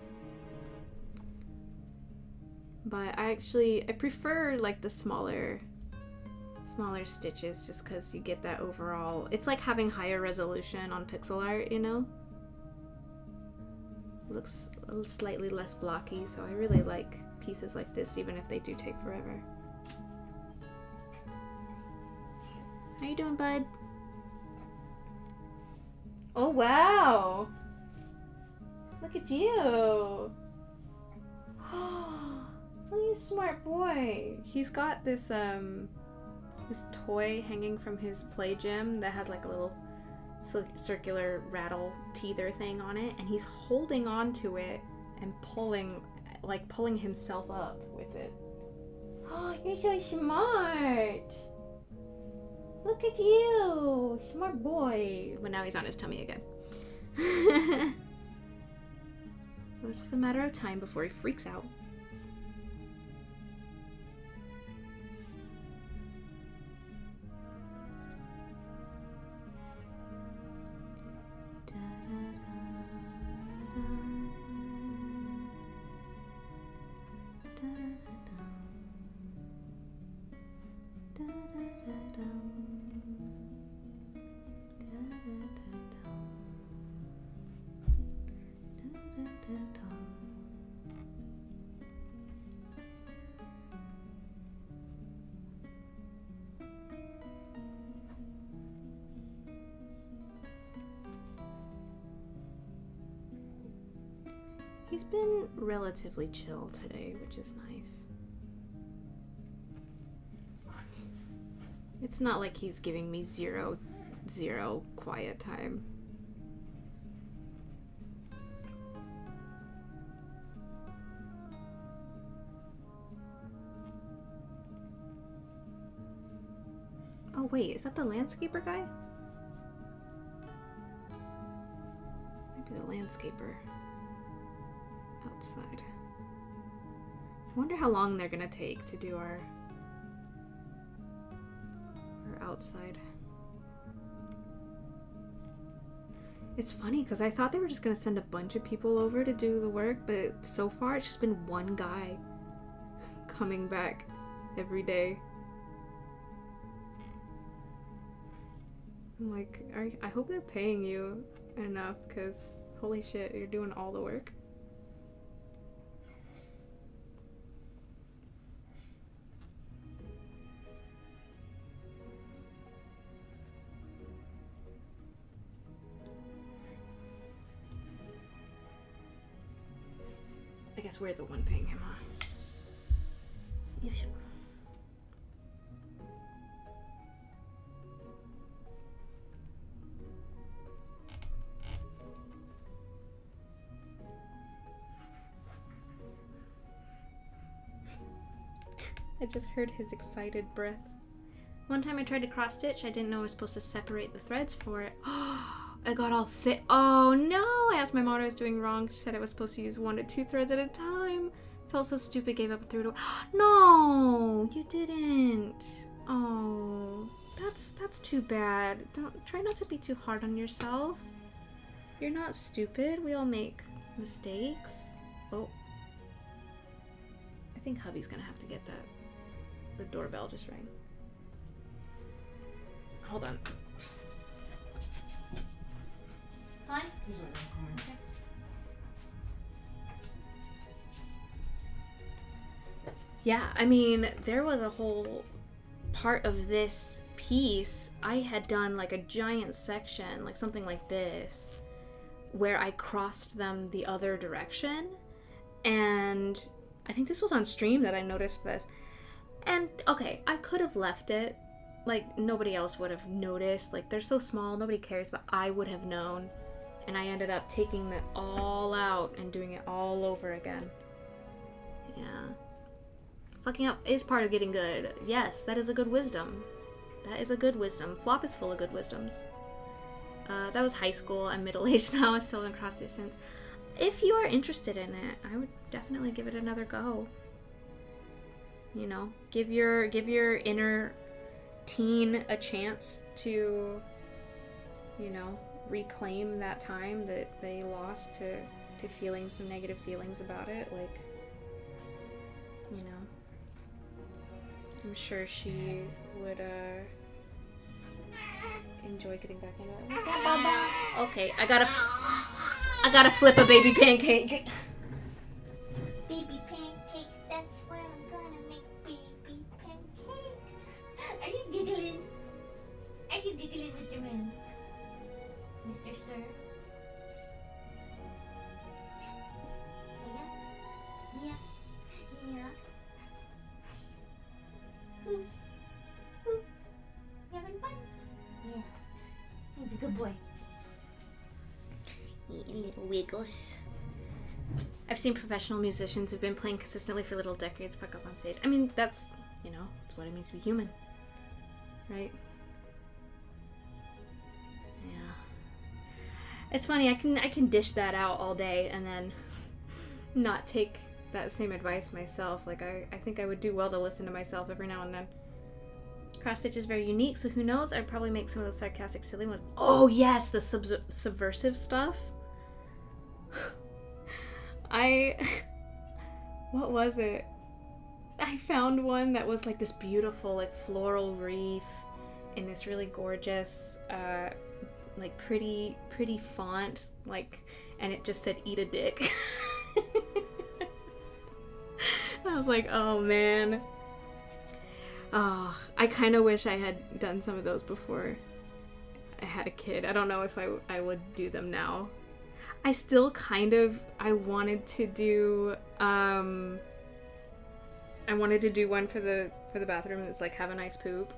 But I prefer like the smaller stitches just because you get that overall. It's like having higher resolution on pixel art, you know? Looks slightly less blocky, so I really like pieces like this even if they do take forever. How you doing, bud? Oh wow! Look at you! Oh, look at you, smart boy! He's got this this toy hanging from his play gym that has like a little circular rattle teether thing on it, and he's holding on to it and pulling himself up with it. Oh, you're so smart! Look at you! Smart boy! But now he's on his tummy again. So it's just a matter of time before he freaks out. He's been relatively chill today, which is nice. It's not like he's giving me zero quiet time. Oh wait, is that the landscaper guy? Might be the landscaper. Outside. I wonder how long they're gonna take to do our outside. It's funny because I thought they were just gonna send a bunch of people over to do the work, but so far it's just been one guy coming back every day. I'm like, I hope they're paying you enough, because holy shit, you're doing all the work. I guess we're the one paying him, huh? Yes. I just heard his excited breath. One time I tried to cross stitch, I didn't know I was supposed to separate the threads for it. I got all thick. Oh no! I asked my mom what I was doing wrong. She said I was supposed to use 1 to 2 threads at a time. Felt so stupid, gave up and threw it away. No! You didn't. Oh, that's too bad. Try not to be too hard on yourself. You're not stupid. We all make mistakes. Oh. I think hubby's gonna have to get that. The doorbell just rang. Hold on. Fine. Okay. Yeah, I mean, there was a whole part of this piece. I had done like a giant section, like something like this, where I crossed them the other direction. And I think this was on stream that I noticed this. And okay, I could have left it. Like, nobody else would have noticed. Like, they're so small, nobody cares, but I would have known. And I ended up taking that all out and doing it all over again. Yeah. Fucking up is part of getting good. Yes, that is a good wisdom. That is a good wisdom. Flop is full of good wisdoms. That was high school. I'm middle-aged now. I still haven't crossed distance. If you are interested in it, I would definitely give it another go. You know, give your inner teen a chance to, you know, reclaim that time that they lost to feeling some negative feelings about it. Like, you know, I'm sure she would enjoy getting back into it. What's that, Baba? Okay, I gotta flip a baby pancake. Baby pancakes, that's where I'm gonna make baby pancakes. Are you giggling? Are you giggling, Mr. Man? Mr. Sir? Yeah. Yeah. You having fun? Yeah. He's a good boy. Little wiggles. I've seen professional musicians who've been playing consistently for little decades fuck up on stage. I mean, that's, you know, that's what it means to be human. Right? Yeah. It's funny, I can dish that out all day and then not take that same advice myself. Like, I think I would do well to listen to myself every now and then. Cross stitch is very unique, so who knows? I'd probably make some of those sarcastic, silly ones. Oh yes, the subversive stuff. What was it? I found one that was like this beautiful, like, floral wreath in this really gorgeous, like, pretty font, like, and it just said "eat a dick." I was like, oh man. Oh, I kind of wish I had done some of those before I had a kid. I don't know if I would do them now. I still I wanted to do one for the bathroom that's like have a nice poop,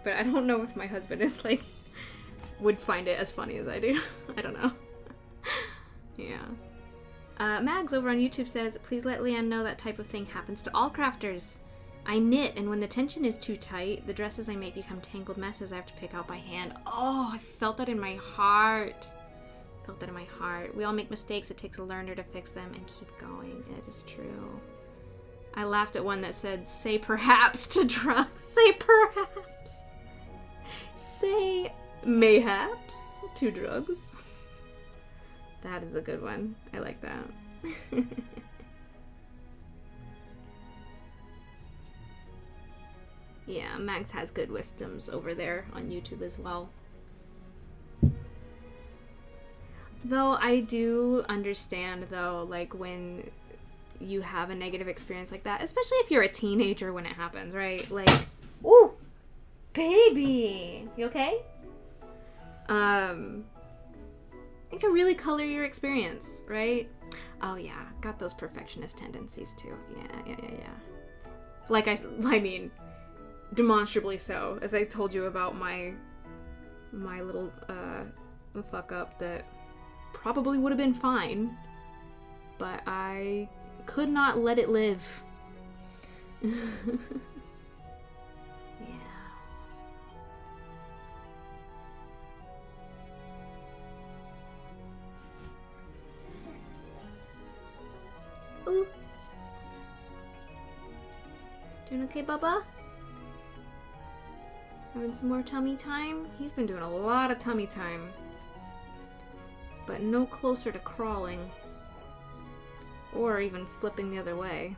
but I don't know if my husband is like would find it as funny as I do. I don't know. Yeah. Mags over on YouTube says, please let Leanne know that type of thing happens to all crafters. I knit, and when the tension is too tight, the dresses I make become tangled messes I have to pick out by hand. Oh, I felt that in my heart. We all make mistakes. It takes a learner to fix them and keep going. It is true. I laughed at one that said, say perhaps to drugs. Say perhaps. Say mayhaps to drugs. That is a good one. I like that. Yeah, Max has good wisdoms over there on YouTube as well. Though I do understand, though, like, when you have a negative experience like that, especially if you're a teenager when it happens, right? Like, ooh, baby, you okay? It can really color your experience, right? Oh yeah, got those perfectionist tendencies too. Yeah. Like I mean, demonstrably so. As I told you about my little fuck up that probably would have been fine, but I could not let it live. Yeah. Ooh. Doing okay, Bubba? Having some more tummy time? He's been doing a lot of tummy time. But no closer to crawling. Or even flipping the other way.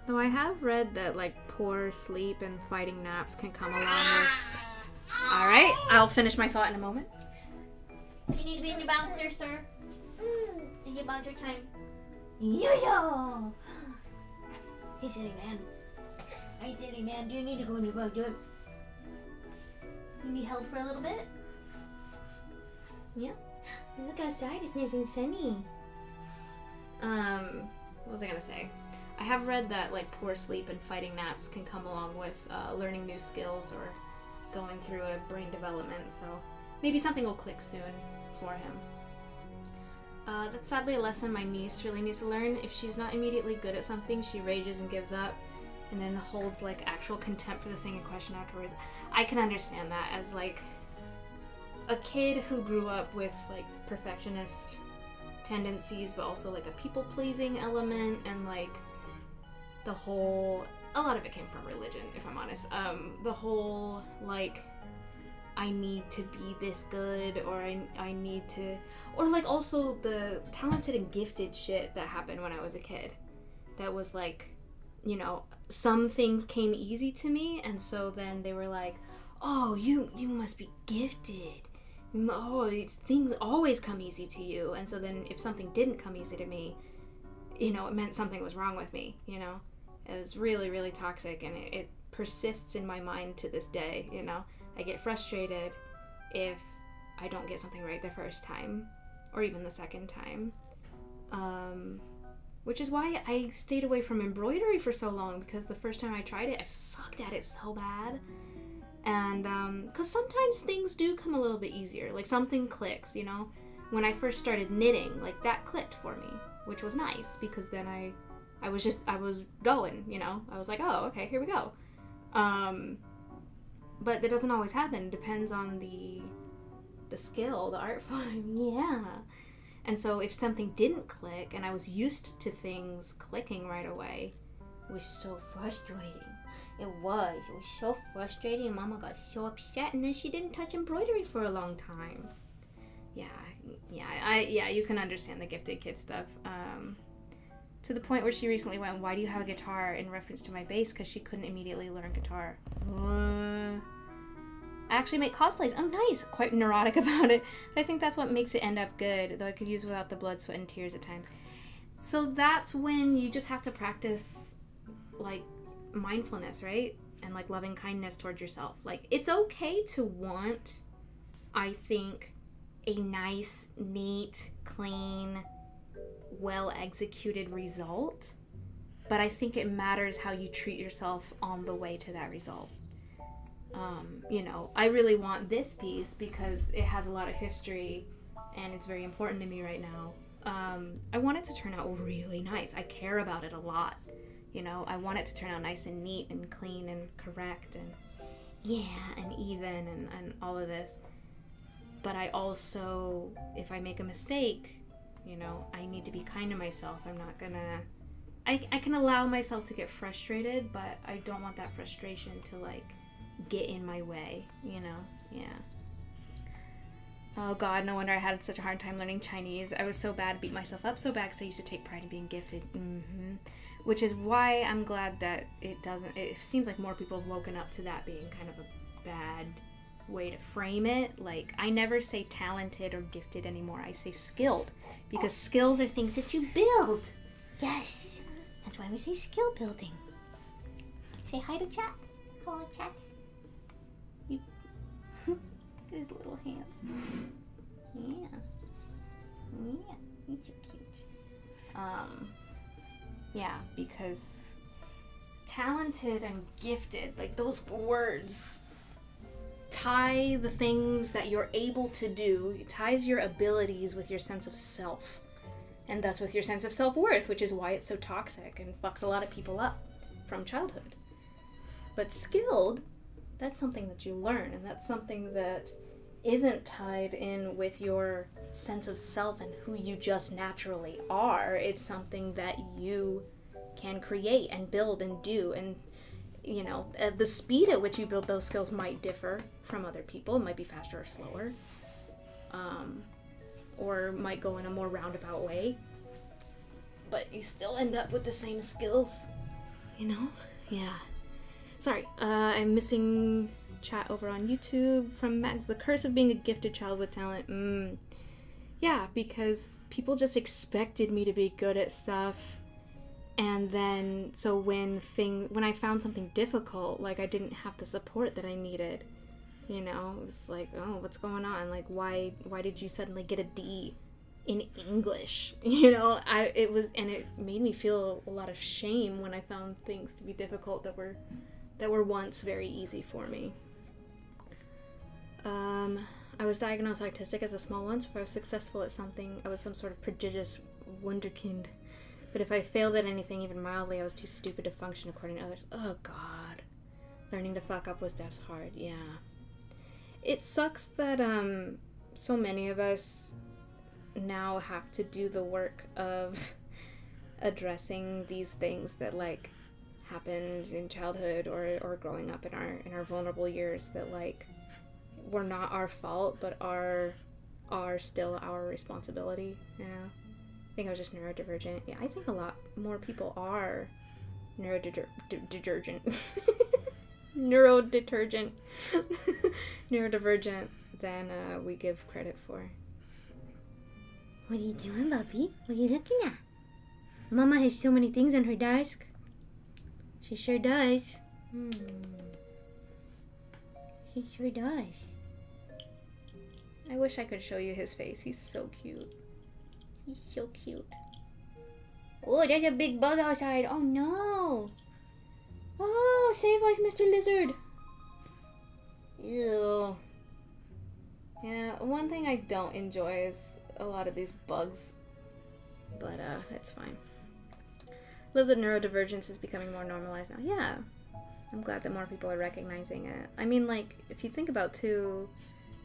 Though I have read that, like, poor sleep and fighting naps can come along with... Alright, I'll finish my thought in a moment. You need to be in your bouncer, sir. And your bouncer time. Yo-yo! Hey, silly man. Hey, silly man, do you need to go in your bouncer? You need held for a little bit? Yeah. Look outside, it's nice and sunny. What was I gonna say? I have read that, like, poor sleep and fighting naps can come along with learning new skills or going through a brain development, so maybe something will click soon for him. That's sadly a lesson my niece really needs to learn. If she's not immediately good at something, she rages and gives up, and then holds, like, actual contempt for the thing in question afterwards. I can understand that as, like, a kid who grew up with, like, perfectionist tendencies, but also, like, a people-pleasing element, and, like, the whole... A lot of it came from religion, if I'm honest. The whole, like... I need to be this good, or I need to... Or, like, also the talented and gifted shit that happened when I was a kid. That was, like, you know, some things came easy to me, and so then they were like, oh, you must be gifted. Oh, things always come easy to you. And so then if something didn't come easy to me, you know, it meant something was wrong with me, you know? It was really, really toxic, and it persists in my mind to this day, you know? I get frustrated if I don't get something right the first time, or even the second time. Which is why I stayed away from embroidery for so long, because the first time I tried it, I sucked at it so bad. And, because sometimes things do come a little bit easier. Like, something clicks, you know? When I first started knitting, like, that clicked for me, which was nice, because then I was going, you know? I was like, oh, okay, here we go. But that doesn't always happen. It depends on the skill, the art form. Yeah. And so if something didn't click, and I was used to things clicking right away, it was so frustrating. It was so frustrating, and Mama got so upset, and then she didn't touch embroidery for a long time. Yeah, you can understand the gifted kid stuff. To the point where she recently went, why do you have a guitar, in reference to my bass, because she couldn't immediately learn guitar. I actually make cosplays. Oh, nice. Quite neurotic about it. But I think that's what makes it end up good, though I could use without the blood, sweat, and tears at times. So that's when you just have to practice, like, mindfulness, right? And, like, loving kindness towards yourself. Like, it's okay to want, I think, a nice, neat, clean, well-executed result. But I think it matters how you treat yourself on the way to that result. You know, I really want this piece because it has a lot of history and it's very important to me right now. I want it to turn out really nice. I care about it a lot. You know, I want it to turn out nice and neat and clean and correct and and even and all of this. But I also, if I make a mistake, you know, I need to be kind to myself. I'm not gonna... I can allow myself to get frustrated, but I don't want that frustration to, like, get in my way, you know? Yeah. Oh god, no wonder I had such a hard time learning Chinese. I was so bad, beat myself up so bad because I used to take pride in being gifted. Which is why I'm glad that it seems like more people have woken up to that being kind of a bad way to frame it. Like, I never say talented or gifted anymore. I say skilled, because skills are things that you build. Yes, that's why we say skill building. Say hi to chat. Hello, chat. His little hands. Yeah. Yeah. He's so cute. Yeah, because talented and gifted, like those words tie the things that you're able to do, it ties your abilities with your sense of self, and thus with your sense of self-worth, which is why it's so toxic and fucks a lot of people up from childhood. But skilled, that's something that you learn, and that's something that isn't tied in with your sense of self and who you just naturally are. It's something that you can create and build and do, and you know, the speed at which you build those skills might differ from other people. It might be faster or slower, or might go in a more roundabout way, but you still end up with the same skills, you know? Yeah. Sorry, I'm missing chat over on YouTube from Mags. The curse of being a gifted child with talent. Yeah, because people just expected me to be good at stuff. And then, so when I found something difficult, like I didn't have the support that I needed, you know, it was like, oh, what's going on? Like, why did you suddenly get a D in English? You know, it made me feel a lot of shame when I found things to be difficult that were once very easy for me. I was diagnosed autistic as a small one, so if I was successful at something, I was some sort of prodigious wunderkind. But if I failed at anything even mildly, I was too stupid to function according to others. Oh, God. Learning to fuck up was death's hard, yeah. It sucks that, so many of us now have to do the work of addressing these things that, like, happened in childhood or growing up in our vulnerable years that, like, were not our fault, but are still our responsibility, you know? I think I was just neurodivergent. Yeah, I think a lot more people are neurodivergent than we give credit for. What are you doing, Bubby? What are you looking at? Mama has so many things on her desk. She sure does. She sure does. I wish I could show you his face. He's so cute. He's so cute. Oh, there's a big bug outside. Oh, no. Oh, save us, Mr. Lizard. Ew. Yeah, one thing I don't enjoy is a lot of these bugs. But, it's fine. Love that neurodivergence is becoming more normalized now. Yeah. I'm glad that more people are recognizing it. I mean, like, if you think about, too,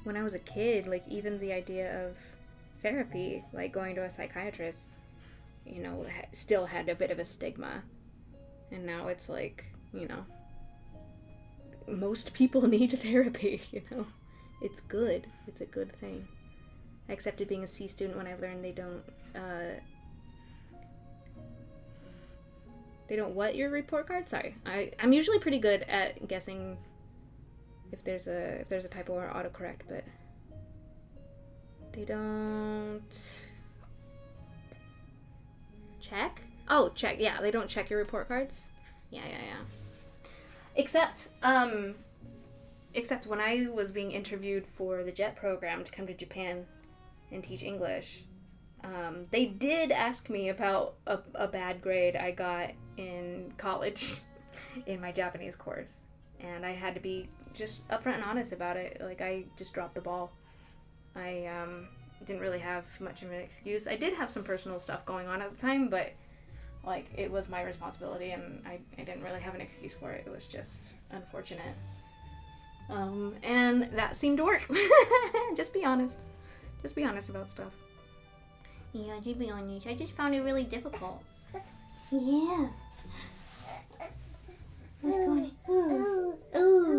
when I was a kid, like, even the idea of therapy, like going to a psychiatrist, you know, still had a bit of a stigma. And now it's like, you know, most people need therapy, you know. It's good. It's a good thing. I accepted being a C student when I learned they don't what your report card? Sorry. I'm usually pretty good at guessing if there's a typo or autocorrect, but they don't check? Oh, check. Yeah, they don't check your report cards. Yeah. Except when I was being interviewed for the JET program to come to Japan and teach English, they did ask me about a bad grade I got in college in my Japanese course. And I had to be just upfront and honest about it. Like, I just dropped the ball. I didn't really have much of an excuse. I did have some personal stuff going on at the time, but like, it was my responsibility, and I didn't really have an excuse for it. It was just unfortunate. And that seemed to work. Just be honest. Just be honest about stuff. Yeah, to be honest, I just found it really difficult. Yeah. What's going on? Ooh.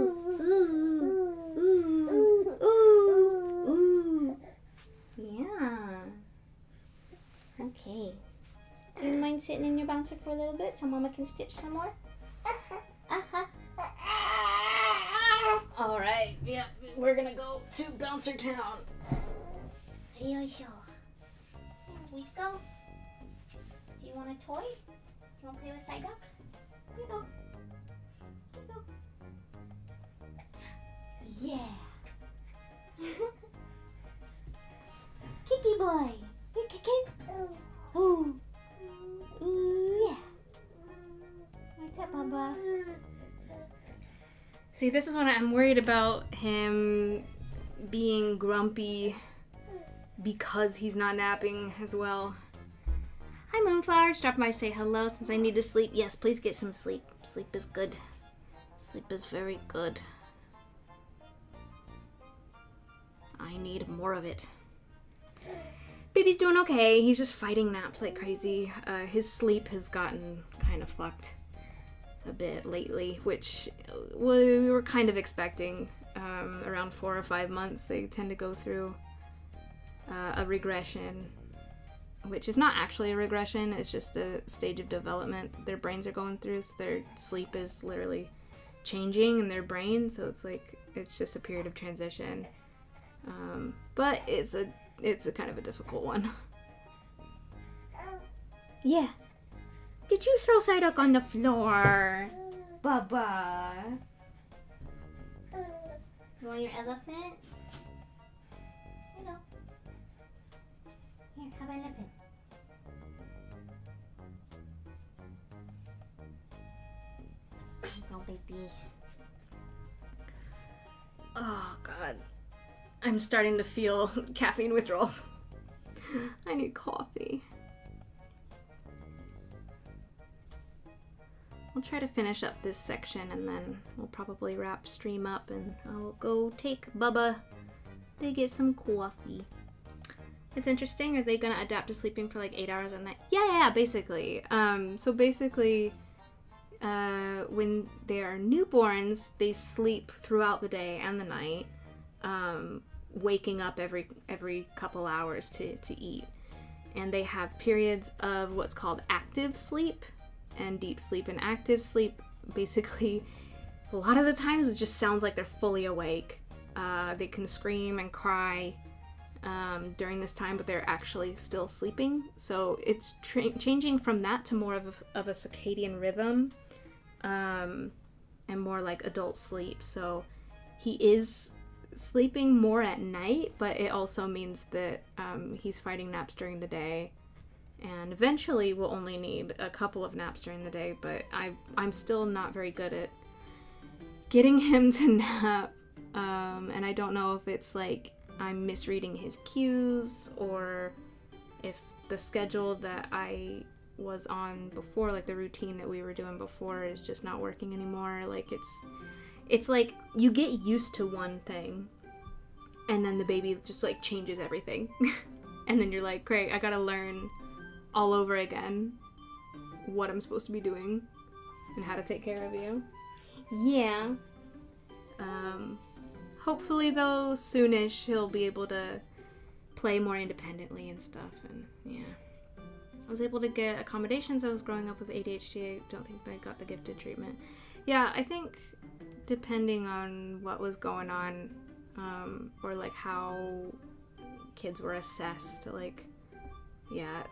Yeah. Okay. Do you mind sitting in your bouncer for a little bit so Mama can stitch some more? Alright, yeah, we're gonna go to Bouncer Town. Here we go. Do you want a toy? You want to play with Psyduck? Here you go. Yeah. boy. You kick it. Ooh. Ooh, yeah. What's up, Bubba? See, this is when I'm worried about him being grumpy because he's not napping as well. Hi, Moonflower. Just dropping by to say hello since I need to sleep. Yes, please get some sleep. Sleep is good. Sleep is very good. I need more of it. Baby's doing okay. He's just fighting naps like crazy. His sleep has gotten kind of fucked a bit lately, which we were kind of expecting. Around 4 or 5 months, they tend to go through a regression, which is not actually a regression. It's just a stage of development their brains are going through. So their sleep is literally changing in their brain. So it's just a period of transition. But it's a kind of a difficult one. Yeah. Did you throw Psyduck on the floor? Bubba. You want your elephant? You know. Here, have an elephant. No, baby. Oh, God. I'm starting to feel caffeine withdrawals. I need coffee. I'll try to finish up this section and then we'll probably wrap stream up and I'll go take Bubba to get some coffee. It's interesting. Are they gonna adapt to sleeping for like 8 hours a night? Yeah, basically. So basically, when they are newborns, they sleep throughout the day and the night, waking up every couple hours to eat. And they have periods of what's called active sleep and deep sleep. And active sleep, basically, a lot of the times it just sounds like they're fully awake. They can scream and cry during this time, but they're actually still sleeping. So it's changing from that to more of a circadian rhythm, and more like adult sleep. So he is sleeping more at night, but it also means that he's fighting naps during the day. And eventually we'll only need a couple of naps during the day, but I'm still not very good at getting him to nap. And I don't know if it's like I'm misreading his cues or if the schedule that I was on before, like the routine that we were doing before, is just not working anymore. Like it's like you get used to one thing and then the baby just like changes everything. And then you're like, great, I gotta learn all over again what I'm supposed to be doing and how to take care of you. Yeah. Hopefully though, soonish he'll be able to play more independently and stuff. And yeah, I was able to get accommodations. I was growing up with ADHD. I don't think I got the gifted treatment. Yeah, I think depending on what was going on, or like how kids were assessed, like, yeah,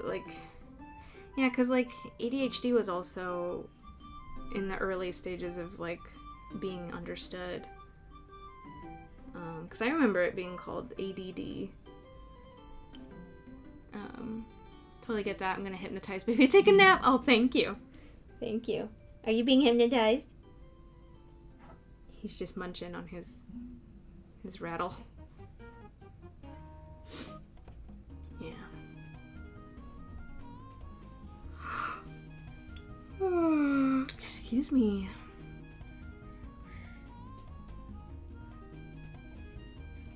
because like ADHD was also in the early stages of like being understood. Because I remember it being called ADD. Totally get that. I'm gonna hypnotize baby. Take a nap. Oh, thank you. Thank you. Are you being hypnotized? He's just munching on his rattle. Yeah. Excuse me.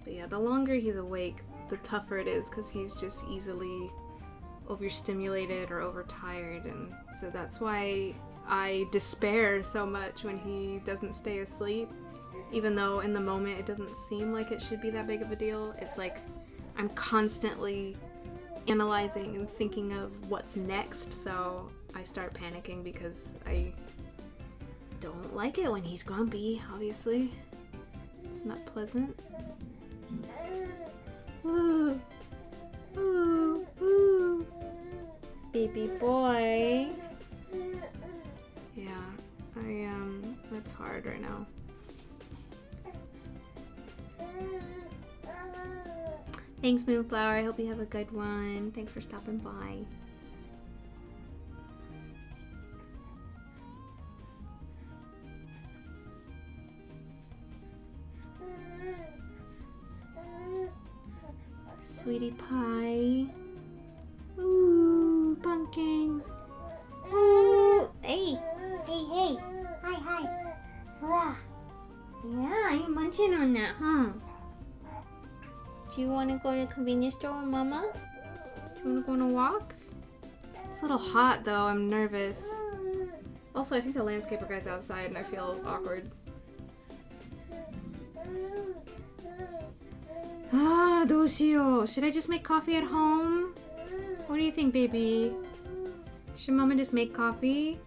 But yeah, the longer he's awake, the tougher it is because he's just easily overstimulated or overtired, and so that's why I despair so much when he doesn't stay asleep. Even though in the moment it doesn't seem like it should be that big of a deal, it's like I'm constantly analyzing and thinking of what's next, so I start panicking because I don't like it when he's grumpy, obviously. It's not pleasant. Ooh. Ooh. Ooh. Baby boy. Yeah, that's hard right now. Thanks, Moonflower. I hope you have a good one. Thanks for stopping by. Sweetie pie. Ooh, pumpkin. Ooh, hey. Hey. Hi. Wow. Yeah, you're munching on that, huh? Do you want to go to the convenience store with Mama? Do you want to go on a walk? It's a little hot though, I'm nervous. Also, I think the landscaper guy's outside and I feel awkward. Ah, どうしよう. Should I just make coffee at home? What do you think, baby? Should Mama just make coffee?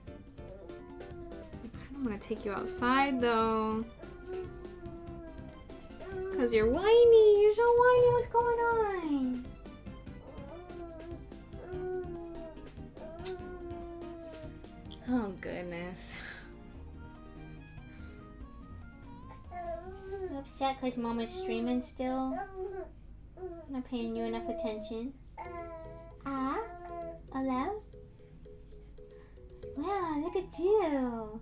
I kind of want to take you outside though. Cause you're whiny. You're so whiny. What's going on? Oh goodness. You upset cause Mama's streaming still? Not paying you enough attention? Ah? Hello? Wow, look at you.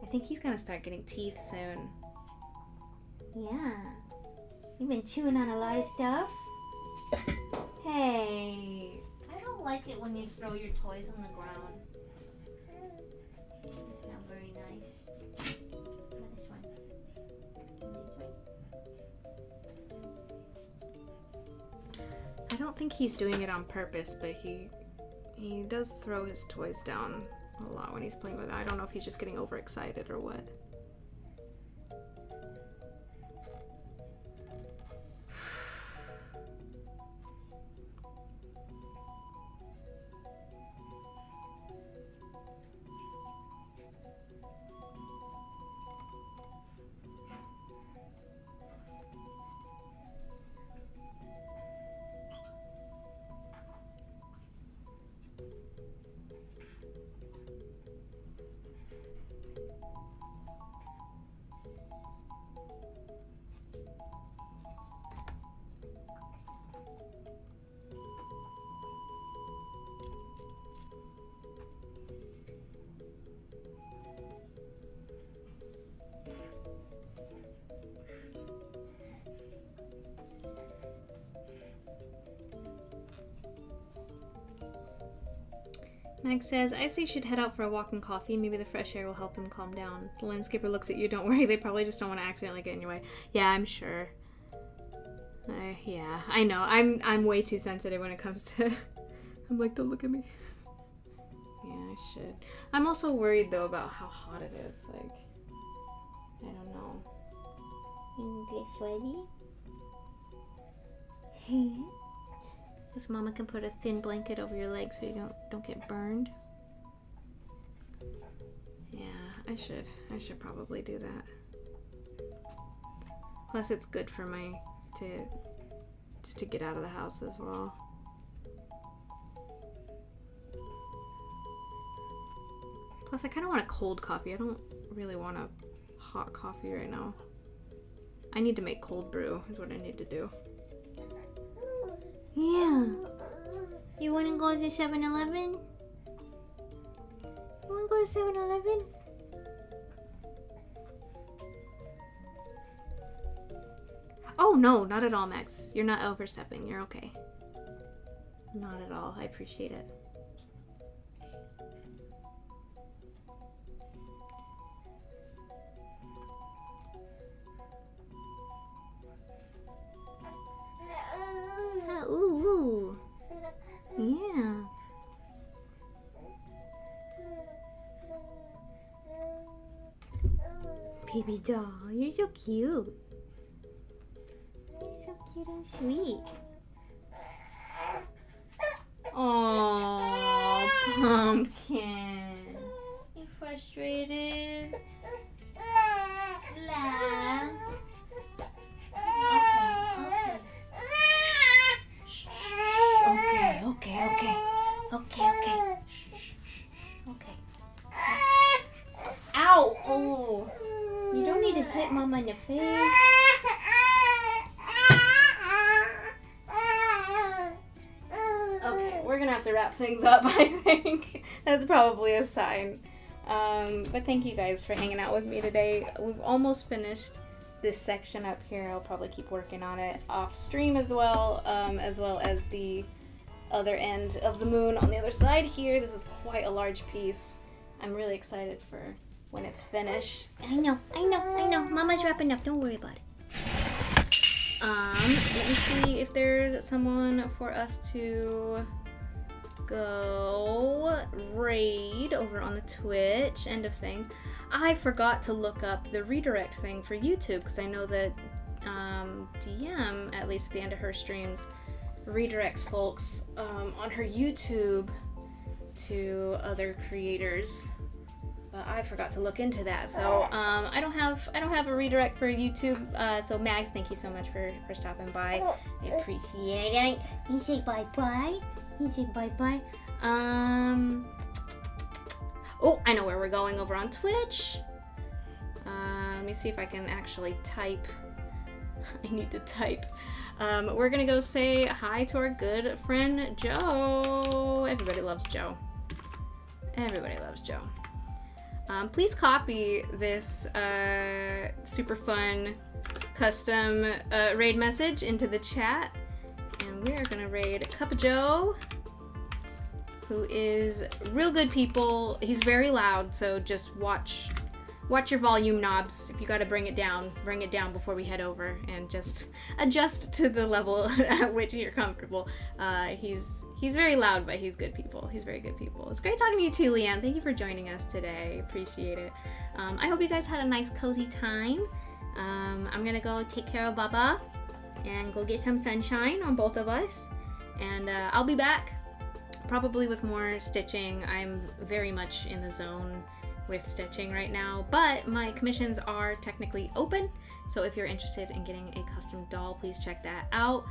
I think he's gonna start getting teeth soon. Yeah. You've been chewing on a lot of stuff? Hey. I don't like it when you throw your toys on the ground. It's not very nice. This one. I don't think he's doing it on purpose, but he does throw his toys down a lot when he's playing with it. I don't know if he's just getting overexcited or what. Max says, I say you should head out for a walk and coffee. Maybe the fresh air will help them calm down. The landscaper looks at you. Don't worry. They probably just don't want to accidentally get in your way. Yeah, I'm sure. Yeah, I know. I'm way too sensitive when it comes to... I'm like, don't look at me. Yeah, I should. I'm also worried, though, about how hot it is. Like, I don't know. You get sweaty? Because Mama can put a thin blanket over your legs so you don't get burned. Yeah, I should probably do that. Plus, it's good for just to get out of the house as well. Plus, I kind of want a cold coffee. I don't really want a hot coffee right now. I need to make cold brew is what I need to do. Yeah. You want to go to 7-Eleven? You want to go to 7-Eleven? Oh, no, not at all, Max. You're not overstepping. You're okay. Not at all. I appreciate it. Ooh. Yeah. Baby doll, you're so cute. You're so cute and sweet. Oh, Pumpkin. You frustrated? La. Okay. Okay. Ow! Oh! You don't need to hit Mama in the face. gonna have to wrap things up, I think. That's probably a sign. But thank you guys for hanging out with me today. We've almost finished this section up here. I'll probably keep working on it off stream as well as the other end of the moon on the other side here. This is quite a large piece. I'm really excited for when it's finished. I know. Mama's wrapping up. Don't worry about it. Let me see if there's someone for us to go raid over on the Twitch end of things. I forgot to look up the redirect thing for YouTube because I know that DM, at least at the end of her streams, redirects folks on her YouTube to other creators. But I forgot to look into that, so I don't have a redirect for YouTube. So Mags, thank you so much for stopping by. I appreciate it. You say bye-bye. Oh, I know where we're going over on Twitch. Let me see if I can actually type. I need to type. We're gonna go say hi to our good friend Joe. Everybody loves Joe. Everybody loves Joe. Please copy this super fun custom raid message into the chat. And we are gonna raid Cup of Joe, who is real good people. He's very loud, so just watch your volume knobs. If you gotta bring it down before we head over, and just adjust to the level at which you're comfortable. He's very loud, but he's good people. He's very good people. It's great talking to you too, Leanne. Thank you for joining us today. Appreciate it. I hope you guys had a nice cozy time. I'm gonna go take care of Baba and go get some sunshine on both of us. And I'll be back probably with more stitching. I'm very much in the zone with stitching right now, but my commissions are technically open, so if you're interested in getting a custom doll, please check that out.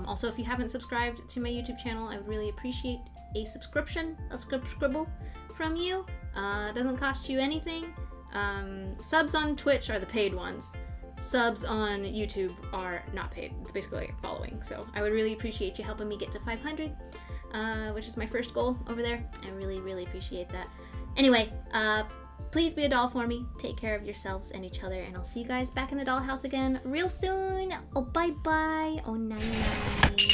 Also, if you haven't subscribed to my YouTube channel, I would really appreciate a subscription, a scribble from you. It doesn't cost you anything. Subs on Twitch are the paid ones. Subs on YouTube are not paid. It's basically like following, so I would really appreciate you helping me get to 500, which is my first goal over there. I really appreciate that. Anyway, please be a doll for me. Take care of yourselves and each other, and I'll see you guys back in the dollhouse again real soon. Oh, bye-bye. Oh, night.